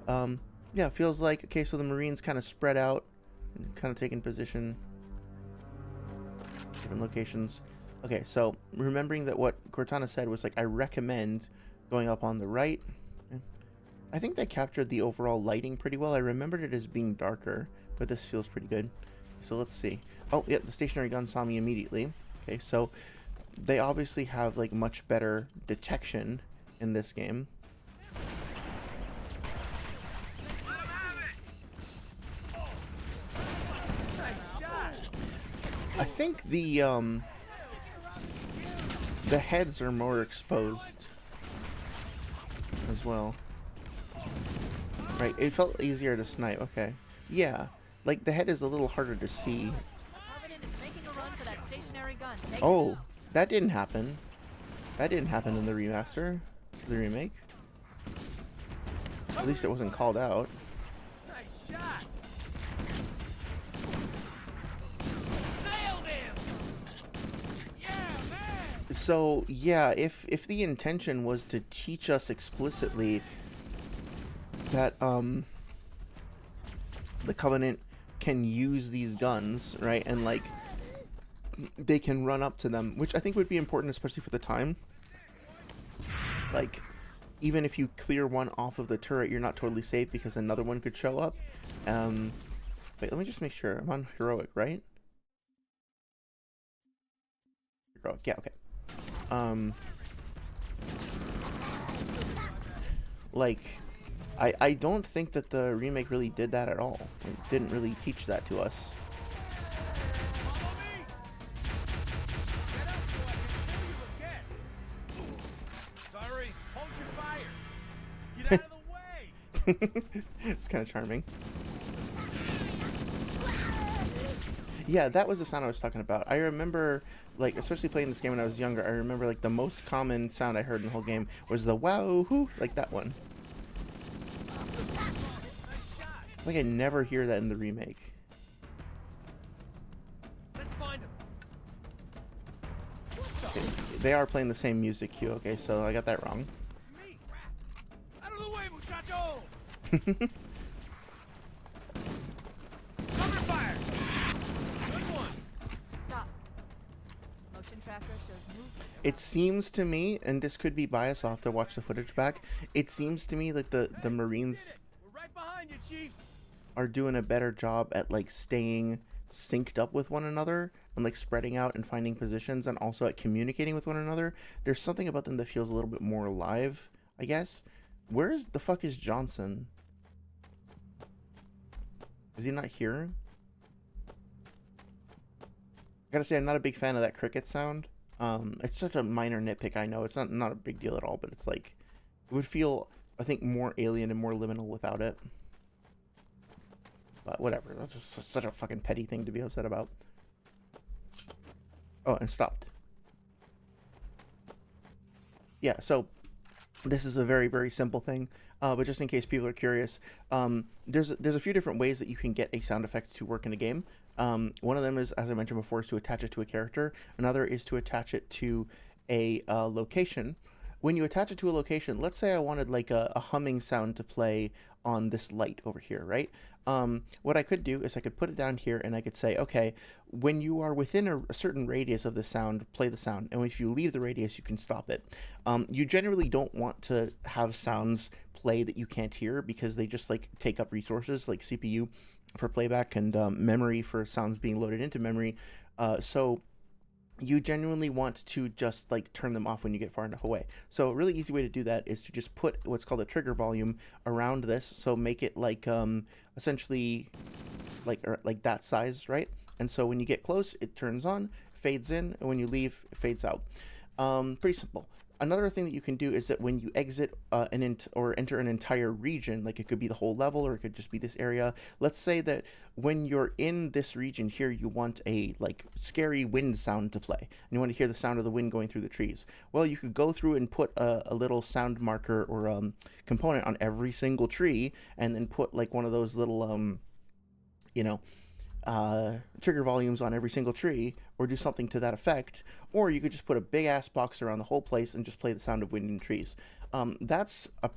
Yeah, it feels like, okay, so the Marines kind of spread out, kind of taking position, different locations. Okay, so remembering that what Cortana said was like, I recommend going up on the right. I think they captured the overall lighting pretty well. I remembered it as being darker, but this feels pretty good. So let's see. Oh, yeah, the stationary gun saw me immediately. Okay, so they obviously have like much better detection in this game. I think the heads are more exposed as well. Right, it felt easier to snipe. Okay, yeah, like the head is a little harder to see. Oh, that didn't happen. That didn't happen in the remaster, the remake. At least it wasn't called out. Nice shot. So yeah, if the intention was to teach us explicitly that the Covenant can use these guns, right, and like they can run up to them, which I think would be important, especially for the time. Like, even if you clear one off of the turret, you're not totally safe because another one could show up. Wait, let me just make sure I'm on heroic, right? Heroic, yeah, okay. Like, I don't think that the remake really did that at all. It didn't really teach that to us. Sorry, hold your fire. Get out of the way. It's kind of charming. Yeah, that was the sound I was talking about. I remember, like, especially playing this game when I was younger, I remember, like, the most common sound I heard in the whole game was the wow-hoo, like that one. Like, I never hear that in the remake. Let's find him. Okay, they are playing the same music cue, okay, so I got that wrong. It's me. Out of the way, muchacho. Cover fire. Good one. Stop. Motion tracker shows movement. It seems to me, and this could be bias, I'll have to watch the footage back, it seems to me like the Marines We're right behind you, Chief. are doing a better job at like staying synced up with one another and like spreading out and finding positions, and also at communicating with one another. There's something about them that feels a little bit more alive, I guess. Where the fuck is Johnson? Is he not here? I gotta say, I'm not a big fan of that cricket sound. It's such a minor nitpick, I know. It's not a big deal at all, but it's like, it would feel, I think, more alien and more liminal without it. But whatever. That's just such a fucking petty thing to be upset about. Oh, and stopped. Yeah, so this is a very, very simple thing. But just in case people are curious, there's a few different ways that you can get a sound effect to work in a game. One of them is, as I mentioned before, is to attach it to a character. Another is to attach it to a location. When you attach it to a location, let's say I wanted like a humming sound to play on this light over here, right? What I could do is I could put it down here and I could say, okay, when you are within a certain radius of the sound, play the sound. And if you leave the radius, you can stop it. You generally don't want to have sounds play that you can't hear because they just like take up resources like CPU for playback and memory for sounds being loaded into memory. So you genuinely want to just like turn them off when you get far enough away. So a really easy way to do that is to just put what's called a trigger volume around this. So make it like essentially like that size, right? And so when you get close, it turns on, fades in, and when you leave, it fades out. Pretty simple. Another thing that you can do is that when you exit or enter an entire region, like it could be the whole level or it could just be this area. Let's say that when you're in this region here, you want a like scary wind sound to play. And you want to hear the sound of the wind going through the trees. Well, you could go through and put a little sound marker or component on every single tree and then put like one of those little, trigger volumes on every single tree, or do something to that effect. Or you could just put a big ass box around the whole place and just play the sound of wind in trees. That's a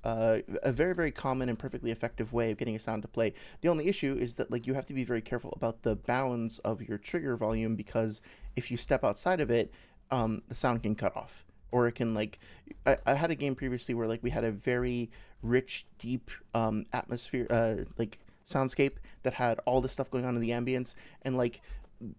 very, very common and perfectly effective way of getting a sound to play. The only issue is that like you have to be very careful about the bounds of your trigger volume, because if you step outside of it, the sound can cut off. Or it can like, I had a game previously where like we had a very rich, deep atmosphere, like soundscape that had all this stuff going on in the ambience, and like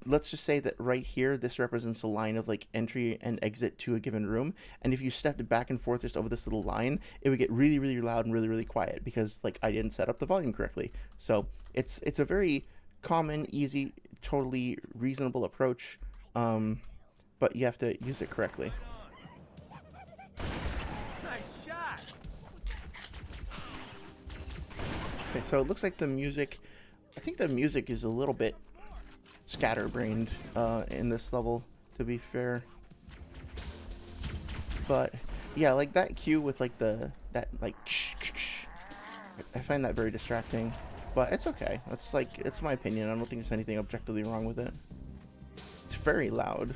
let's just say that right here this represents a line of like entry and exit to a given room, and if you stepped back and forth just over this little line, it would get really, really loud and really, really quiet because like I didn't set up the volume correctly. So it's a very common, easy, totally reasonable approach, but you have to use it correctly. Nice shot. Okay, so it looks like the music, I think the music is a little bit scatterbrained in this level, to be fair. But yeah, like that cue with like that like I find that very distracting, but it's okay. It's my opinion. I don't think there's anything objectively wrong with it. It's very loud.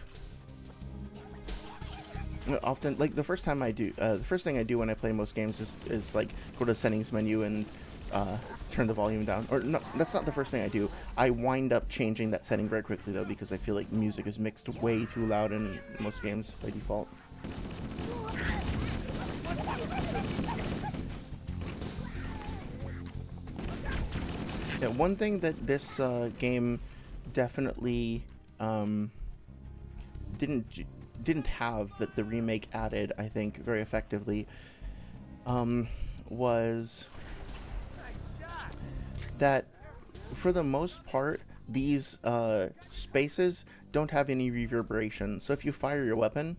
Often, like the first thing I do when I play most games is like go to the settings menu and turn the volume down. Or no, that's not the first thing I do. I wind up changing that setting very quickly though, because I feel like music is mixed way too loud in most games by default. Yeah, one thing that this game definitely didn't have that the remake added, I think, very effectively, was that for the most part these spaces don't have any reverberation. So if you fire your weapon,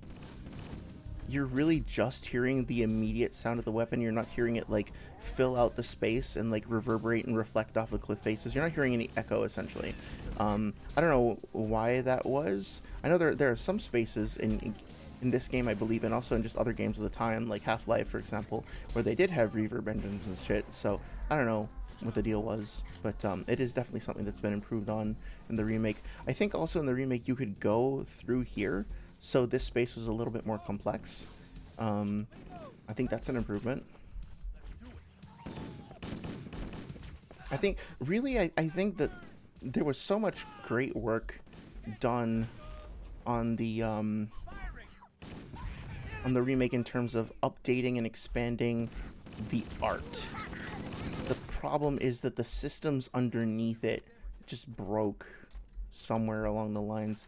you're really just hearing the immediate sound of the weapon. You're not hearing it like fill out the space and like reverberate and reflect off of cliff faces. You're not hearing any echo, essentially. I don't know why that was. I know there are some spaces in this game, I believe, and also in just other games of the time, like Half-Life, for example, where they did have reverb engines and shit. So I don't know what the deal was, but it is definitely something that's been improved on in the remake. I think also in the remake you could go through here, so this space was a little bit more complex. I think that's an improvement. I think think that there was so much great work done on the remake in terms of updating and expanding the art. The problem is that the systems underneath it just broke somewhere along the lines.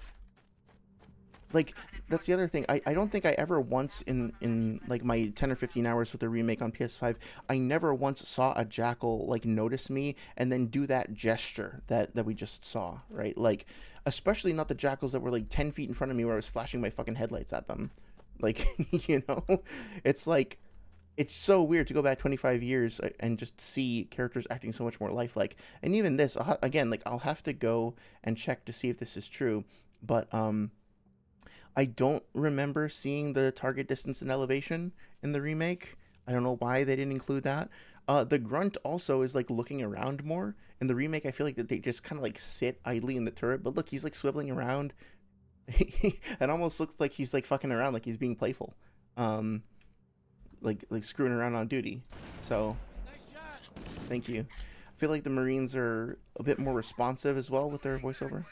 like that's the other thing. I don't think I ever once in like my 10 or 15 hours with the remake on PS5, I never once saw a jackal like notice me and then do that gesture that we just saw, right? Like, especially not the jackals that were like 10 feet in front of me where I was flashing my fucking headlights at them. Like, you know, it's like, it's so weird to go back 25 years and just see characters acting so much more lifelike. And even this, again, like I'll have to go and check to see if this is true, but I don't remember seeing the target distance and elevation in the remake. I don't know why they didn't include that. The grunt also is like looking around more. In the remake, I feel like that they just kind of like sit idly in the turret, but look, he's like swiveling around. It almost looks like he's like fucking around, like he's being playful. Like screwing around on duty. So thank you. I feel like the Marines are a bit more responsive as well with their voiceover.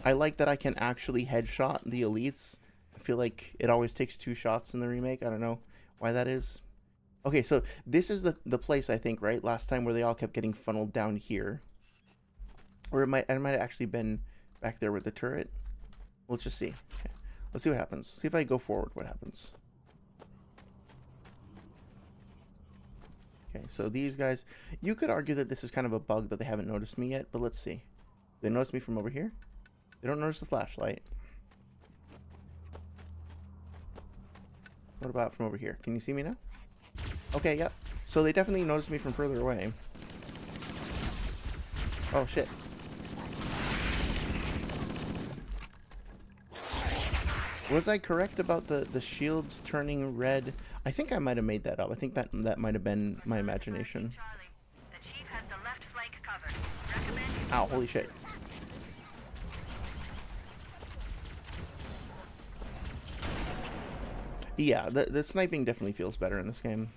I like that I can actually headshot the elites. I feel like it always takes 2 shots in the remake. I don't know why that is. Okay, so this is the place, I think, right? Last time where they all kept getting funneled down here. Or it might have actually been back there with the turret. Let's just see. Okay. Let's see what happens. See if I go forward, what happens. Okay, so these guys, you could argue that this is kind of a bug that they haven't noticed me yet, but let's see. They notice me from over here? They don't notice the flashlight. What about from over here? Can you see me now? Okay, yep. So they definitely noticed me from further away. Oh, shit. Was I correct about the shields turning red? I think I might have made that up. I think that might have been my imagination. The chief has the left flank covered. Recommend you Ow, holy shit. Yeah, the sniping definitely feels better in this game.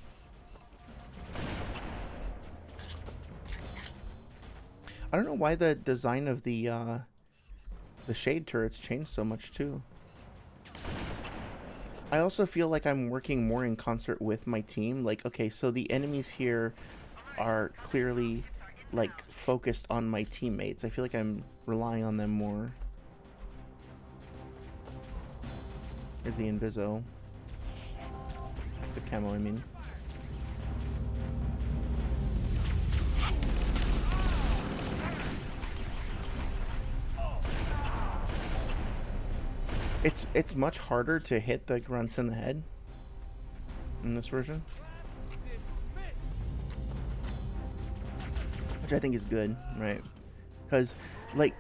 I don't know why the design of the shade turrets changed so much too. I also feel like I'm working more in concert with my team. Like, okay, so the enemies here are clearly like focused on my teammates. I feel like I'm relying on them more. Here's the Inviso. The camo, I mean. It's much harder to hit the grunts in the head in this version, which I think is good, right? Because like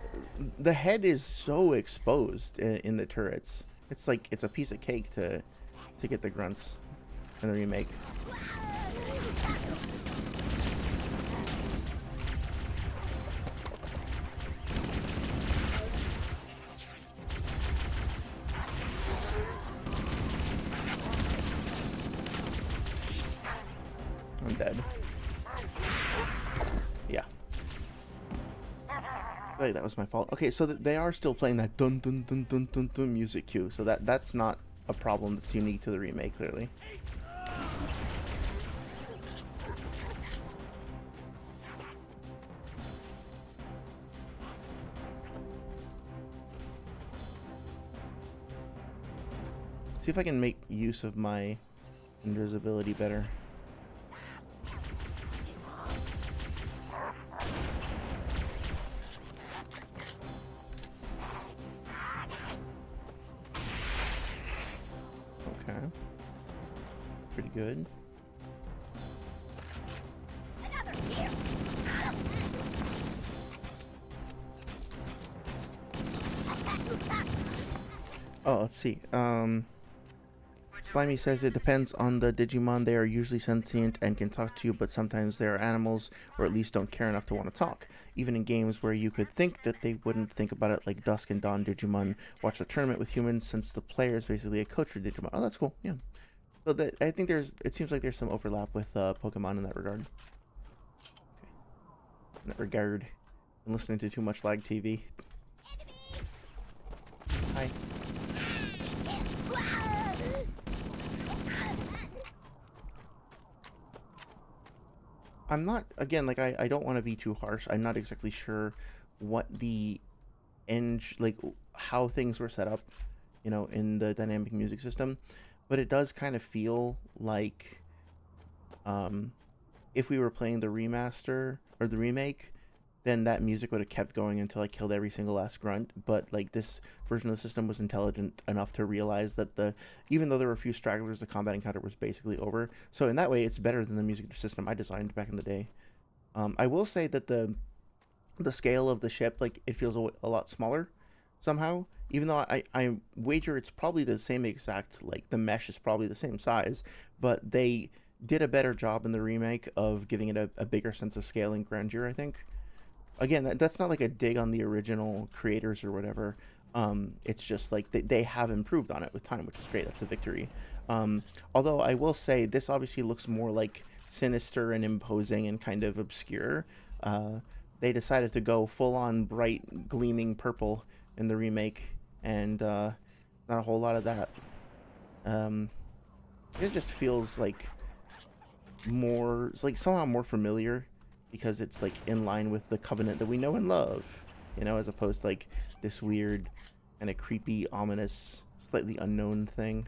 the head is so exposed in the turrets. It's like it's a piece of cake to get the grunts in the remake. I'm dead. Yeah. Hey, that was my fault. Okay, so they are still playing that dun dun dun dun dun dun music cue. So that's not a problem that's unique to the remake, clearly. See if I can make use of my invisibility better. Okay. Pretty good. Oh, let's see. Slimy says it depends on the Digimon. They are usually sentient and can talk to you, but sometimes they are animals, or at least don't care enough to want to talk. Even in games where you could think that they wouldn't think about it, like Dusk and Dawn Digimon watch a tournament with humans, since the player is basically a coach for Digimon. Oh, that's cool. Yeah. So I think it seems like there's some overlap with Pokemon in that regard. Okay. In that regard, I'm listening to too much lag TV. Hi. I'm not, again, like I don't want to be too harsh. I'm not exactly sure what the like how things were set up, you know, in the dynamic music system, but it does kind of feel like if we were playing the remaster or the remake, then that music would have kept going until I killed every single last grunt. But like this version of the system was intelligent enough to realize that even though there were a few stragglers, the combat encounter was basically over. So in that way, it's better than the music system I designed back in the day. I will say that the scale of the ship, like, it feels a lot smaller somehow, even though I wager it's probably the same exact, like, the mesh is probably the same size, but they did a better job in the remake of giving it a bigger sense of scale and grandeur, I think. Again, that's not like a dig on the original creators or whatever. It's just like they have improved on it with time, which is great. That's a victory. Although I will say this obviously looks more like sinister and imposing and kind of obscure. They decided to go full-on bright, gleaming purple in the remake, and not a whole lot of that. It just feels like it's like somehow more familiar, because it's like in line with the Covenant that we know and love, you know, as opposed to like this weird kind of creepy, ominous, slightly unknown thing.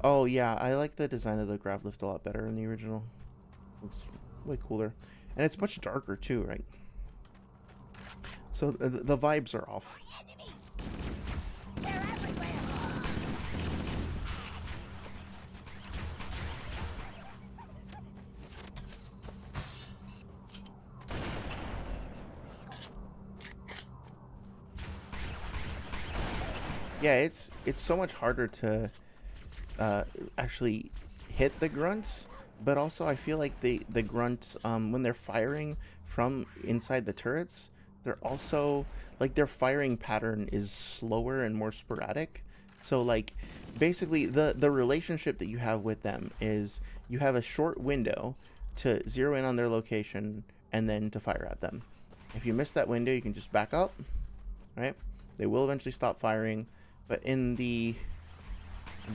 Oh yeah, I like the design of the grav lift a lot better in the original. It's way cooler, and it's much darker too, right? So the vibes are off. Yeah, it's so much harder to actually hit the grunts, but also I feel like the grunts, when they're firing from inside the turrets, they're also like their firing pattern is slower and more sporadic. So like basically the relationship that you have with them is you have a short window to zero in on their location and then to fire at them. If you miss that window, you can just back up, right? They will eventually stop firing. But in the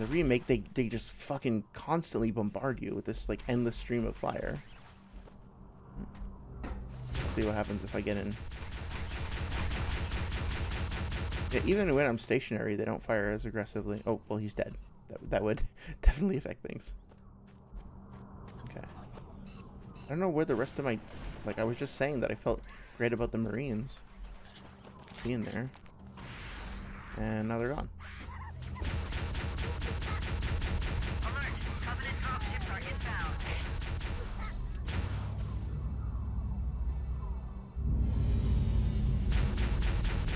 remake, they just fucking constantly bombard you with this like endless stream of fire. Let's see what happens if I get in. Yeah, even when I'm stationary, they don't fire as aggressively. Oh, well, he's dead. That would definitely affect things. Okay. I don't know where the rest of my... Like, I was just saying that I felt great about the Marines being there. And now they're gone. Alert! Covenant dropships are inbound.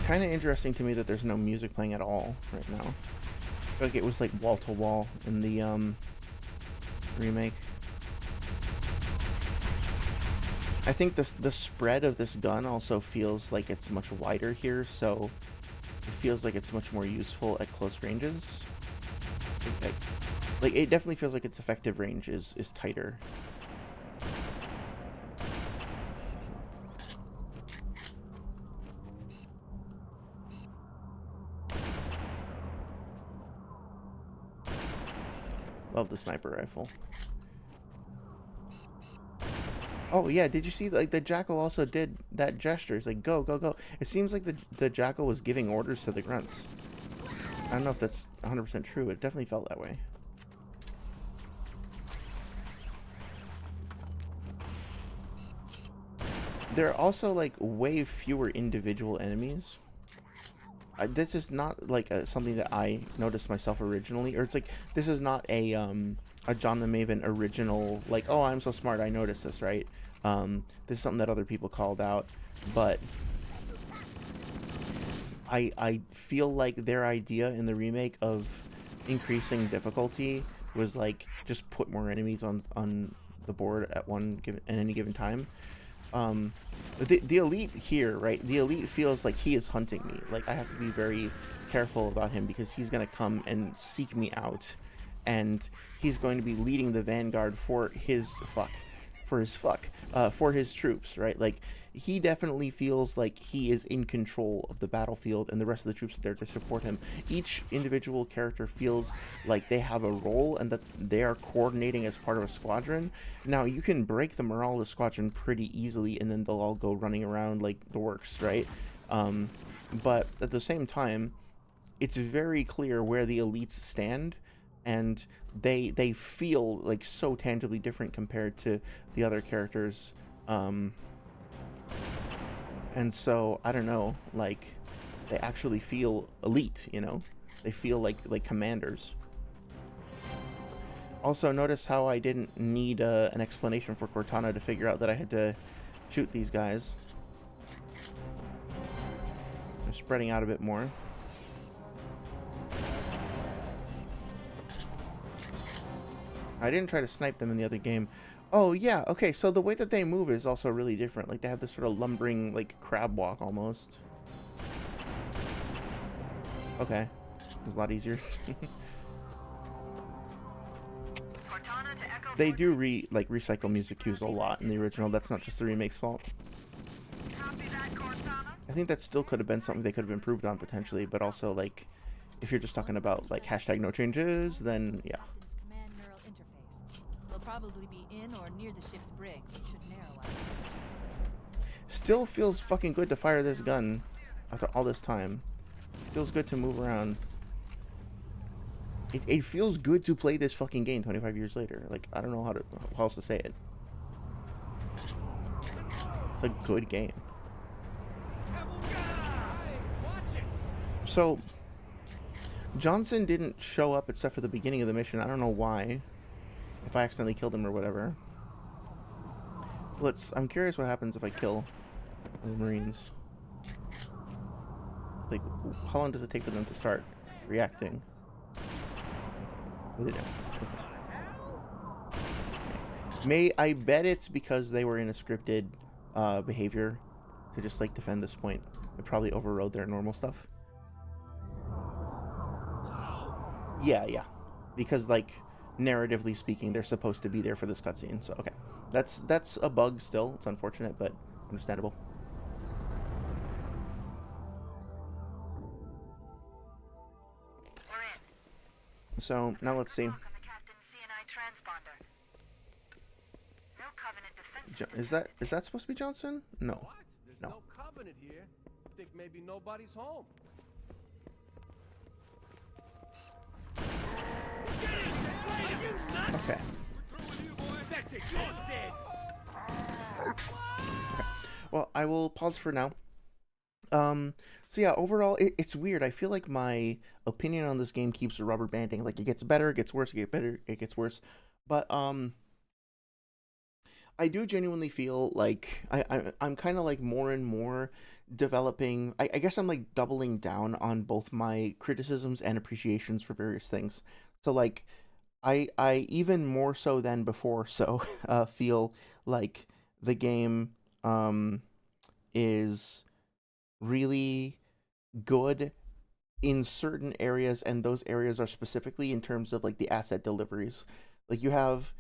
Kind of interesting to me that there's no music playing at all right now. I feel like it was like wall to wall in the remake. I think the spread of this gun also feels like it's much wider here, so it feels like it's much more useful at close ranges. Like, it definitely feels like its effective range is tighter. Love the sniper rifle. Oh yeah, did you see like the Jackal also did that gesture? It's like go, go, go. It seems like the Jackal was giving orders to the grunts. I don't know if that's 100% true. It definitely felt that way. There are also like way fewer individual enemies. This is not like something that I noticed myself originally, or it's like this is not a John the Maven original, like, oh, I'm so smart, I noticed this, right? This is something that other people called out, but I feel like their idea in the remake of increasing difficulty was like just put more enemies on the board at any given time. The elite here, right? The elite feels like he is hunting me. Like, I have to be very careful about him because he's gonna come and seek me out, and he's going to be leading the vanguard for his troops, right? Like, he definitely feels like he is in control of the battlefield, and the rest of the troops are there to support him. Each individual character feels like they have a role and that they are coordinating as part of a squadron. Now, you can break the morale of the squadron pretty easily, and then they'll all go running around like the works, right? But at the same time, it's very clear where the elites stand, and they feel like so tangibly different compared to the other characters. And so I don't know, like they actually feel elite, you know? They feel like commanders. Also, notice how I didn't need an explanation for Cortana to figure out that I had to shoot these guys. I'm spreading out a bit more. I didn't try to snipe them in the other game. Oh, yeah, okay, so the way that they move is also really different. Like, they have this sort of lumbering, like, crab walk, almost. Okay. It was a lot easier. They do recycle music cues a lot in the original. That's not just the remake's fault. I think that still could have been something they could have improved on potentially, but also like if you're just talking about like hashtag no changes, then yeah. Command neural interface. They'll probably be in or near the ship's brig, which should narrow our search. Still feels fucking good to fire this gun after all this time. Feels good to move around. It feels good to play this fucking game 25 years later. Like, I don't know how else to say it. It's a good game. So, Johnson didn't show up except for the beginning of the mission. I don't know why. If I accidentally killed him or whatever. I'm curious what happens if I kill the Marines. Like, how long does it take for them to start reacting? I bet it's because they were in a scripted behavior to just like defend this point. It probably overrode their normal stuff. Yeah. Because like narratively speaking, they're supposed to be there for this cutscene. So okay. That's a bug still. It's unfortunate, but understandable. So now let's see. Is that supposed to be Johnson? No. What? There's no covenant here. Think maybe nobody's home. Okay. That's it. You're dead. Okay. Well, I will pause for now. So yeah, overall, it's weird. I feel like my opinion on this game keeps rubber banding. Like, it gets better, it gets worse, it gets better, it gets worse. But, I do genuinely feel like I'm kind of like more and more developing. I guess I'm like doubling down on both my criticisms and appreciations for various things. So like, I even more so than before, feel like the game, is really good in certain areas, and those areas are specifically in terms of like the asset deliveries. Like, you have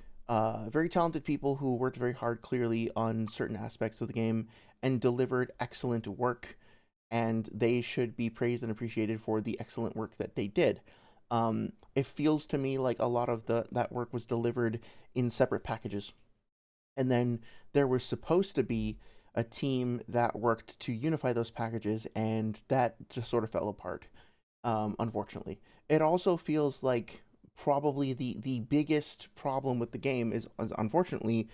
very talented people who worked very hard clearly on certain aspects of the game and delivered excellent work, and they should be praised and appreciated for the excellent work that they did. It feels to me like a lot of that work was delivered in separate packages, and then there was supposed to be a team that worked to unify those packages, and that just sort of fell apart, unfortunately. It also feels like probably the biggest problem with the game is unfortunately,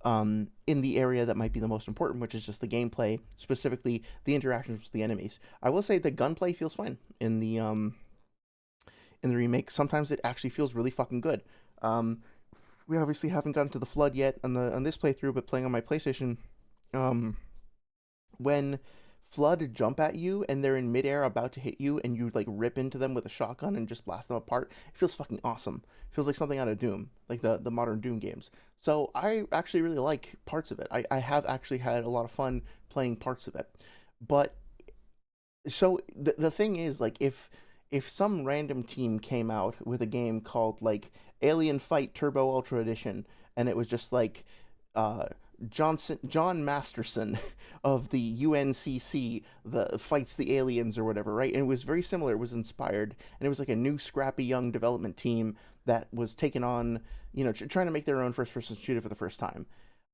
in the area that might be the most important, which is just the gameplay, specifically the interactions with the enemies. I will say the gunplay feels fine in the remake. Sometimes it actually feels really fucking good. We obviously haven't gotten to the Flood yet on this playthrough, but playing on my PlayStation, when Flood jump at you and they're in midair about to hit you and you like rip into them with a shotgun and just blast them apart, it feels fucking awesome. It feels like something out of Doom, like the modern Doom games. So I actually really like parts of it. I have actually had a lot of fun playing parts of it. But so the thing is, like, if some random team came out with a game called like Alien Fight Turbo Ultra Edition, and it was just like John Masterson of the UNCC fights the aliens or whatever, right? And it was very similar. It was inspired, and it was like a new scrappy young development team that was taking on, trying to make their own first-person shooter for the first time.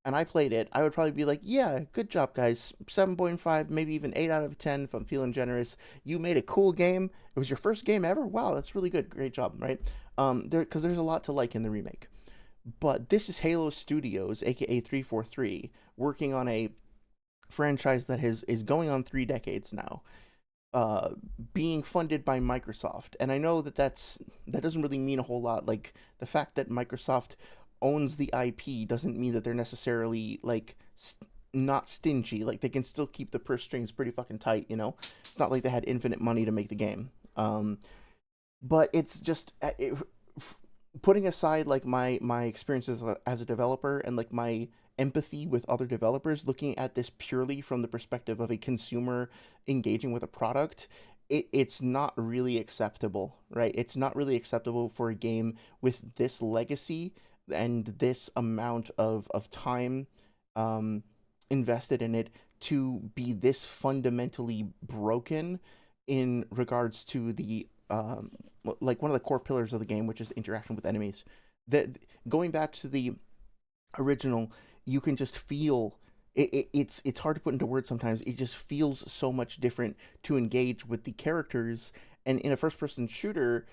and I played it, I would probably be like, yeah, good job, guys. 7.5, maybe even 8 out of 10 if I'm feeling generous. You made a cool game. It was your first game ever? Wow, that's really good. Great job, right? Because there's a lot to like in the remake. But this is Halo Studios, aka 343, working on a franchise that is going on 3 decades now, uh, being funded by Microsoft. And I know that doesn't really mean a whole lot. Like, the fact that Microsoft owns the IP doesn't mean that they're necessarily like not stingy. Like, they can still keep the purse strings pretty fucking tight. It's not like they had infinite money to make the game. But it's just putting aside like my experiences as a developer and like my empathy with other developers, looking at this purely from the perspective of a consumer engaging with a product, it's not really acceptable, right? It's not really acceptable for a game with this legacy and this amount of time um, invested in it to be this fundamentally broken in regards to the like one of the core pillars of the game, which is interaction with enemies. That going back to the original, you can just feel it's hard to put into words sometimes. It just feels so much different to engage with the characters. And in a first person shooter,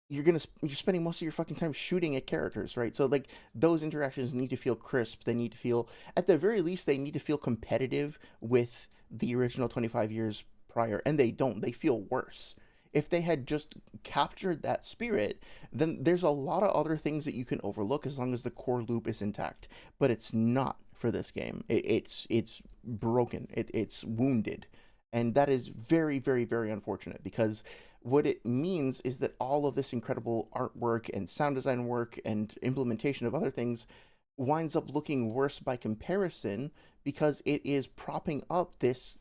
you're spending most of your fucking time shooting at characters, right? So like those interactions need to feel crisp. They need to feel, at the very least, they need to feel competitive with the original 25 years prior, and they don't. They feel worse. If they had just captured that spirit, then there's a lot of other things that you can overlook as long as the core loop is intact. But it's not for this game. It's broken. It's wounded, and that is very, very, very unfortunate, because what it means is that all of this incredible artwork and sound design work and implementation of other things winds up looking worse by comparison, because it is propping up this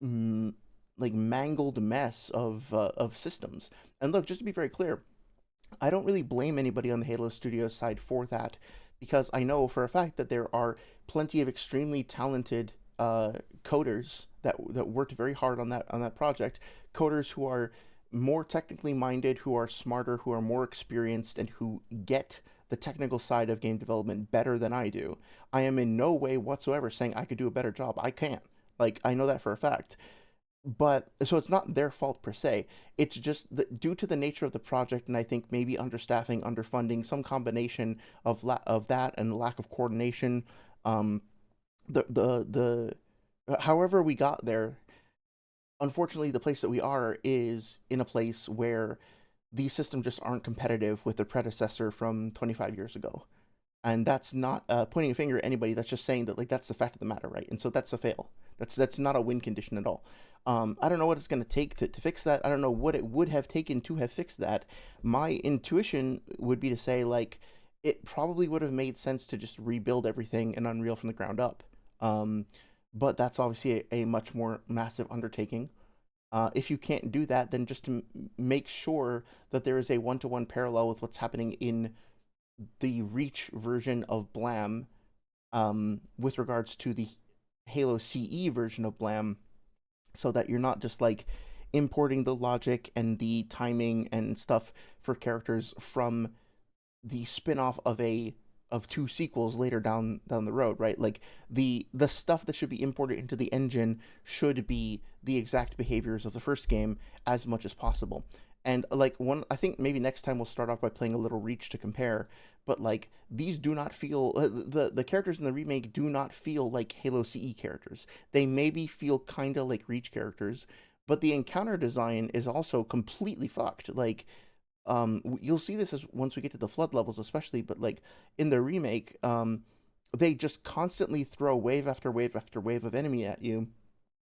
mm, like mangled mess of systems. And look, just to be very clear, I don't really blame anybody on the Halo Studios side for that, because I know for a fact that there are plenty of extremely talented coders that worked very hard on that project. Coders who are more technically minded, who are smarter, who are more experienced, and who get the technical side of game development better than I do. I am in no way whatsoever saying I could do a better job. I can't. Like, I know that for a fact. But so it's not their fault per se. It's just due to the nature of the project, and I think maybe understaffing, underfunding, some combination of that and lack of coordination. Um, the however we got there, unfortunately, the place that we are is in a place where these systems just aren't competitive with their predecessor from 25 years ago. And that's not pointing a finger at anybody. That's just saying that, like, that's the fact of the matter, right? And so that's a fail. That's not a win condition at all. I don't know what it's going to take to fix that. I don't know what it would have taken to have fixed that. My intuition would be to say, like, it probably would have made sense to just rebuild everything in Unreal from the ground up. But that's obviously a much more massive undertaking. If you can't do that, then just to make sure that there is a one-to-one parallel with what's happening in the Reach version of Blam, with regards to the Halo CE version of Blam, so that you're not just like importing the logic and the timing and stuff for characters from the spin-off of two sequels later down the road, right? Like the stuff that should be imported into the engine should be the exact behaviors of the first game as much as possible. And like I think maybe next time we'll start off by playing a little Reach to compare. But like these do not feel the characters in the remake do not feel like Halo CE characters. They maybe feel kind of like Reach characters, but the encounter design is also completely fucked. Like you'll see this as once we get to the flood levels, especially. But like in the remake, they just constantly throw wave after wave after wave of enemy at you,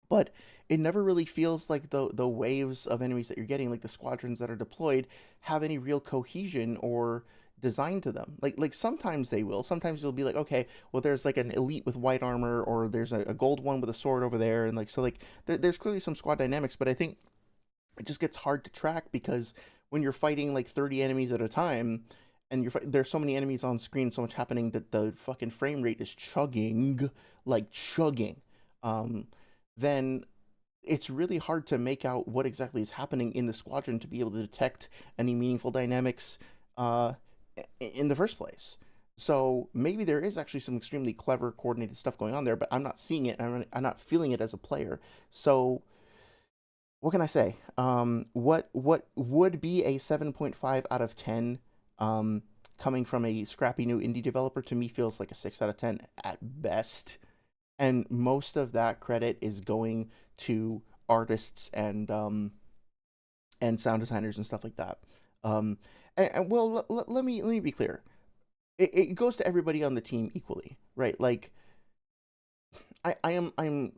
but it never really feels like the waves of enemies that you're getting, like the squadrons that are deployed, have any real cohesion or design to them. Like sometimes they will. Sometimes you'll be like, okay, well there's like an elite with white armor, or there's a gold one with a sword over there, and like so like there's clearly some squad dynamics, but I think it just gets hard to track because when you're fighting like 30 enemies at a time, and there's so many enemies on screen, so much happening, that the fucking frame rate is chugging, like chugging. Then it's really hard to make out what exactly is happening in the squadron to be able to detect any meaningful dynamics in the first place. So maybe there is actually some extremely clever coordinated stuff going on there, but I'm not seeing it. I'm not feeling it as a player. So what can I say? What would be a 7.5 out of 10, coming from a scrappy new indie developer, to me feels like a 6 out of 10 at best. And most of that credit is going to artists and sound designers and stuff like that. Um, and well, let me be clear. It goes to everybody on the team equally, right? Like I'm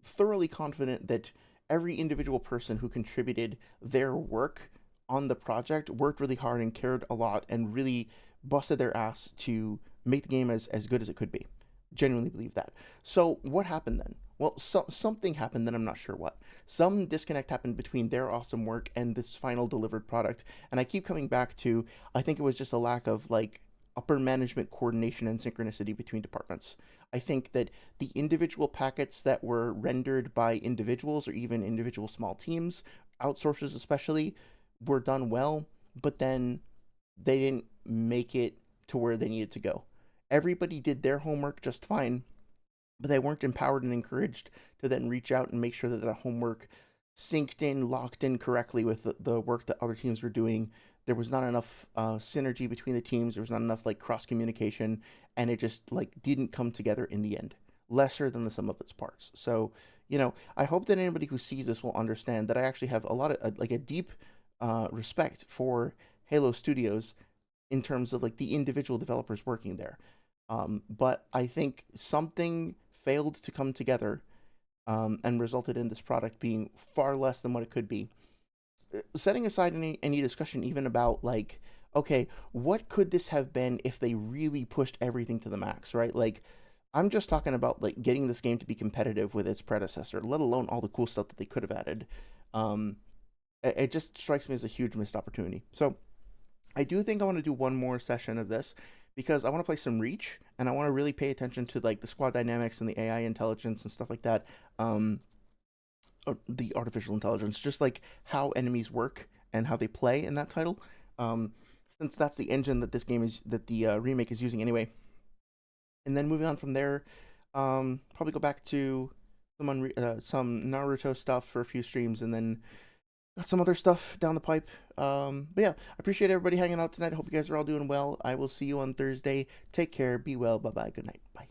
thoroughly confident that every individual person who contributed their work on the project worked really hard and cared a lot and really busted their ass to make the game as good as it could be. Genuinely believe that. So what happened then? Well, something happened, then I'm not sure what. Some disconnect happened between their awesome work and this final delivered product. And I keep coming back to, I think it was just a lack of like upper management coordination and synchronicity between departments. I think that the individual packets that were rendered by individuals or even individual small teams, outsourcers especially, were done well, but then they didn't make it to where they needed to go. Everybody did their homework just fine, but they weren't empowered and encouraged to then reach out and make sure that the homework synced in, locked in correctly with the work that other teams were doing. There was not enough synergy between the teams. There was not enough like cross communication, and it just like didn't come together in the end. Lesser than the sum of its parts. So, I hope that anybody who sees this will understand that I actually have a lot of like a deep respect for Halo Studios in terms of like the individual developers working there. But I think something failed to come together, and resulted in this product being far less than what it could be. Setting aside any discussion even about like, okay, what could this have been if they really pushed everything to the max, right? Like, I'm just talking about like getting this game to be competitive with its predecessor, let alone all the cool stuff that they could have added. It just strikes me as a huge missed opportunity. So I do think I want to do one more session of this because I want to play some Reach and I want to really pay attention to like the squad dynamics and the AI intelligence and stuff like that. The artificial intelligence, just like how enemies work and how they play in that title. Since that's the engine that the remake is using anyway. And then moving on from there, probably go back to some Naruto stuff for a few streams, and then got some other stuff down the pipe. But yeah, I appreciate everybody hanging out tonight. I hope you guys are all doing well. I will see you on Thursday. Take care. Be well. Bye bye. Good night. Bye.